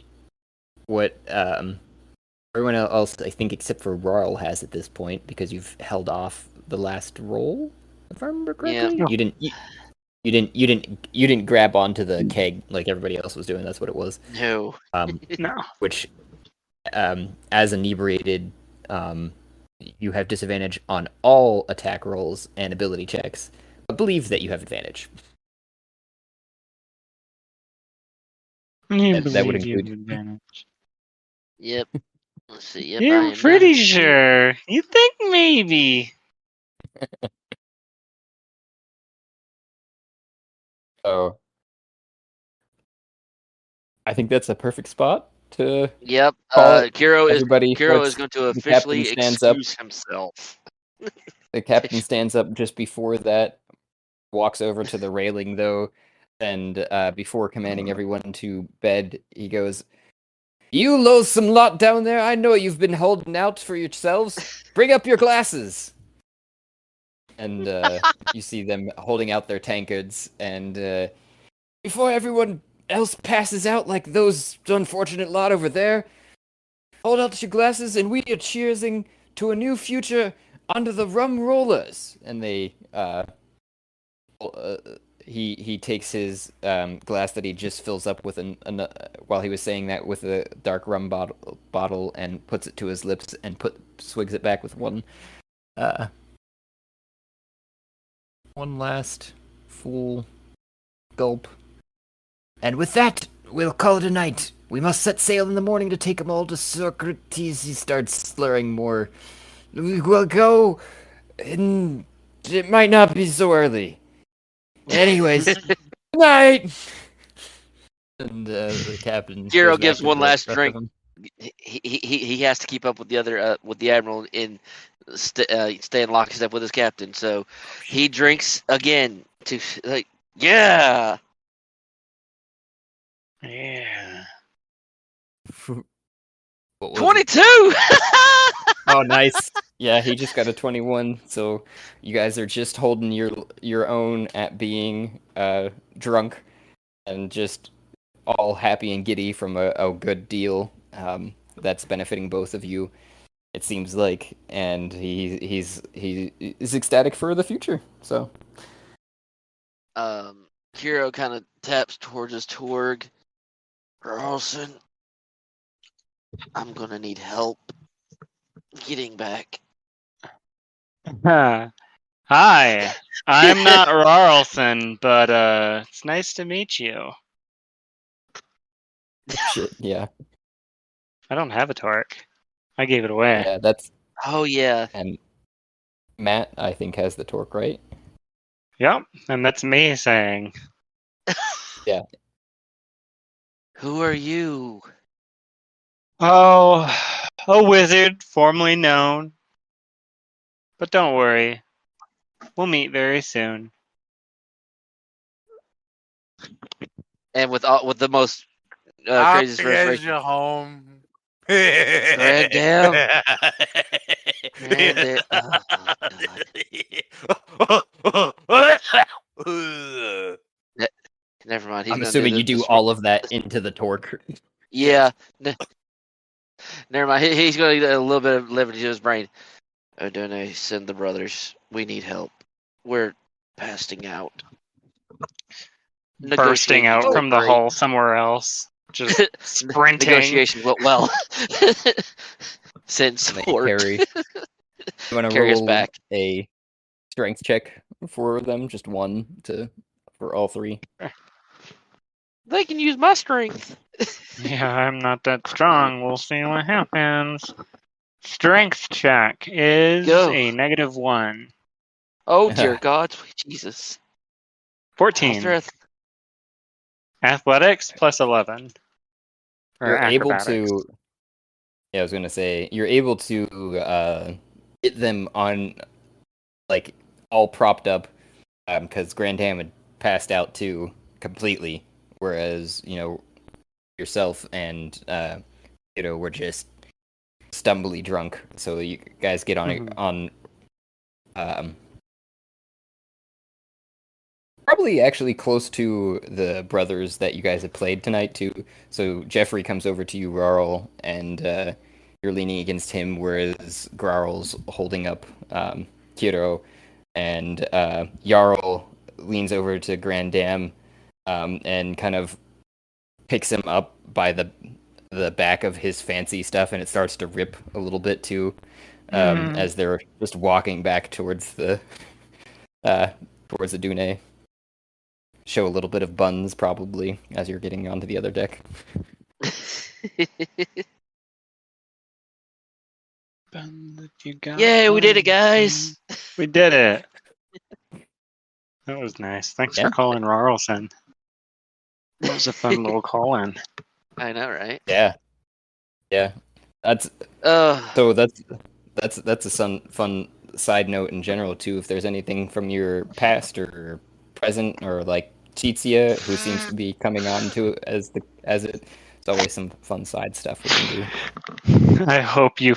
everyone else, I think, except for Royal, has at this point, because you've held off the last roll, if I remember correctly. Yeah. You didn't You didn't grab onto the keg like everybody else was doing. That's what it was. No. No. Which, as inebriated, you have disadvantage on all attack rolls and ability checks, but believe that you have advantage. You That would believe you have include. advantage. Yep. Let's see. Yep, I You're am pretty 19. sure. You think maybe. So, I think that's a perfect spot to Yep. call it. Kiro Everybody is starts. going to The captain officially stands up. excuse himself. The captain stands up just before that, walks over to the railing though, and before commanding everyone to bed, he goes, "You loathsome lot down there, I know you've been holding out for yourselves. Bring up your glasses." And you see them holding out their tankards, and before everyone else passes out like those unfortunate lot over there, hold out your glasses, and we are cheersing to a new future under the rum rollers. And they he takes his glass that he just fills up with while he was saying that with a dark rum bottle and puts it to his lips and swigs it back with one last full gulp. And with that, we'll call it a night. We must set sail in the morning to take them all to Socrates. He starts slurring more. We will go, and it might not be so early. Anyways, good night. And the captain Kiro goes back gives to one the last rest of drink. them. He has to keep up with the other with the admiral in stay in lockstep with his captain. So he drinks again to like yeah. Yeah. What was it? 22. Oh, nice. Yeah, he just got a 21. So you guys are just holding your own at being drunk and just all happy and giddy from a good deal that's benefiting both of you. It seems like, and he is ecstatic for the future. So Kiro kind of taps towards his Torg. Carlson, I'm gonna need help getting back. Hi, I'm not Rarlson, but it's nice to meet you. shit, yeah, I don't have a torque. I gave it away. yeah. That's Oh yeah. and Matt, I think, has the torque, right? Yep, and that's me saying. Yeah. Who are you? Oh, a wizard, formerly known. But don't worry, we'll meet very soon. And with the most craziest I'll first get you home. Greg down. Greg oh my god. Never mind. He's I'm gonna assuming do you do all of that into the torque. Yeah. Never mind. He's going to get a little bit of liberty to his brain. Odone, send the brothers. We need help. We're passing out. Bursting out Negotiations from the went great. hull somewhere else. Just sprinting. Negotiations went well. Send And they support. carry. You want to Carry us roll back. a strength check for them? Just one for all three. They can use my strength. Yeah, I'm not that strong. We'll see what happens. Strength check is Go. a -1. Oh dear God, sweet Jesus. 14. How's their Athletics plus 11. Or You're able acrobatics. to. Yeah, I was gonna say you're able to get them on, like, all propped up, because Grand Ham had passed out too completely, whereas yourself and were just stumbly drunk. So you guys get on Mhm. on probably actually close to the brothers that you guys had played tonight too. So Jeffrey comes over to you, Rarl, and you're leaning against him, whereas Grarl's holding up Kiro, and Jarl leans over to Grand Dam, and kind of picks him up by the back of his fancy stuff, and it starts to rip a little bit too, as they're just walking back towards the dune. Show a little bit of buns probably as you're getting onto the other deck. Yay, we did it, guys! We did it. That was nice. Thanks for calling Rarlson. That was a fun little call-in. I know, right? Yeah. That's so that's a fun side note in general too. If there's anything from your past or present, or like Chitsia, who seems to be coming on to it as it's always some fun side stuff we can do. I hope you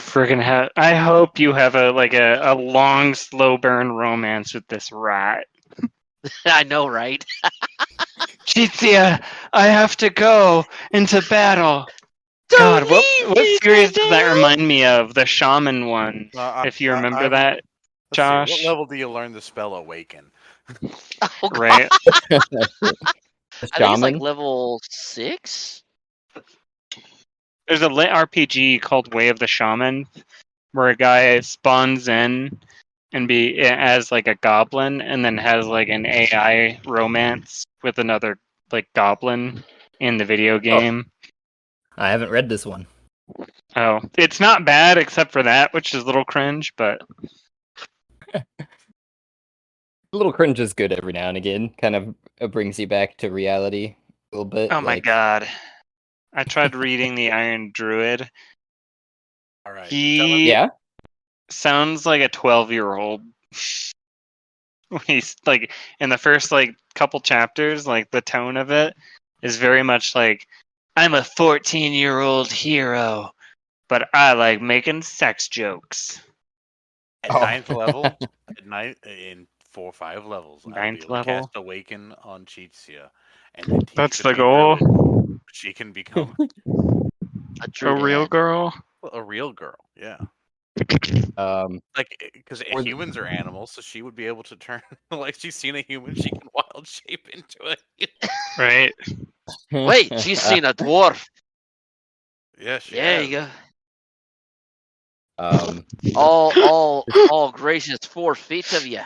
I hope you have a long, slow burn romance with this rat. I know, right? Chitsia, I have to go into battle. God, what series does that remind me of? The shaman one, if you remember that, Josh. What level do you learn the spell Awaken? Oh, right. I think it's like level 6. There's a lit RPG called Way of the Shaman, where a guy spawns in and as like a goblin, and then has like an AI romance with another like goblin in the video game. I haven't read this one. Oh, it's not bad except for that, which is a little cringe, but a little cringe is good every now and again. Kind of brings you back to reality a little bit. Oh my god. I tried reading The Iron Druid. All right. He sounds like a 12-year-old. He's like in the first like couple chapters, like the tone of it is very much like, I'm a 14-year-old hero, but I like making sex jokes. At 9th level, in 4 or 5 levels, 9th I'll level, cast Awaken on Chitsia, and that's the goal. She can become a real girl. A real girl, yeah. Like, because humans are animals, so she would be able to turn like she's seen a human, she can wild shape into it. Right. Wait, she's seen a dwarf. Yeah, she there has. you go. All gracious 4 feet of you.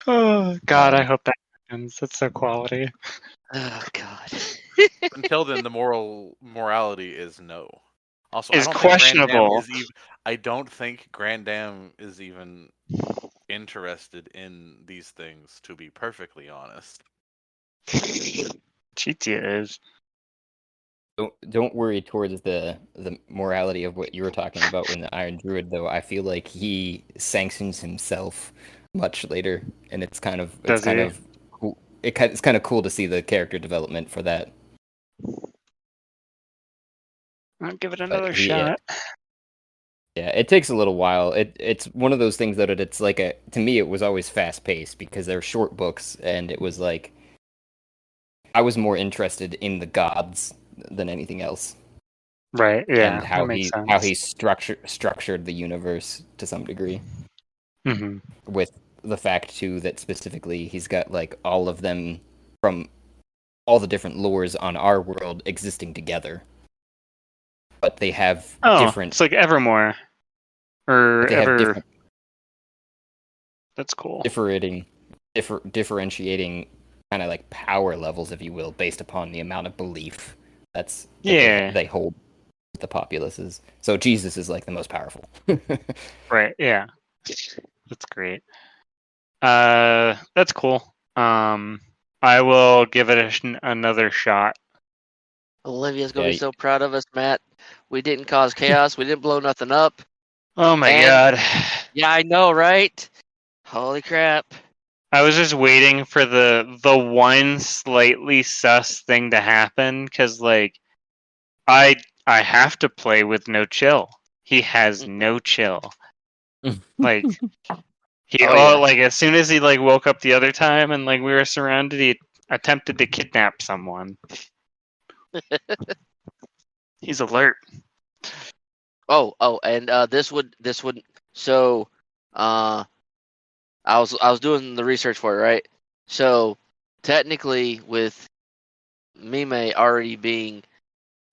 Oh God, I hope that happens. That's so quality. Oh God. Until then, the morality is no. Also, is questionable. I don't think Grand Dam is even interested in these things, to be perfectly honest. Chitsia is. Don't worry towards the morality of what you were talking about in the Iron Druid, though. I feel like he sanctions himself much later, and it's kind of cool. It's kind of cool to see the character development for that. I'll give it another shot. Yeah, it takes a little while. It's one of those things that it's like to me it was always fast paced because they're short books, and it was like I was more interested in the gods than anything else. Right, yeah. And how he structured the universe to some degree. Mm-hmm. With the fact too that specifically he's got like all of them from all the different lores on our world existing together. But they have different. It's like Evermore. Or Ever. That's cool. Differentiating kind of like power levels, if you will, based upon the amount of belief they hold with the populaces. So Jesus is like the most powerful. Right, yeah. That's great. That's cool. I will give it another shot. Olivia's gonna be so proud of us, Matt. We didn't cause chaos. We didn't blow nothing up. Oh my god. Yeah, I know, right? Holy crap. I was just waiting for the one slightly sus thing to happen, because like I have to play with no chill. He has no chill. Like like as soon as he like woke up the other time and like we were surrounded, he attempted to kidnap someone. He's alert. Oh, and this would so I was doing the research for it, right? So technically, with Memay already being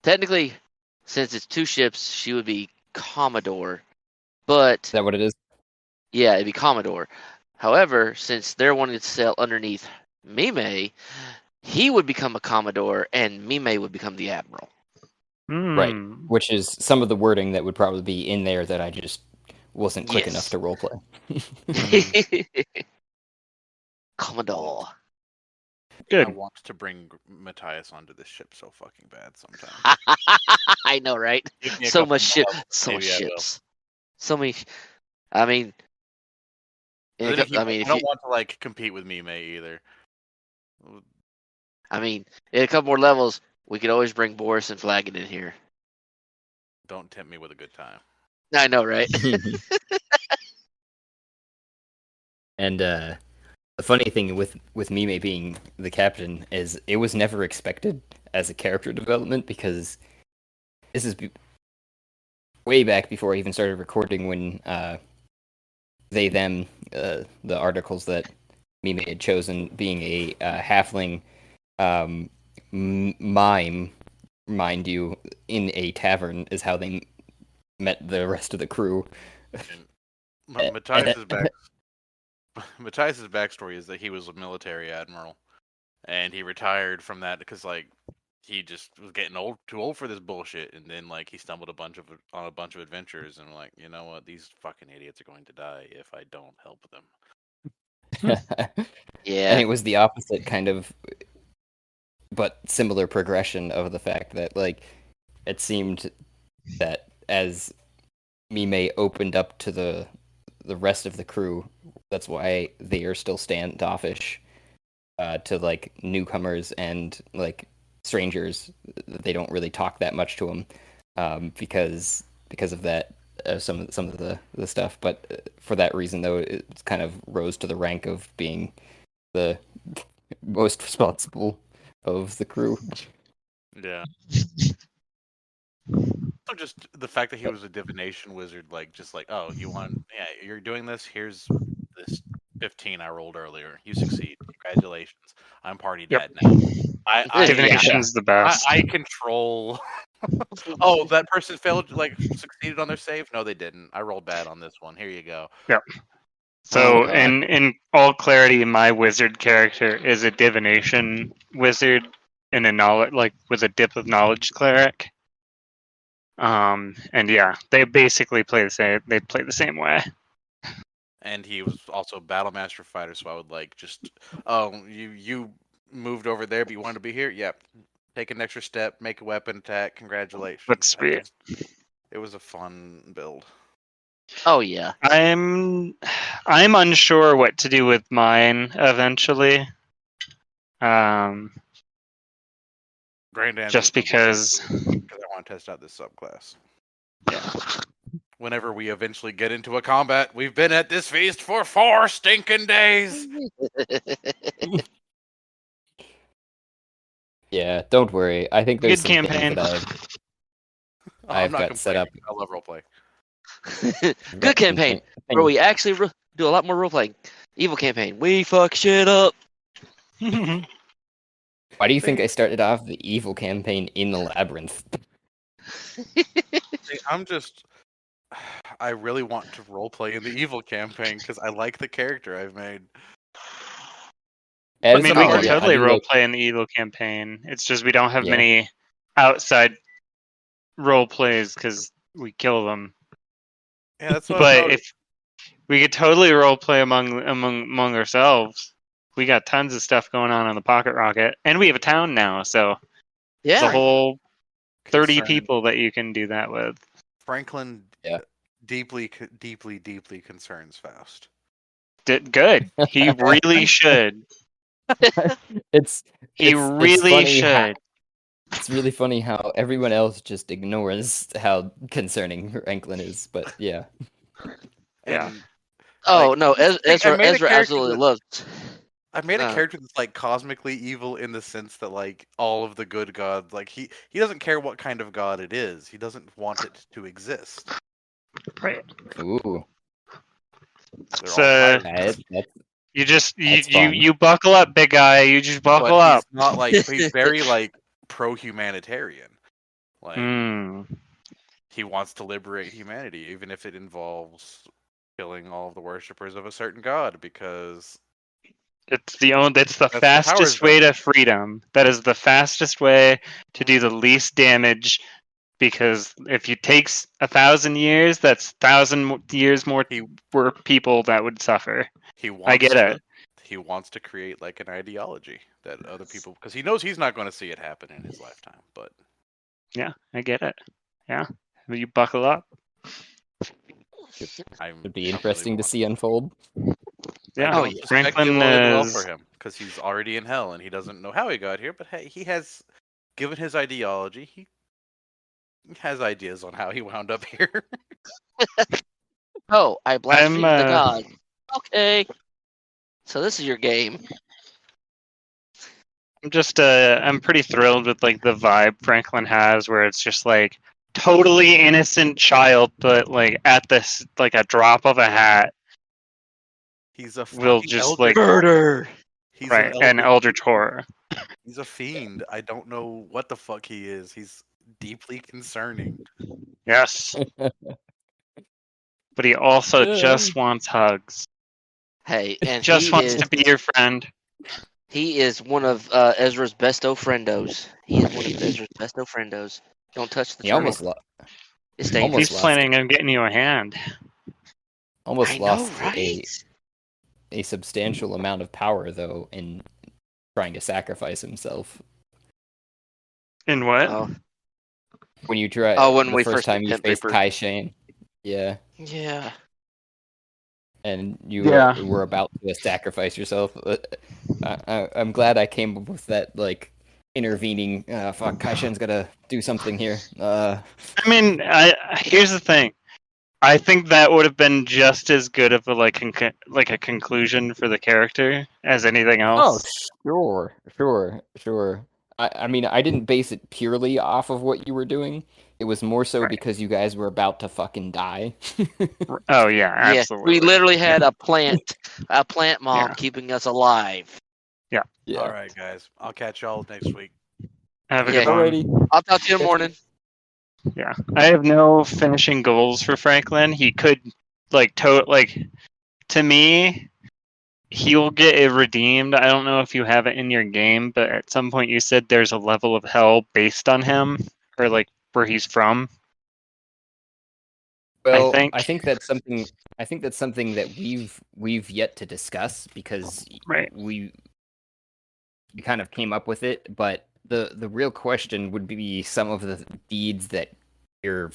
technically, since it's 2 ships, she would be Commodore. But Is that what it is? yeah, it'd be Commodore. However, since they're wanting to sail underneath Memay, he would become a Commodore, and Memay would become the Admiral. Right. Which is some of the wording that would probably be in there that I just wasn't quick enough Yes. to roleplay. Commodore. Good. I want to bring Matthias onto this ship so fucking bad sometime. I know, right? Give me a So couple much ship, more, so much maybe I will. ships, so many. I mean, Then I mean, I if don't you, want to like compete with Memay either. I mean, in a couple more levels, we could always bring Boris and Flagon in here. Don't tempt me with a good time. I know, right? And the funny thing with Mime being the captain is it was never expected as a character development because this is way back before I even started recording when they them the articles that Mime had chosen being a halfling mime, mind you, in a tavern is how they met the rest of the crew. Matthias's backstory is that he was a military admiral, and he retired from that because like he just was getting too old for this bullshit, and then like he stumbled on a bunch of adventures, and like, you know what, these fucking idiots are going to die if I don't help them. Yeah. And it was the opposite kind of, but similar progression of the fact that like it seemed that as Mime opened up to the rest of the crew, that's why they are still standoffish to like newcomers and like strangers. They don't really talk that much to them because of that some of the stuff. But for that reason, though, it kind of rose to the rank of being the most responsible of the crew. Yeah. So just the fact that he was a divination wizard, like just like, oh, you're doing this. Here's this 15 I rolled earlier. You succeed. Congratulations. I'm party Yep. dad now. I Divination's the best. I control. Oh, that person failed, like succeeded on their save. No, they didn't. I rolled bad on this one. Here you go. Yep. Oh, So, God. in all clarity, my wizard character is a divination wizard and a knowledge, like with a dip of knowledge cleric. And yeah, they basically play the same. They play the same way. And he was also battle master fighter, so I would like just, oh, you moved over there, but you wanted to be here. Yep. Take an extra step, make a weapon attack. Congratulations. That's sweet. It was a fun build. Oh yeah. I'm unsure what to do with mine eventually. Grand answer Just because. I want to test out this subclass. Yeah. Whenever we eventually get into a combat, we've been at this feast for 4 stinking days. Yeah, don't worry. I think there's Good some campaign. things that I've got set up. I love roleplay. Good campaign, where we actually do a lot more role playing. Evil campaign, we fuck shit up. Why do you think I started off the evil campaign in the labyrinth? See, I really want to roleplay in the evil campaign because I like the character I've made. I mean, we Oh, can yeah, totally I do like- roleplay in the evil campaign. It's just we don't have Yeah. many outside role plays because we kill them. Yeah, that's what I But thought. if we could totally roleplay among ourselves, we got tons of stuff going on the Pocket Rocket, and we have a town now, so there's a Yeah. whole 30 Concerned. people that you can do that with. Franklin Yeah. deeply concerns Faust. Good. He really should. It's He really funny should. It's really funny how everyone else just ignores how concerning Franklin is, but yeah. Yeah. And, Oh like, no, Ezra made a character absolutely that- loves. I made a Uh. character that's like cosmically evil in the sense that like all of the good gods, like he doesn't care what kind of god it is. He doesn't want it to exist. Right. Ooh. They're So all pirates. you buckle up, big guy. You just buckle But up. he's not like he's very like pro-humanitarian. Like he wants to liberate humanity, even if it involves killing all of the worshippers of a certain god, because It's the the fastest power's way there. to freedom. That is the fastest way to do the least damage. Because if it takes 1,000 years, that's 1,000 years more for people that would suffer. He wants I get it. He wants to create like an ideology that other people, because he knows he's not going to see it happen in his lifetime. But Yeah, I get it. Yeah, you buckle up. It'd be interesting to see unfold. Yeah, I don't suspect Franklin it will end well is. for him because he's already in hell and he doesn't know how he got here. But hey, he has given his ideology. He has ideas on how he wound up here. Oh, I blasphemed the I'm god. Okay. So this is your game. I'm pretty thrilled with like the vibe Franklin has, where it's just like totally innocent child, but like at this like a drop of a hat He's a will fucking just elder. like Murder. He's right an an elder. eldritch horror. He's a fiend. I don't know what the fuck he is. He's deeply concerning. Yes, but he also just wants hugs. Hey, and Just wants to be your friend. he is one of Ezra's besto friendos. He is one of Ezra's besto friendos. Don't touch the He turtle. almost It's almost dangerous. He's lost planning on getting you a hand. almost I know, lost right? a substantial amount of power though in trying to sacrifice himself. In what? Oh, When you try when the we first first time did you Pen faced Reaper. Kai Shane. Yeah. yeah. And you Yeah. were about to sacrifice yourself. I'm glad I came up with that, like, intervening, fuck, Kaishen's gotta do something here. I mean, here's the thing. I think that would have been just as good of a like a conclusion for the character as anything Oh, else. sure. I mean, I didn't base it purely off of what you were doing. It was more so Right. because you guys were about to fucking die. Oh yeah, absolutely. We literally had a plant mom Yeah. keeping us alive. Yeah. All right, guys. I'll catch y'all next week. Have a Yeah. good one. Alrighty. I'll talk to you in the morning. Yeah, I have no finishing goals for Franklin. He could to me, he will get it redeemed. I don't know if you have it in your game, but at some point you said there's a level of hell based on him or like where he's from. Well, think. I think that's something. I think that's something that we've yet to discuss because Right. we kind of came up with it. But the real question would be some of the deeds that your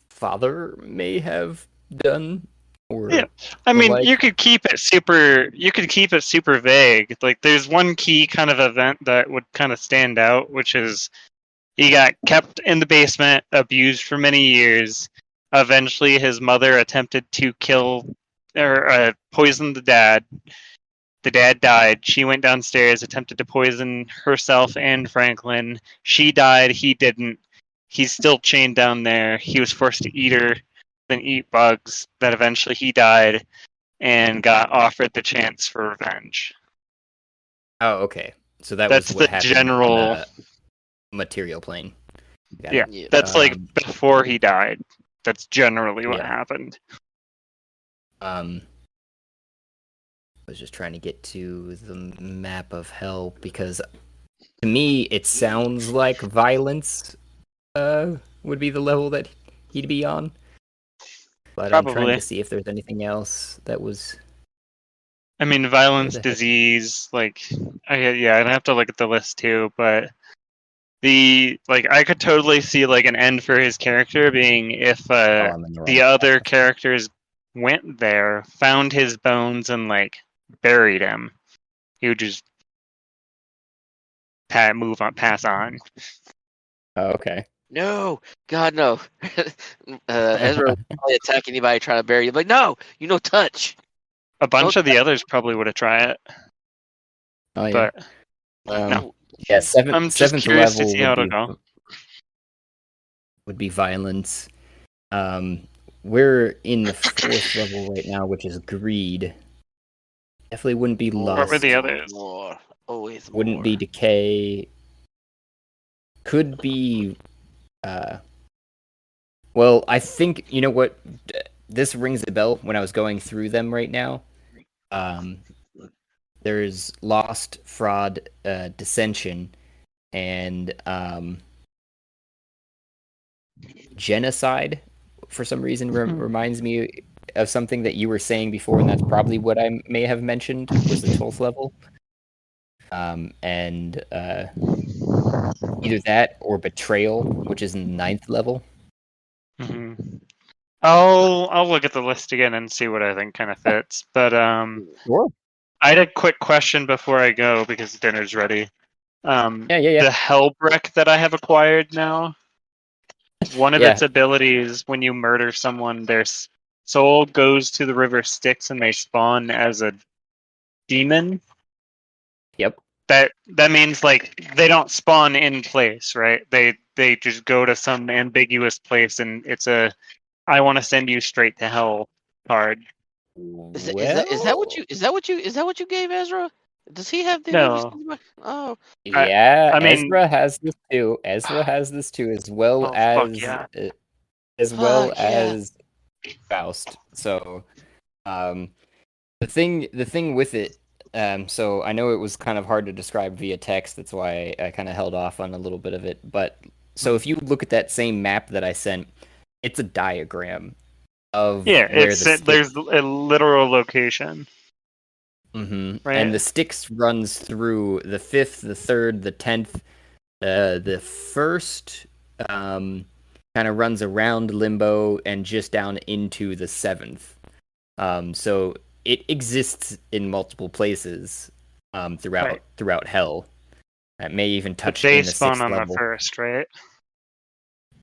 father may have done. Or Yeah. I mean, like- you could keep it super vague. Like there's one key kind of event that would kind of stand out, which is he got kept in the basement, abused for many years. Eventually his mother attempted to kill or poison the dad. The dad died. She went downstairs, attempted to poison herself and Franklin. She died. He didn't. He's still chained down there. He was forced to eat her, then eat bugs. Then eventually he died and got offered the chance for revenge. Oh, okay. So That's was what the happened general on the material plane. Got it. Yeah, that's like before he died. That's generally what Yeah. happened. I was just trying to get to the map of hell because to me it sounds like violence would be the level that he'd be on. But I'm trying Probably. to see if there's anything else that was. I mean, violence, Where the heck- disease, I'd have to look at the list too, but I could totally see like an end for his character being if I'm in the the wrong other spot. characters went there, found his bones, and like buried him. He would just pass on. Oh, okay. No, God, no. Ezra would probably attack anybody trying to bury you. Like, no, touch. A bunch of the others probably would have tried it, Oh yeah. but no. Yeah, seventh I'm just seventh curious to level see how would it'll go. would be violence. we're in the 4th level right now, which is greed. Definitely wouldn't be More, What were lust. the others? More. Always Wouldn't more. be decay. Could be. Well, I think you know what. This rings a bell when I was going through them right now. There's lost, fraud, dissension, and genocide. For some reason, reminds me of something that you were saying before, and that's probably what I may have mentioned was the 12th level. And either that or betrayal, which is in the 9th level. Hmm. I'll look at the list again and see what I think kind of fits. But Sure. I had a quick question before I go because dinner's ready. Yeah. The Hellbrick that I have acquired now, one of Yeah. its abilities when you murder someone, their soul goes to the river Styx and they spawn as a demon. Yep. That means like they don't spawn in place, right? They just go to some ambiguous place and it's a I want to send you straight to hell card. Is that what you gave Ezra? Does he have the ability? No. Oh, Yeah, I mean, Ezra has this too. Ezra has this too, oh fuck yeah. as well fuck yeah. as Faust. So, the thing with it, so I know it was kind of hard to describe via text. That's why I kind of held off on a little bit of it. But so if you look at that same map that I sent, it's a diagram of Yeah, where the stick. there's a literal location, And right? the Styx runs through the 5th, the 3rd, the 10th. The first kind of runs around Limbo and just down into the 7th. So it exists in multiple places throughout Hell. That may even But touch they in the spawn 6th on the level. first, right?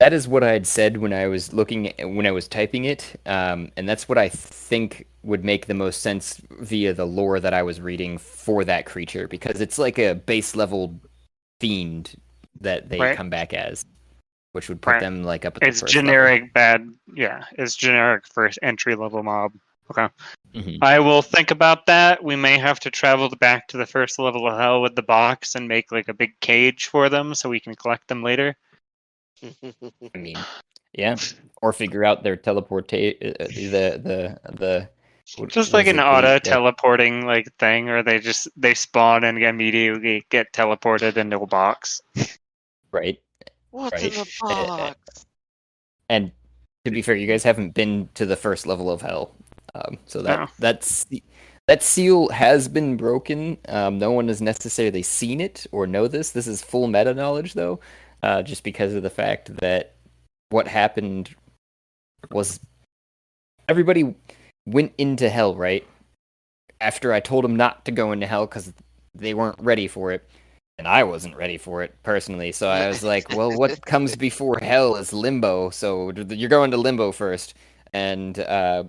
That is what I had said when I was when I was typing it, and that's what I think would make the most sense via the lore that I was reading for that creature, because it's like a base level fiend that they Right. come back as, which would put Right. them like up at the It's first level. generic bad. Yeah, it's generic first entry level mob. Okay. Mhm. I will think about that. We may have to travel back to the first level of hell with the box and make like a big cage for them so we can collect them later. I mean, yeah, or figure out their the Just what like is an it auto teleporting like thing, or they spawn and immediately get teleported into a box. right. What's Right. in the box? And to be fair, you guys haven't been to the first level of hell, so No. that seal has been broken. No one has necessarily seen it or know this. This is full meta knowledge, though, just because of the fact that what happened was everybody went into hell, right? After I told them not to go into hell because they weren't ready for it. And I wasn't ready for it personally, so I was like, "Well, what comes before hell is limbo. So you're going to limbo first." And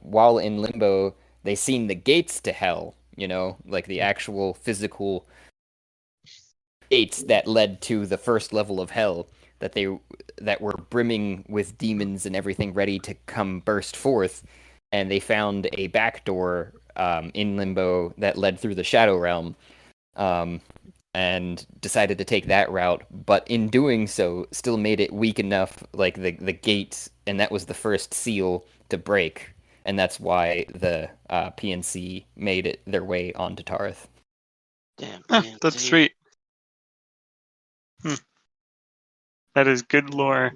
while in limbo, they seen the gates to hell. You know, like the actual physical gates that led to the first level of hell that were brimming with demons and everything ready to come burst forth. And they found a back door in limbo that led through the shadow realm. And decided to take that route, but in doing so, still made it weak enough, like the gate, and that was the first seal to break, and that's why the PNC made it their way onto Tarth. Damn, That's sweet. That is good lore.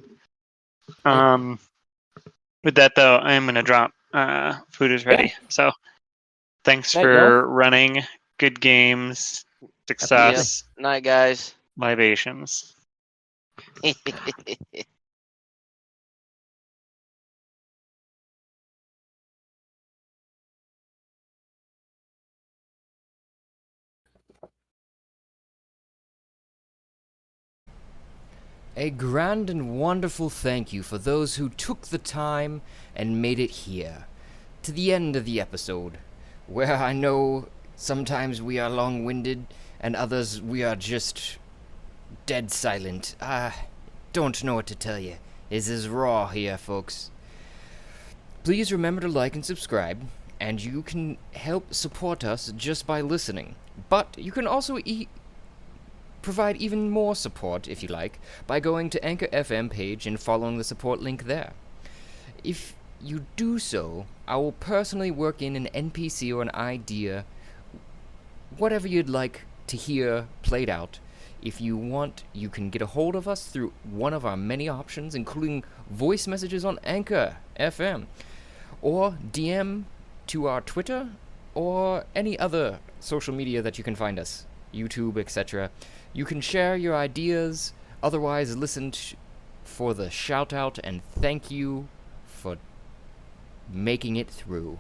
With that though, I am gonna drop. Food is ready. So thanks Night, y'all. for running. Good games. Success. Night, guys. Libations. A grand and wonderful thank you for those who took the time and made it here, to the end of the episode, where I know sometimes we are long-winded and others we are just dead silent. I don't know what to tell you. This is raw here, folks. Please remember to like and subscribe, and you can help support us just by listening. But you can also provide even more support, if you like, by going to Anchor FM page and following the support link there. If you do so, I will personally work in an NPC or an idea, whatever you'd like to hear played out. If you want, you can get a hold of us through one of our many options, including voice messages on Anchor FM, or DM to our Twitter, or any other social media that you can find us, YouTube, etc. You can share your ideas, otherwise listen for the shout out and thank you for making it through.